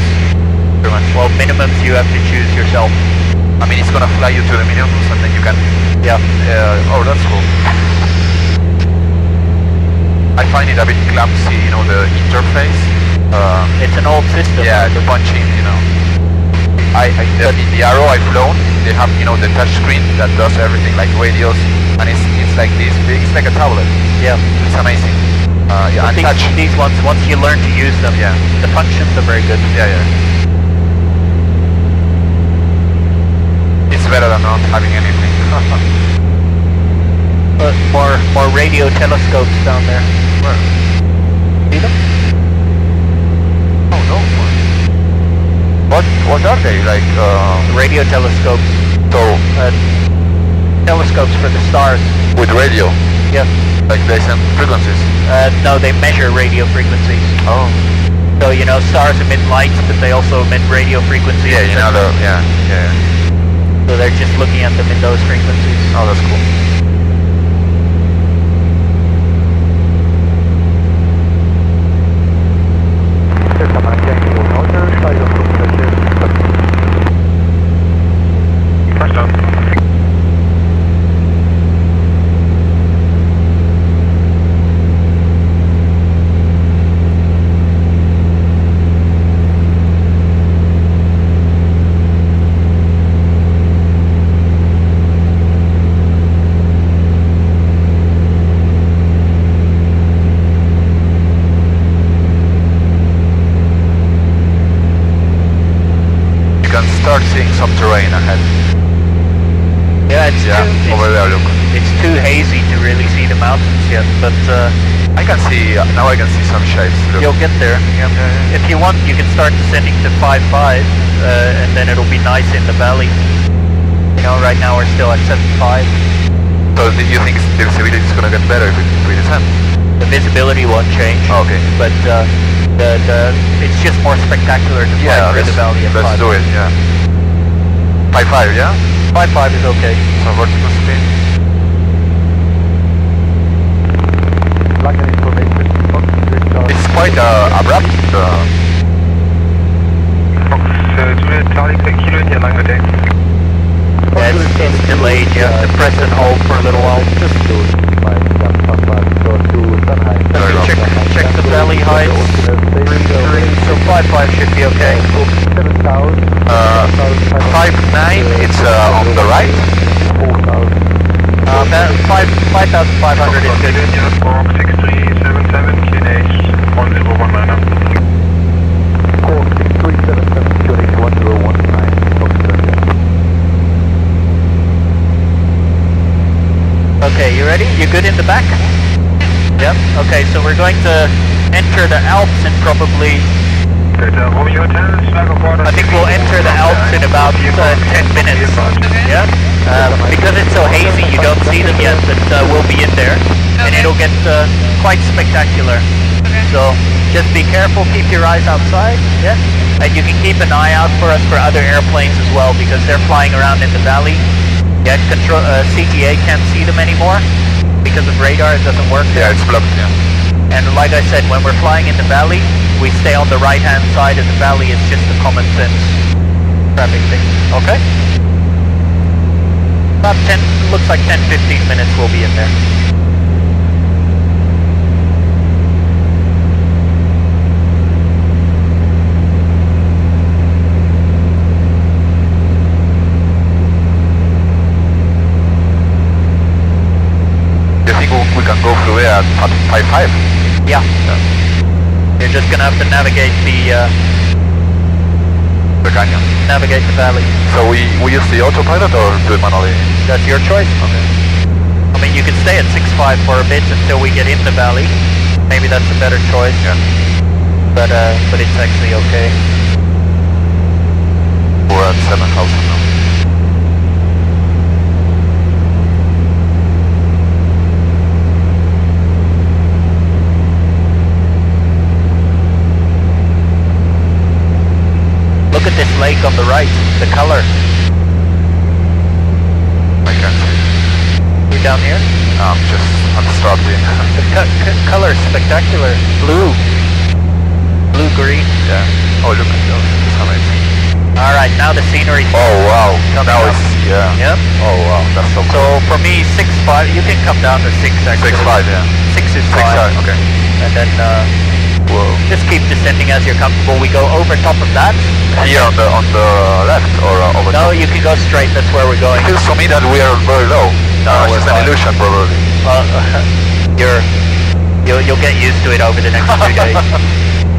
A: pretty much.
B: Well, minimums you have to choose yourself.
A: I mean, it's gonna fly you to the minimums and then you can...
B: Yeah.
A: Oh, that's cool. I find it a bit clumsy, you know, the interface.
B: It's an old system.
A: Yeah, the punching, you know. In the Arrow I've flown, they have, you know, the touch screen that does everything, like radios, and it's like this big, it's like a tablet.
B: Yeah.
A: It's amazing. Yeah, and
B: these ones, once you learn to use them,
A: yeah,
B: the functions are very good.
A: Yeah, yeah. It's better than not having anything.
B: But more radio telescopes down there.
A: Where?
B: See them?
A: Oh no. What are they? Like
B: radio telescopes.
A: So
B: telescopes for the stars.
A: With radio?
B: Yeah.
A: Like they send frequencies?
B: No, they measure radio frequencies.
A: Oh.
B: So, you know, stars emit light, but they also emit radio frequencies.
A: Yeah, you know, yeah.
B: So they're just looking at them in those frequencies.
A: Oh, that's cool. Start seeing some terrain ahead.
B: Yeah,
A: over there, look.
B: It's too hazy to really see the mountains yet, but
A: I can see, now I can see some shapes. Look.
B: You'll get there. Yeah. If you want, you can start descending to 5.5, and then it'll be nice in the valley. You know, right now we're still at 7.5.
A: So do you think the visibility is going to get better if we descend?
B: The visibility won't change.
A: Oh, okay.
B: But it's just more spectacular to fly through the valley at 5.
A: Let's do it, yeah. 5.5, yeah?
B: 5.5 is okay.
A: So vertical speed. It's quite abrupt.
G: Fox Juliet Charlie, kilo hier lang gedeckt.
B: Yeah, it's delayed, you have to press and hold for a little while. Just do it. Check the valley heights. 3, so 5.5 should be okay.
A: 5.9, it's on the right.
B: 5,500 is good.
G: Fox 6377, QNH 1019.
E: Fox 6377, QNH 1019.
B: Okay, you ready? You good in the back? Yep. Okay, so we're going to enter the Alps in probably... I think we'll enter the Alps in about 10 minutes. Yeah? Because it's so hazy, you don't see them yet, but we'll be in there. And it'll get quite spectacular. So just be careful, keep your eyes outside. Yeah? And you can keep an eye out for us for other airplanes as well, because they're flying around in the valley. Yeah, CTA can't see them anymore because of radar, it doesn't work there.
A: Yeah, it's blocked, yeah.
B: And like I said, when we're flying in the valley, we stay on the right-hand side of the valley. It's just a common sense traffic thing. Okay? About 10, looks like 10-15 minutes we'll be in there.
A: We can go through there at 5.5.
B: Yeah. You're just gonna have to navigate the
A: canyon.
B: Navigate the valley.
A: So we use the autopilot or do it manually?
B: That's your choice.
A: Okay.
B: I mean, you can stay at 6.5 for a bit until we get in the valley. Maybe that's a better choice.
A: Yeah.
B: But it's actually okay.
A: We're at 7,000 now.
B: Look at this lake on the right, the color.
A: I can't see.
B: We're down here?
A: I'm just obstructing.
B: The color is spectacular. Blue. Blue-green.
A: Yeah. Oh, look at those. It's amazing.
B: Alright, now the scenery.
A: Oh, wow. Now
B: up.
A: it's, yeah.
B: Yep.
A: Oh, wow. That's so cool.
B: So for me, 6.5, you can come down to 6 actually.
A: 6.5, yeah.
B: 6 is fine.
A: 6.5, okay.
B: And then
A: Whoa.
B: just keep descending as you're comfortable. We go over top of that.
A: Here on the left or over
B: No,
A: top?
B: you can go straight, that's where we're going.
A: It feels to me that we are very low.
B: No,
A: it's
B: we're
A: just an
B: fine.
A: illusion probably.
B: You'll get used to it over the next 2 days.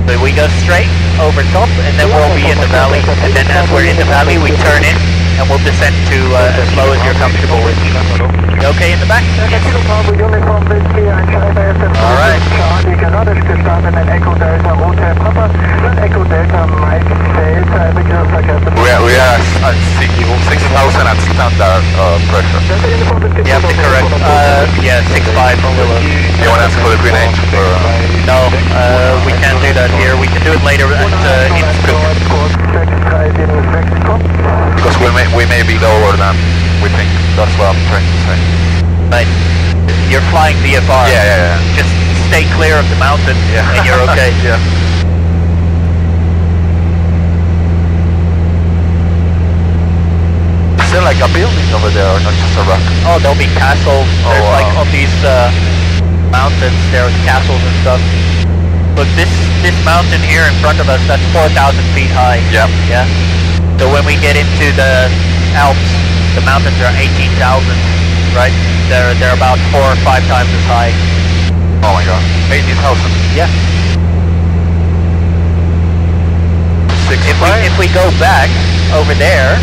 B: So we go straight over top and then we'll be in the valley. And then as we're in the valley we turn in and we'll descend to as low as you're comfortable with. You okay in the back? Alright.
A: We are at 6,000 at standard pressure.
B: You have to correct, yeah, 6.5 below.
A: You want to ask for the green H?
B: No, we can't do that here. We can do it later at Innsbruck.
A: Because we may be lower than we think. That's what I'm trying to say.
B: But you're flying VFR.
A: Yeah.
B: Just stay clear of the mountain and you're okay.
A: Yeah. Is there like a building over there or not just a rock?
B: Oh, there'll be castles.
A: Oh,
B: There's
A: wow.
B: like on these mountains, there's castles and stuff. Look, this mountain here in front of us, that's 4,000 feet high.
A: Yeah.
B: Yeah. So when we get into the Alps, the mountains are 18,000, right? They're about 4 or 5 times as high.
A: Oh my god. 18,000.
B: Yeah.
A: 6.5?
B: If we go back over there,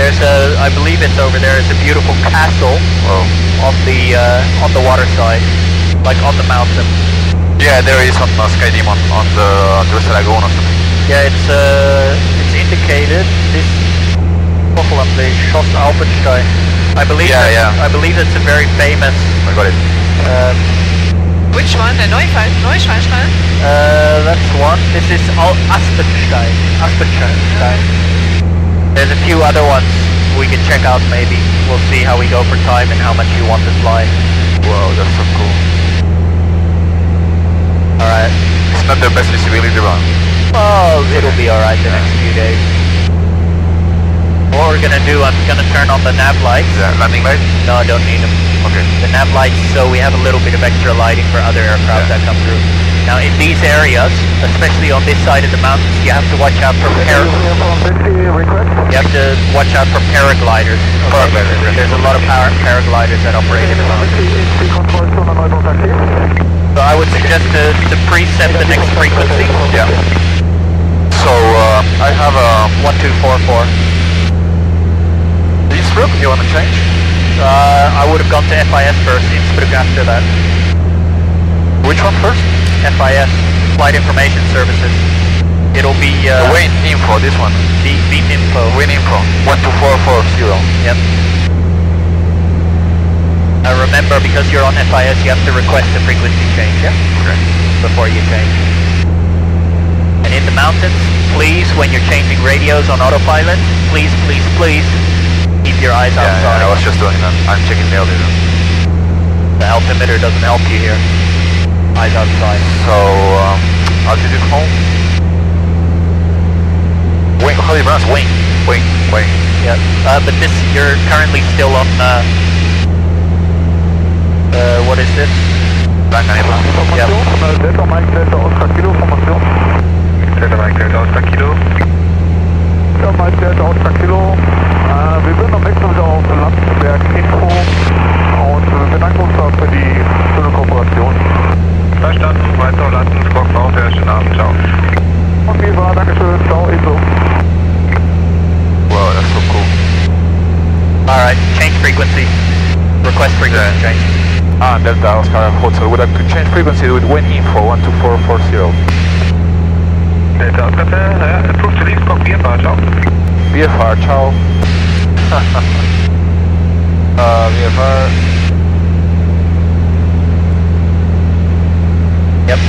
B: there's I believe it's over there, it's a beautiful castle on the water side, like on the mountain.
A: Yeah, there is on Skydemon on the lagoon or something.
B: Yeah, it's indicated. This Hochland, the Schoss Alpenstein. I believe.
A: Yeah.
B: I believe it's a very famous.
A: I got it.
F: Which one? The Neuschwanstein?
B: That's one. This is Aspenstein. Aspenstein. There's a few other ones we can check out maybe. We'll see how we go for time and how much you want to fly.
A: Wow, that's so cool.
B: Alright.
A: It's not the best visibility run.
B: Oh, it'll be alright the next few days. What we're gonna do, I'm gonna turn on the nav lights.
A: Yeah, landing light?
B: No, I don't need them.
A: Okay.
B: The nav lights, so we have a little bit of extra lighting for other aircraft that come through. Now in these areas, especially on this side of the mountains, you have to watch out for paragliders. Okay? There's a lot of paragliders that operate in the mountains. So I would suggest to preset the next frequency.
A: Yeah. So I have a
B: 1244.
A: Innsbruck, you want to change?
B: I would have gone to FIS first, Innsbruck after that.
A: Which one first?
B: FIS, Flight Information Services. It'll be
A: the wind info, this one.
B: The info.
A: Wind info, 12440.
B: Yep. Remember, because you're on FIS, you have to request a frequency change, yeah?
A: Okay.
B: Before you change. And in the mountains, please, when you're changing radios on autopilot, please keep your eyes outside.
A: Yeah, I was just doing that. I'm checking the altimeter.
B: The altimeter doesn't help you here. Eyes outside.
A: So, altitude home? Wing, how do you pronounce wing? Wing.
B: Yeah, but this, you're currently still on, what is this?
A: Blancanilla.
B: Yep.
G: Delta Mike, Delta Oscar Kilo, Formation. Delta Mike, Delta Oscar Kilo. Delta Mike, Delta Oscar Kilo. Wir sind am Wechsel wieder auf Landsberg Info und bedanken uns für die schöne Kooperation. Verstanden, weiter landen, Squawk VFR, schönen Abend, ciao. Okay, war, dankeschön, ciao, ebenso.
A: Wow, that's so cool.
B: Alright, change frequency. Request frequency change.
A: Achen Delta Oscar Hotel. Would like to change frequency with wind info 12440.
D: Delta Oscar, approved to leave, squawk VFR, ciao.
A: VFR, ciao. VFR.
B: Yep.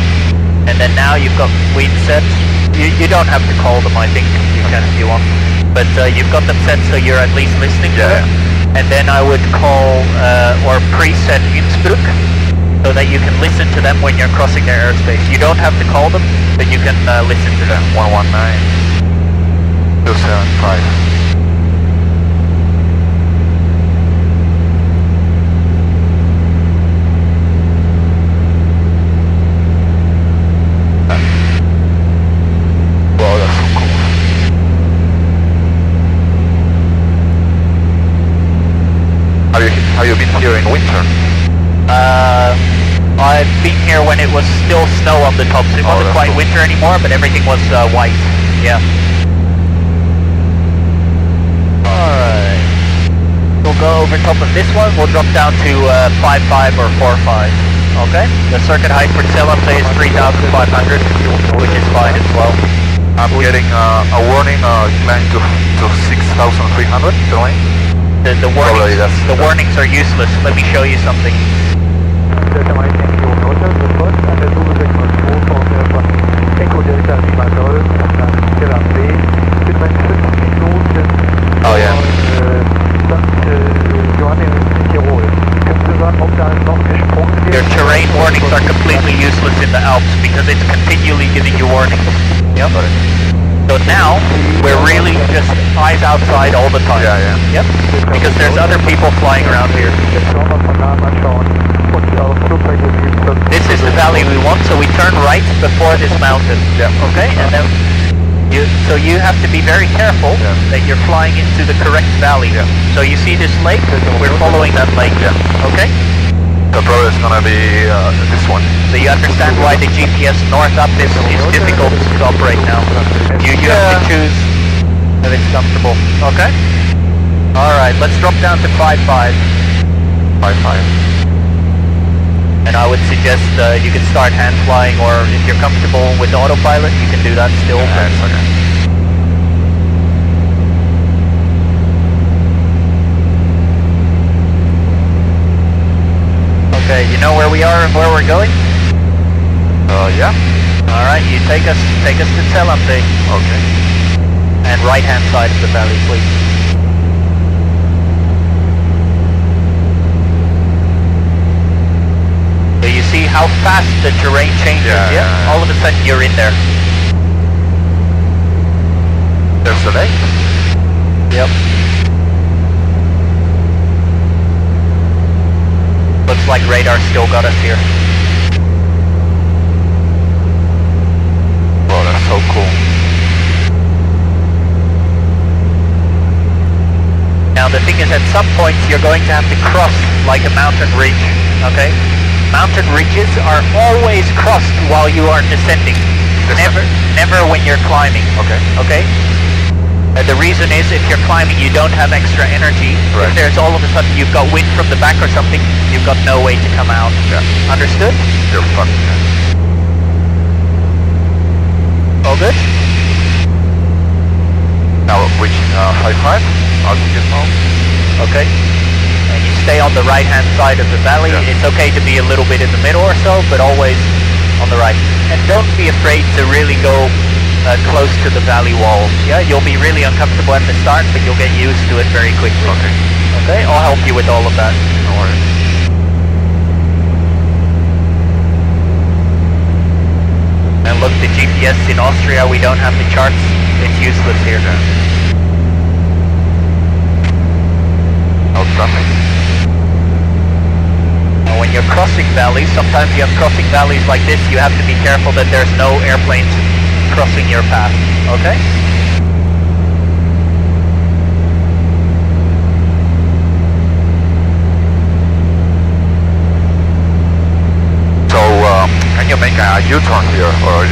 B: And then now you've got wind sets. You don't have to call them, I think. You can if you want. But you've got them set so you're at least listening to them. And then I would call or preset Innsbruck so that you can listen to them when you're crossing their airspace. You don't have to call them, but you can listen to them.
A: 119 275. Wow, that's so cool. Have you been here in winter?
B: I've been here when it was still snow on the tops. It wasn't quite winter anymore, but everything was white. Yeah. Alright. We'll go over top of this one. We'll drop down to 5.5 or 4.5. Okay? The circuit height for Zell is 3,500, which is fine as well.
A: I'm getting a warning, climb to 6,300, going.
B: The warnings are useless. Let me show you something.
E: Delta Mike Yankee Hotel, sofort an der Suche 602 von Echo Delta 7 Soll nach Tel Aviv. Mit meinen 5 Minuten
A: Oh ja.
E: St. Johann in Tirol. Können Sie sagen, ob da noch gesprungen wird?
B: Your terrain warnings are completely useless in the Alps because it's continually giving you warnings. Yep. So now, we're really just eyes outside all the time.
A: Yeah.
B: Yep. Because there's other people flying around here. This is the valley we want, so we turn right before this mountain.
A: Yeah.
B: Okay? And then you have to be very careful that you're flying into the correct valley.
A: Yeah.
B: So you see this lake? We're following that lake.
A: Yeah.
B: Okay?
A: The problem is gonna be this one.
B: So you understand why the GPS north up is difficult to operate now. You have to choose that it's comfortable. Okay? Alright, let's drop down to 5.5.
A: 5.5.
B: And I would suggest you can start hand flying, or if you're comfortable with autopilot, you can do that still.
A: Yeah, okay.
B: Okay, you know where we are and where we're going?
A: Yeah.
B: Alright, you take us to Zell.
A: Okay.
B: And right hand side of the valley, please. So you see how fast the terrain changes, yeah? All of a sudden you're in there.
A: There's the lake?
B: Yep. Looks like radar still got us here.
A: Wow, that's so cool.
B: Now the thing is, at some points you're going to have to cross like a mountain ridge, okay? Mountain ridges are always crossed while you are descending. Never when you're climbing. Okay? The reason is, if you're climbing, you don't have extra energy.
A: Right.
B: If there's all of a sudden you've got wind from the back or something, you've got no way to come out.
A: Yeah.
B: Understood?
A: You're fucked.
B: All good?
A: Now reaching 5.5. Altitude now.
B: Okay. And you stay on the right-hand side of the valley.
A: Yeah.
B: It's okay to be a little bit in the middle or so, but always on the right. And don't be afraid to really go close to the valley walls. Yeah, you'll be really uncomfortable at the start, but you'll get used to it very quickly. Okay, I'll help you with all of that.
A: No worries.
B: And look, the GPS in Austria, we don't have the charts. It's useless here.
A: No traffic.
B: Now, when you're crossing valleys, sometimes you have crossing valleys like this, you have to be careful that there's no airplanes crossing your path, okay?
A: So, can you make a U-turn here, or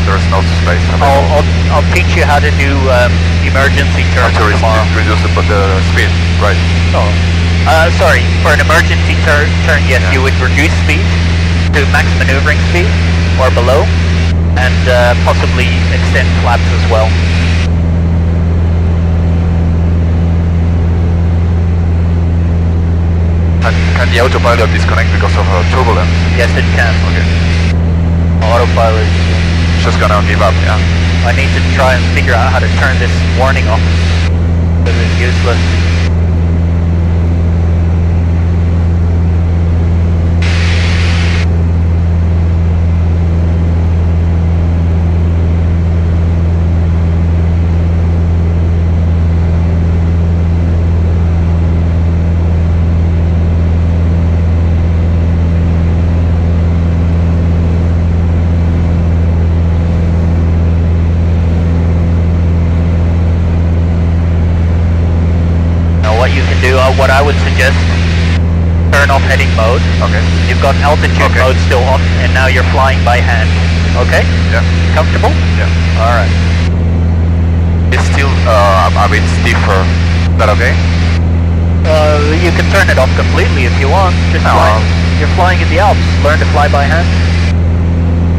A: there's no space?
B: I'll teach you how to do emergency turns tomorrow.
A: Reduce the speed, right?
B: Oh. Sorry, for an emergency turn, yes, you would reduce speed to max maneuvering speed or below, and possibly extend flaps as well.
A: Can the autopilot disconnect because of turbulence?
B: Yes, it can.
A: Okay.
B: Autopilot is
A: just gonna give up, yeah?
B: I need to try and figure out how to turn this warning off, because it's useless. What I would suggest, turn off heading mode.
A: Okay.
B: You've got altitude mode still on, and now you're flying by hand. Okay?
A: Yeah.
B: Comfortable?
A: Yeah.
B: Alright.
A: It's still a bit stiffer. Is that okay?
B: You can turn it off completely if you want. Just you're flying in the Alps. Learn to fly by hand.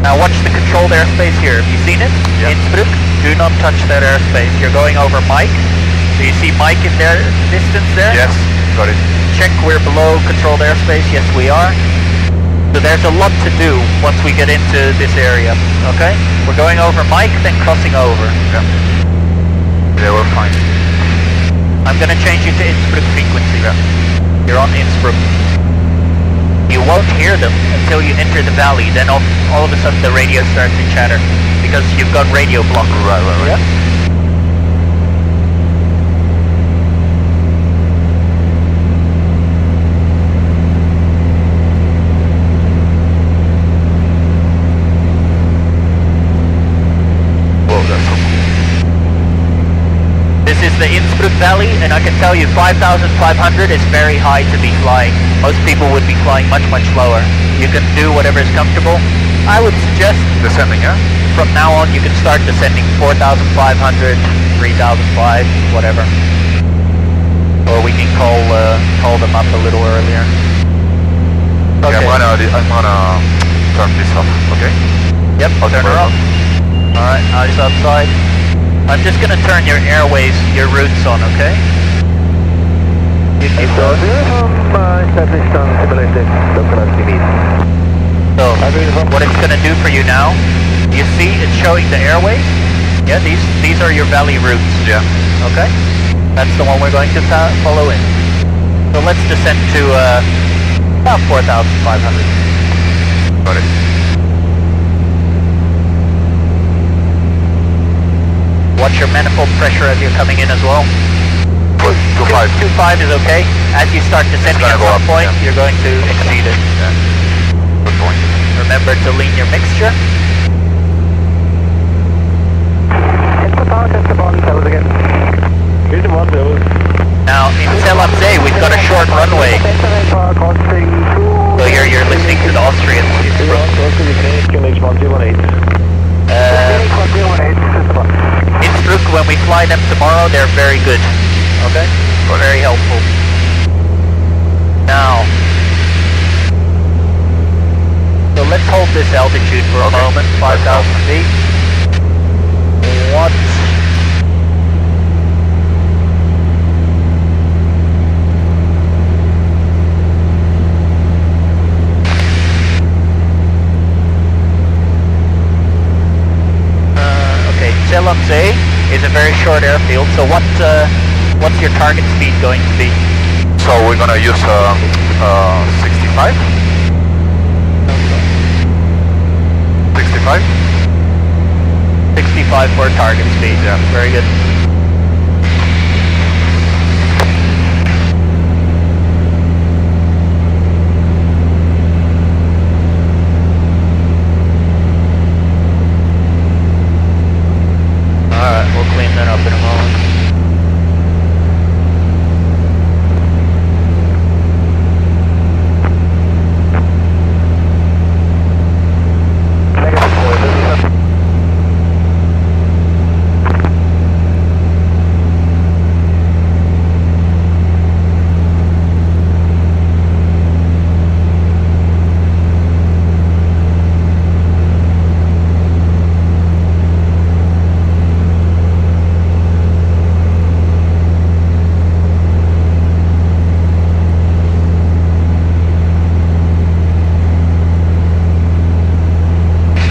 B: Now watch the controlled airspace here. Have you seen it?
A: Yeah.
B: Innsbruck. Do not touch that airspace. You're going over Mike. Do you see Mike in there, distance there?
A: Yes, got it.
B: Check we're below controlled airspace. Yes, we are. So there's a lot to do once we get into this area, okay? We're going over Mike, then crossing over.
A: Yeah. Yeah, we're fine.
B: I'm going to change you to Innsbruck frequency.
A: Yeah.
B: You're on Innsbruck. You won't hear them until you enter the valley. Then all of a sudden the radio starts to chatter because you've got radio block.
A: Right.
B: Yeah? The Innsbruck Valley, and I can tell you 5,500 is very high to be flying. Most people would be flying much lower. You can do whatever is comfortable. I would suggest
A: descending, yeah?
B: From now on you can start descending 4,500, 3,005, whatever. Or we can call them up a little earlier.
A: Okay. Yeah, I'm gonna turn this off, okay?
B: Yep, turn her off. Alright, eyes outside. I'm just going to turn your airways, your routes on, okay? You keep those. So, what it's going to do for you now, you see it's showing the airways? Yeah, these are your valley routes.
A: Yeah.
B: Okay? That's the one we're going to follow in. So let's descend to about 4,500.
A: Got it.
B: Watch your manifold pressure as you're coming in as well.
A: 2.5.
B: 2.5 is okay. As you start descending at some point, you're going to exceed it.
A: Yeah. Good point.
B: Remember to lean your mixture. Now, in Zell, we've got a short runway. So you're listening to the Austrians. Innsbruck, when we fly them tomorrow, they're very good. Okay? Very helpful. Now, so let's hold this altitude for a moment, 5,000 feet. What? Zell is a very short airfield, so what's your target speed going to be?
A: So we're gonna use 65? 65?
B: 65 for target speed,
A: yeah.
B: Very good. Alright, we'll clean that up in a moment.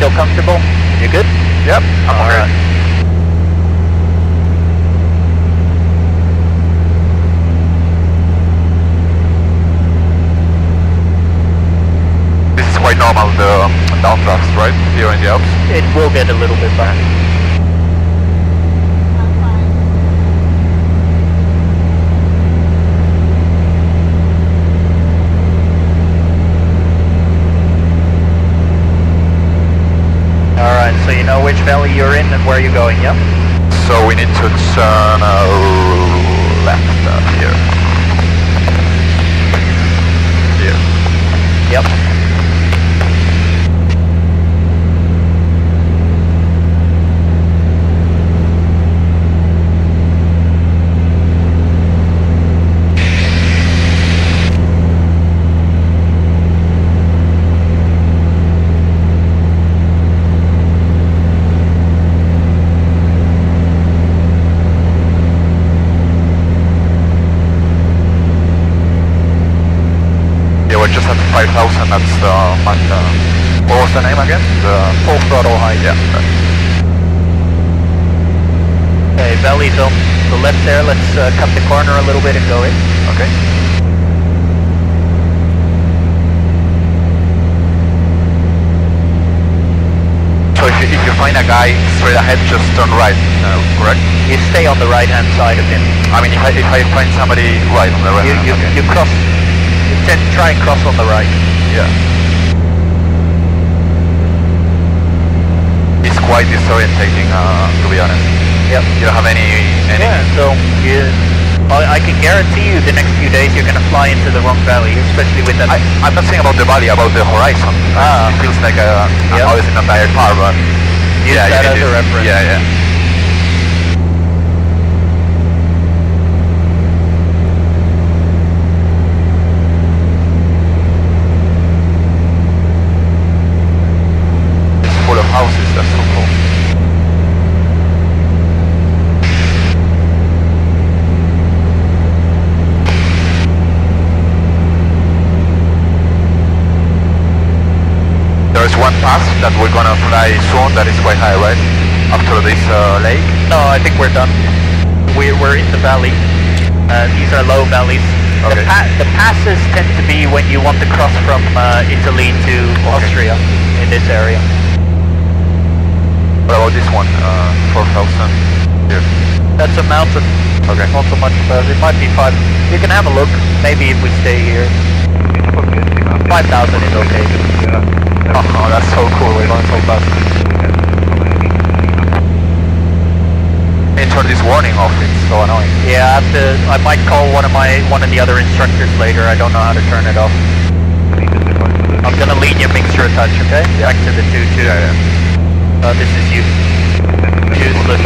B: feel comfortable? You good?
A: Yep, I'm okay.
B: Alright.
A: This is quite normal, the downdrafts, right? Here in the Alps.
B: It will get a little bit back. Alright, so you know which valley you're in and where you're going, yeah?
A: So we need to turn left here. Here.
B: Yep.
A: Just at 5,000, that's what was the name again? The
B: Full throttle height.
A: Yeah.
B: Okay, valley's on the left there. Let's cut the corner a little bit and go in.
A: Okay. So if you find a guy straight ahead, just turn right, correct?
B: You stay on the right hand side of him.
A: I mean, if I find somebody right on the right hand, okay.
B: You cross. You try and cross on the right.
A: Yeah. It's quite disorientating, to be honest.
B: Yep.
A: You don't have any...
B: Yeah, so I can guarantee you the next few days you're going to fly into the wrong valley, especially with that...
A: I'm not saying about the valley, about the horizon. It feels like obviously not very far, but...
B: Use that as a reference.
A: Yeah, yeah. Full of houses, that's so cool. There is one pass that we're gonna fly soon that is quite high, right? After this lake?
B: No, I think we're done. We're in the valley. These are low valleys.
A: Okay.
B: The passes tend to be when you want to cross from Italy to Austria in this area.
A: What about this one? 4,000 here.
B: That's a mountain.
A: Okay.
B: Not so much further. It might be 5. You can have a look. Maybe if we stay here. 5,000 is okay.
A: Oh, that's so cool. We're going so fast. They turn this warning off. It's so annoying.
B: Yeah, I might call one of the other instructors later. I don't know how to turn it off. I'm gonna lead you mixture a touch, okay?
A: Yeah.
B: Back to the 2-2.
A: Yeah.
B: This is useless.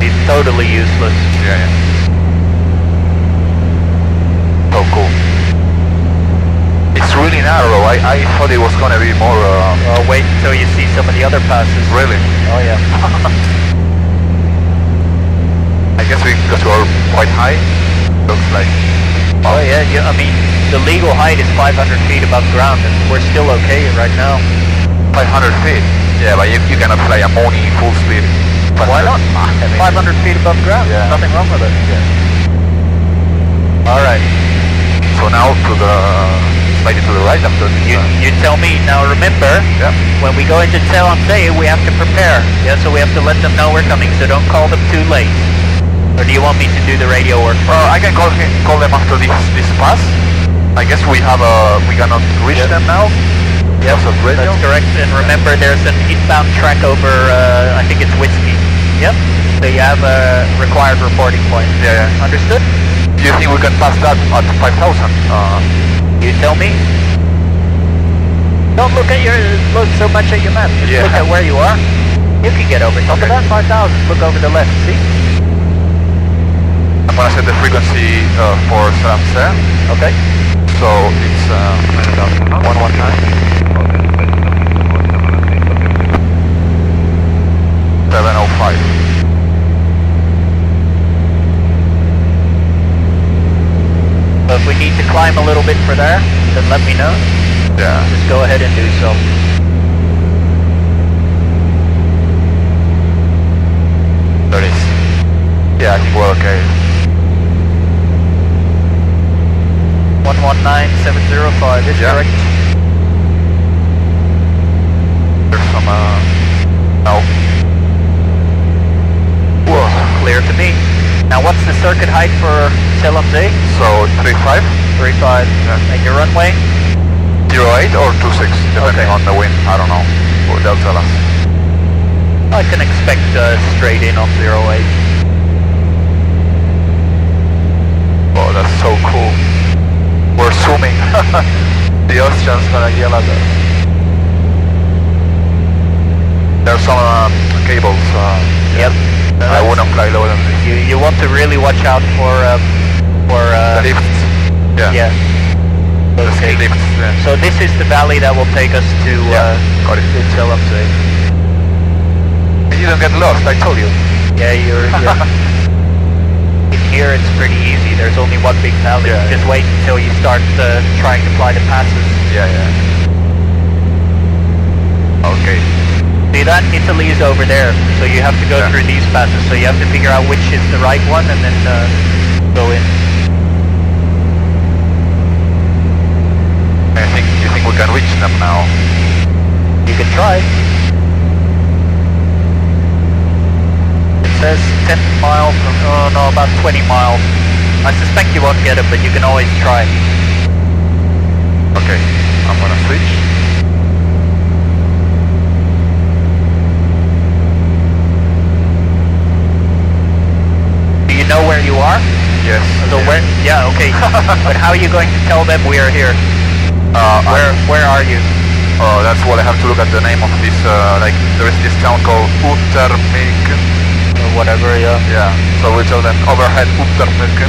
B: It's totally useless.
A: Yeah. So cool. It's really narrow. I thought it was gonna be more...
B: Wait until you see some of the other passes.
A: Really?
B: Oh yeah.
A: I guess because we're quite high, looks like...
B: Oh yeah, I mean, the legal height is 500 feet above ground and we're still okay right now.
A: 500 feet? Yeah, but you cannot fly a Mooney full speed.
B: Why not? 500 feet above ground,
A: Yeah.
B: nothing wrong with it.
A: Yeah.
B: Alright.
A: So now to the... slightly to the right after this.
B: You tell me. Now remember,
A: Yeah.
B: when we go into Zell and say we have to prepare. Yeah, so we have to let them know we're coming, so don't call them too late. Or do you want me to do the radio work for you?
A: I can call them after this pass. I guess we cannot reach them now.
B: Yep,
A: Because of radio.
B: that's correct. And remember, there's an inbound track over, I think it's Whiskey. Yep. So you have a required reporting point.
A: Yeah.
B: Understood?
A: Do you think we can pass that at 5,000?
B: You tell me. Don't look so much at your map. Just
A: Yeah.
B: look at where you are. You can get over top of that 5,000. Look over the left. See?
A: I'm gonna set the frequency for Zell.
B: Okay.
A: So it's 119. 705.
B: So if we need to climb a little bit for there, then let me know.
A: Yeah.
B: Just go ahead and do so.
A: There it is. Yeah, I think we're okay.
B: 119705 is correct.
A: There's some no. Whoa.
B: Clear to me. Now what's the circuit height for LOWZ?
A: So 35.
B: 35.
A: Yeah.
B: And your runway?
A: 08 or 26, depending
B: Okay.
A: on the wind. I don't know. Or they'll tell us.
B: I can expect straight in on 08.
A: Oh, that's so cool. We're zooming. The Austrians gonna yell at us. There's some cables.
B: Yep.
A: I wouldn't fly lower than this.
B: You want to really watch out for
A: The lifts. Yeah.
B: yeah.
A: The ski lifts. Yeah.
B: So this is the valley that will take us to
A: Got it.
B: LOWZ.
A: You don't get lost, I told you.
B: Yeah, you're in here it's pretty easy. There's only one big valley.
A: Yeah,
B: Just wait until you start trying to fly the passes.
A: Yeah. Okay.
B: See that? Italy is over there, so you have to go through these passes. So you have to figure out which is the right one and then go in.
A: You think we can reach them now?
B: You can try. It says 10 miles from, oh no, about 20 miles. I suspect you won't get it, but you can always try.
A: Okay, I'm gonna switch.
B: Do you know where you are?
A: Yes.
B: So where? Yeah, okay. But how are you going to tell them we are here? Where are you?
A: Oh, that's what I have to look at the name of this, like, there is this town called Uttermilken.
B: Or whatever, yeah.
A: Yeah, so we tell them overhead Uttermilken,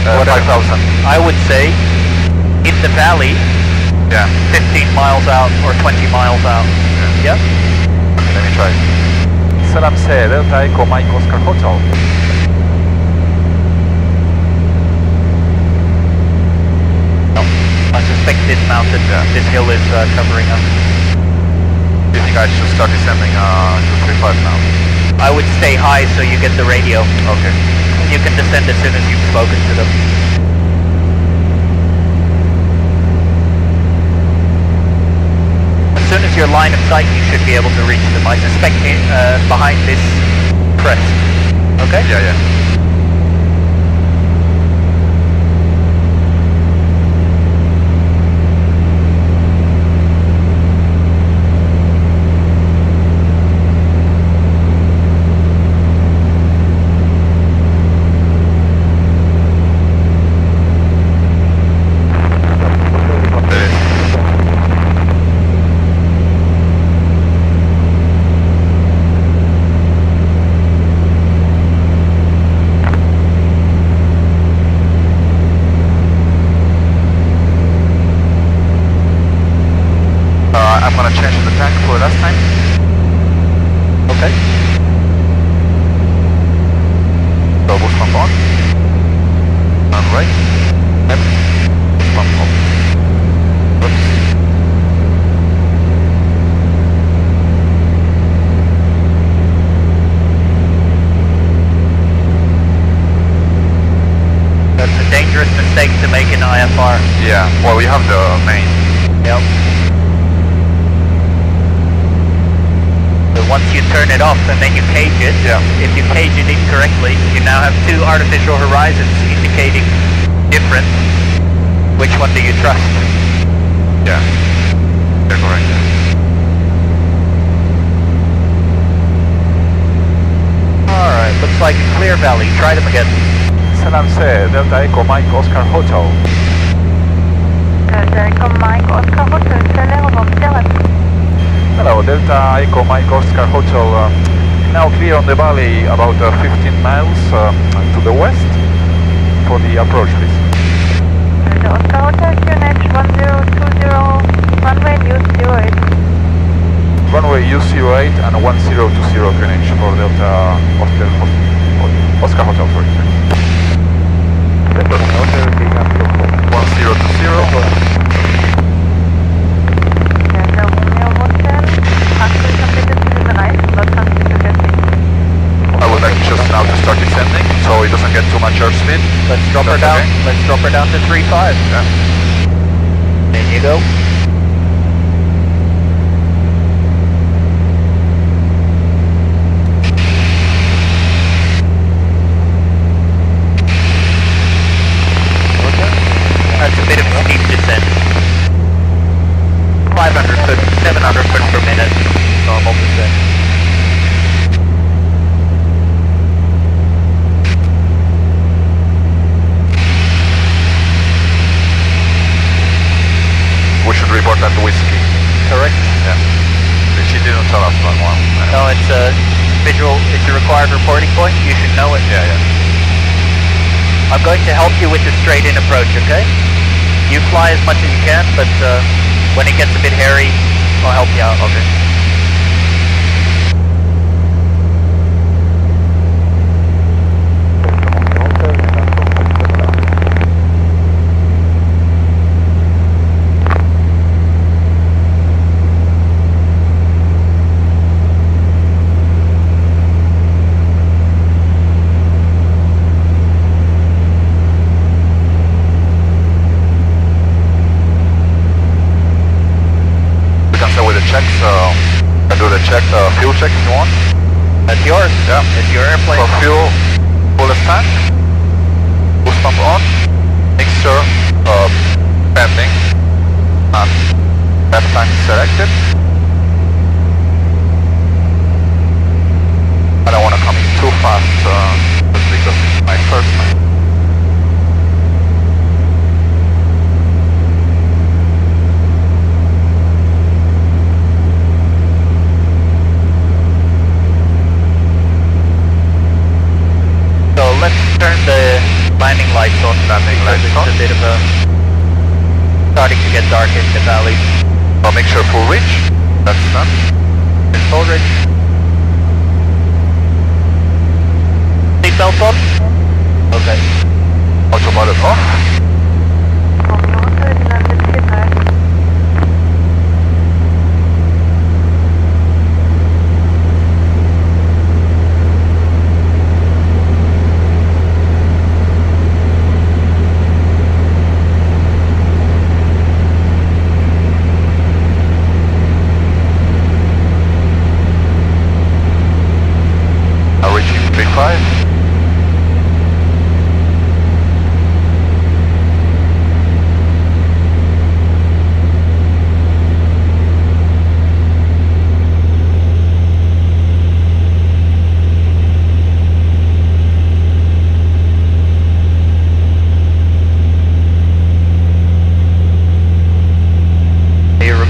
A: 5,000.
B: I would say, in the valley,
A: Yeah.
B: 15 miles out or 20 miles out.
A: Yeah.
B: Yeah?
A: Okay, let me try. LOWZ, Delta Echo Mike Oscar Hotel.
B: I suspect this mountain, this hill is covering us.
A: Do you think I should start descending 235 now?
B: I would stay high so you get the radio.
A: Okay.
B: You can descend as soon as you've spoken to them. As soon as you're line of sight, you should be able to reach them. I suspect behind this crest. Okay?
A: Yeah. I'm gonna change the tank for last time.
B: Okay.
A: So boost pump on. And right. Yep. Boost pump off. Oops.
B: That's a dangerous mistake to make in IFR.
A: Yeah, well, we have the main.
B: Yep. But once you turn it off and then you cage it, if you cage it incorrectly, you now have two artificial horizons indicating different. Which one do you trust?
A: Yeah, you're correct.
B: Alright, looks like a clear valley. Try them again.
A: LOWZ, Delta Echo Mike Oscar Hotel.
C: Delta Echo Mike Oscar Hotel,
A: Hello, Delta Echo Mike Oscar Hotel. Now clear on the valley about 15 miles to the west. for the approach, please.
C: The Oscar Hotel, QNH 1020, runway use 08.
A: Runway U08 and 1020 QNH for Delta Oscar Hotel, sorry. 1020. I would like just now to start descending, so it doesn't get too much airspeed.
B: Let's drop her down.
A: Okay.
B: Let's drop her down to 3.5.
A: Yeah.
B: There you go. That's a bit of a steep descent. 500 foot, 700 foot per minute, normal descent.
A: We should report that to Whiskey.
B: Correct?
A: Yeah. She didn't tell us one more.
B: No, it's a visual, it's a required reporting point, you should know it.
A: Yeah, yeah.
B: I'm going to help you with the straight in approach, okay? You fly as much as you can, but when it gets a bit hairy, I'll help you out.
A: Okay. Fuel check if you want.
B: That's yours.
A: Yeah.
B: It's your airplane.
A: For fuel, fullest tank. Boost pump on. Mixture, pending. And left tank selected. I don't want to come in too fast just because it's my first time.
B: Let's turn the landing lights on.
A: Landing lights on.
B: It's a bit of a starting to get dark in the valley.
A: I'll make sure full reach. That's done.
B: It's full reach. Seatbelt on. Okay.
A: Autopilot off.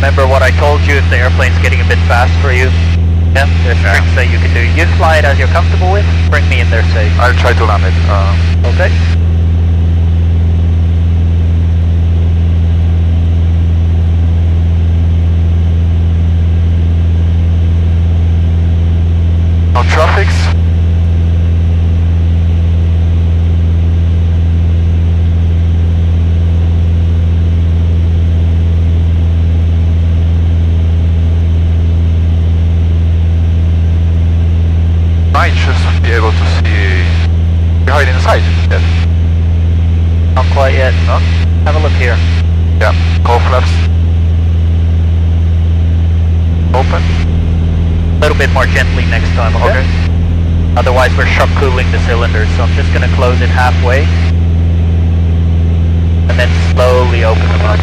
B: Remember what I told you, if the airplane's getting a bit fast for you, yeah, there's tricks that you can do. You fly it as you're comfortable with, bring me in there safe.
A: I'll try to land it.
B: Okay.
A: No traffics. Might just be able to see behind inside. Yes.
B: Not quite yet.
A: No?
B: Have a look here.
A: Yeah. Call flaps. Open.
B: A little bit more gently next time, okay? Otherwise we're shock cooling the cylinders, so I'm just going to close it halfway. And then slowly open them up.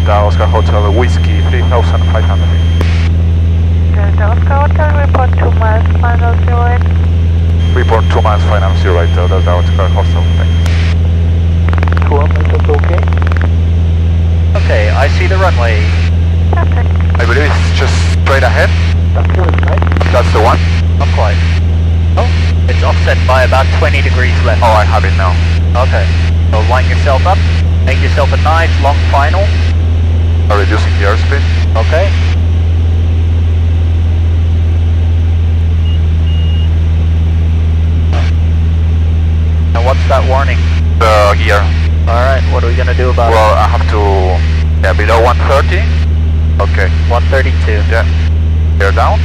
A: Delta Oscar Hotel Whiskey 3500.
C: Delta Oscar Hotel, report 2 miles, final 08.
A: Report 2 miles, final 08, Delta Oscar Hotel, thanks.
E: 2 meters okay.
B: Okay, I see the runway.
C: Perfect.
A: I believe it's just straight ahead. That's the one.
B: Not quite. Oh, it's offset by about 20 degrees left.
A: Oh, I have it now.
B: Okay, so line yourself up, make yourself a nice long final.
A: I'm reducing the airspeed.
B: Okay. And what's that warning?
A: The gear.
B: Alright, what are we gonna do about
A: Well, I have to, yeah, below 130. Okay.
B: it? 132.
A: Yeah. Gear down.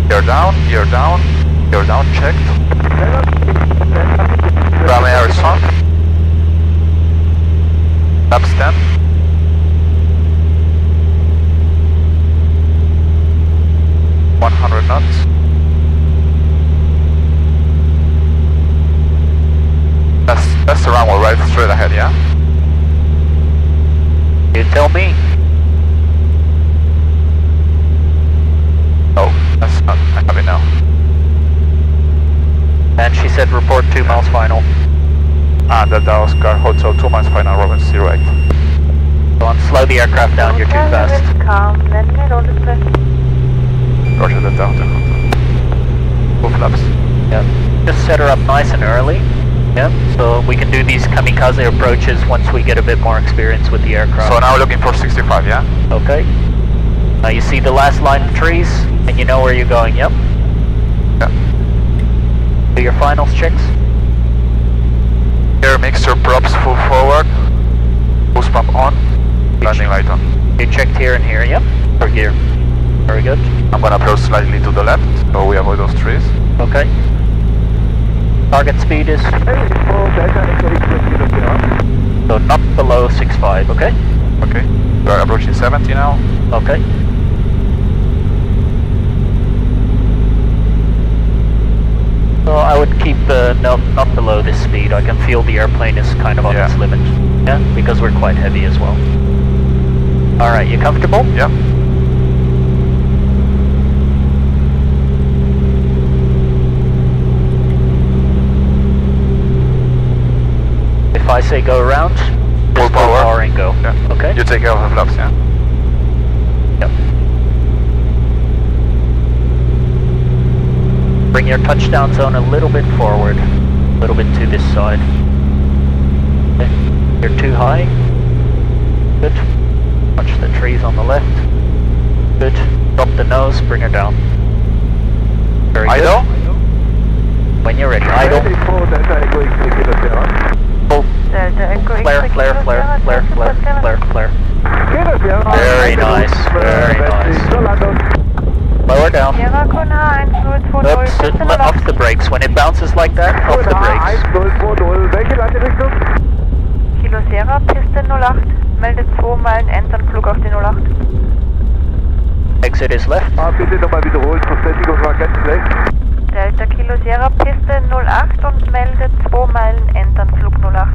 A: Gear down, checked. Runway air is on. Laps 10. $100 knots. That's the runway right straight ahead, yeah?
B: You tell me.
A: Oh, that's not, I have it now.
B: And she said report 2 miles final.
A: Delta Oscar Hotel 2 miles final, Robin 08.
B: Go on, slow the aircraft down, you're too fast.
C: Calm, landing at all display.
A: Roger, Delta Hotel. Full flaps.
B: Yeah. Just set her up nice and early. Yeah, so we can do these kamikaze approaches once we get a bit more experience with the aircraft.
A: So now we're looking for 65, yeah?
B: Okay. Now you see the last line of trees, and you know where you're going, yep?
A: Yeah.
B: Do your finals checks.
A: Air mixture props full forward. Boost pump on. Landing light on.
B: You checked here and here, yep? For gear. Very good.
A: I'm gonna approach slightly to the left, so we avoid those trees.
B: Okay. Target speed is? So not below 6.5, okay?
A: Okay. We are approaching 70 now.
B: Okay. So I would keep not below this speed. I can feel the airplane is kind of on its limit. Yeah, because we're quite heavy as well. Alright, you comfortable?
A: Yeah.
B: If I say go around,
A: Full
B: just
A: power.
B: power and go.
A: Yeah.
B: Okay?
A: You take care of the flaps, yeah?
B: Yep. Bring your touchdown zone a little bit forward, a little bit to this side. Okay. You're too high. Good. Watch the trees on the left. Good. Drop the nose, bring her down. Very good.
A: Idle?
B: When you're ready, idle. Full.
C: Delta Echo
B: Flare, flare, flare, flare, flare, flare, flare. Very nice, very nice. Lower down.
C: Sierra Kona 1020.
B: Oops, off the brakes. When it bounces like that, off the brakes.
C: Kilo Sierra, Piste 08. Melde 2 Meilen Endanflug auf die 08.
B: Exit is left.
E: Bitte nochmal wiederholen, Verständigung war ganz schlecht.
C: Delta Kilo Sierra, Piste 08 und melde 2 Meilen Endanflug 08.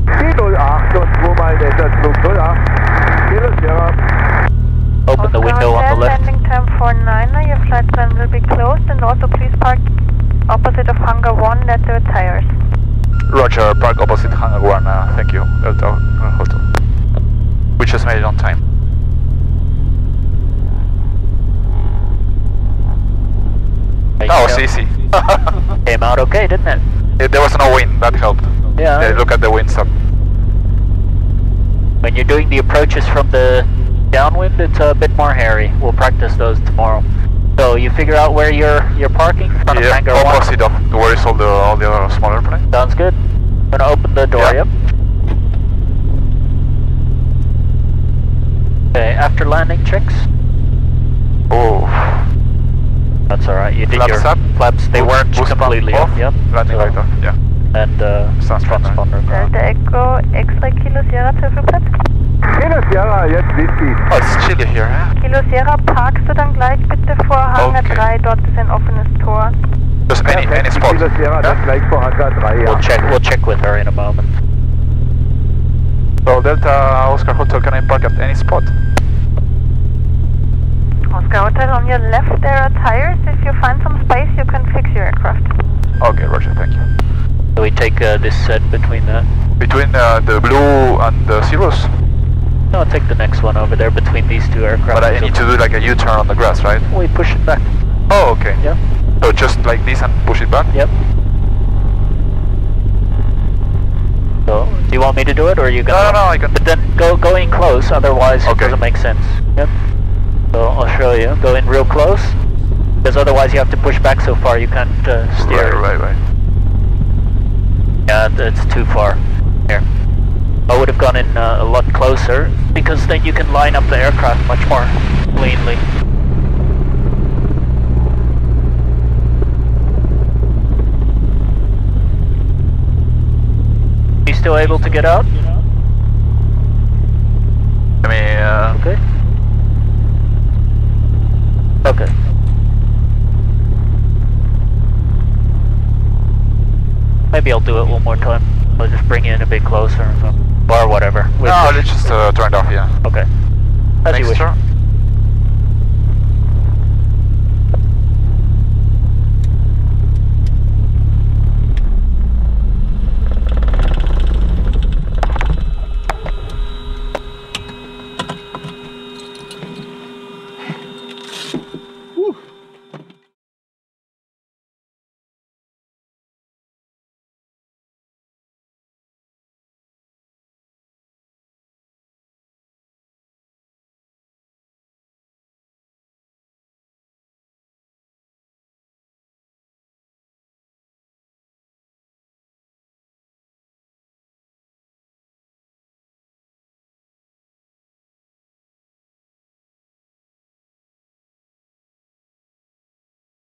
E: Die 08 und 2 Meilen Endanflug 08. Kilo Sierra.
B: Open the window on the left.
C: Landing time 49er, your flight plan will be closed and also please park opposite of hangar 1 at the tires.
A: Roger, park opposite hangar 1, thank you. Delta Hotel. We just made it on time. That was easy.
B: Came out okay, didn't it?
A: There was no wind, that helped.
B: Yeah.
A: Look at the wind stop.
B: When you're doing the approaches from the downwind, it's a bit more hairy. We'll practice those tomorrow. So you figure out where you're parking in front of hangar 1?
A: Opposite of where is all the other smaller planes.
B: Sounds good. Gonna open the door, yep. Okay, after landing checks.
A: Oh.
B: That's alright, you did
A: Flaps
B: your
A: up.
B: flaps, they weren't
A: Boost pump
B: completely
A: off.
B: off, yep.
A: Landing light off, yeah.
B: And transponder.
C: Delta Echo, X-Ray Kilo Sierra, Zwischenplatz.
E: Kilo Sierra, jetzt sind Sie.
A: Oh, it's chilly here, huh?
C: Kilo Sierra, parkst du dann gleich bitte vor Hangar
A: Okay.
C: 3, dort ist ein offenes Tor.
A: Just any spot.
E: Das wäre dann gleich vor Hangar 3, ja.
B: We'll check with her in a moment.
A: So Delta Oscar Hotel, can I park at any spot?
C: Oscar Hotel, on your left there are tires. If you find some space, you can fix your aircraft.
A: Okay, Roger, thank you.
B: So we take this set between that.
A: Between the blue and the zeros?
B: No, I'll take the next one over there between these two aircraft.
A: But I need to do like a U-turn on the grass, right?
B: We push it back.
A: Oh, okay.
B: Yep.
A: So just like this and push it back?
B: Yep. So, do you want me to do it, or are you gonna?
A: No, I can.
B: But then go in close, otherwise it
A: Okay.
B: doesn't make sense. Yep. So I'll show you. Go in real close, because otherwise you have to push back so far you can't steer.
A: Right.
B: Yeah, it's too far. Here. I would have gone in a lot closer, because then you can line up the aircraft much more cleanly. You still able to get out?
A: I mean,
B: Okay. Okay. Maybe I'll do it one more time. I'll just bring you in a bit closer, or whatever.
A: no, let's just turn it off, yeah.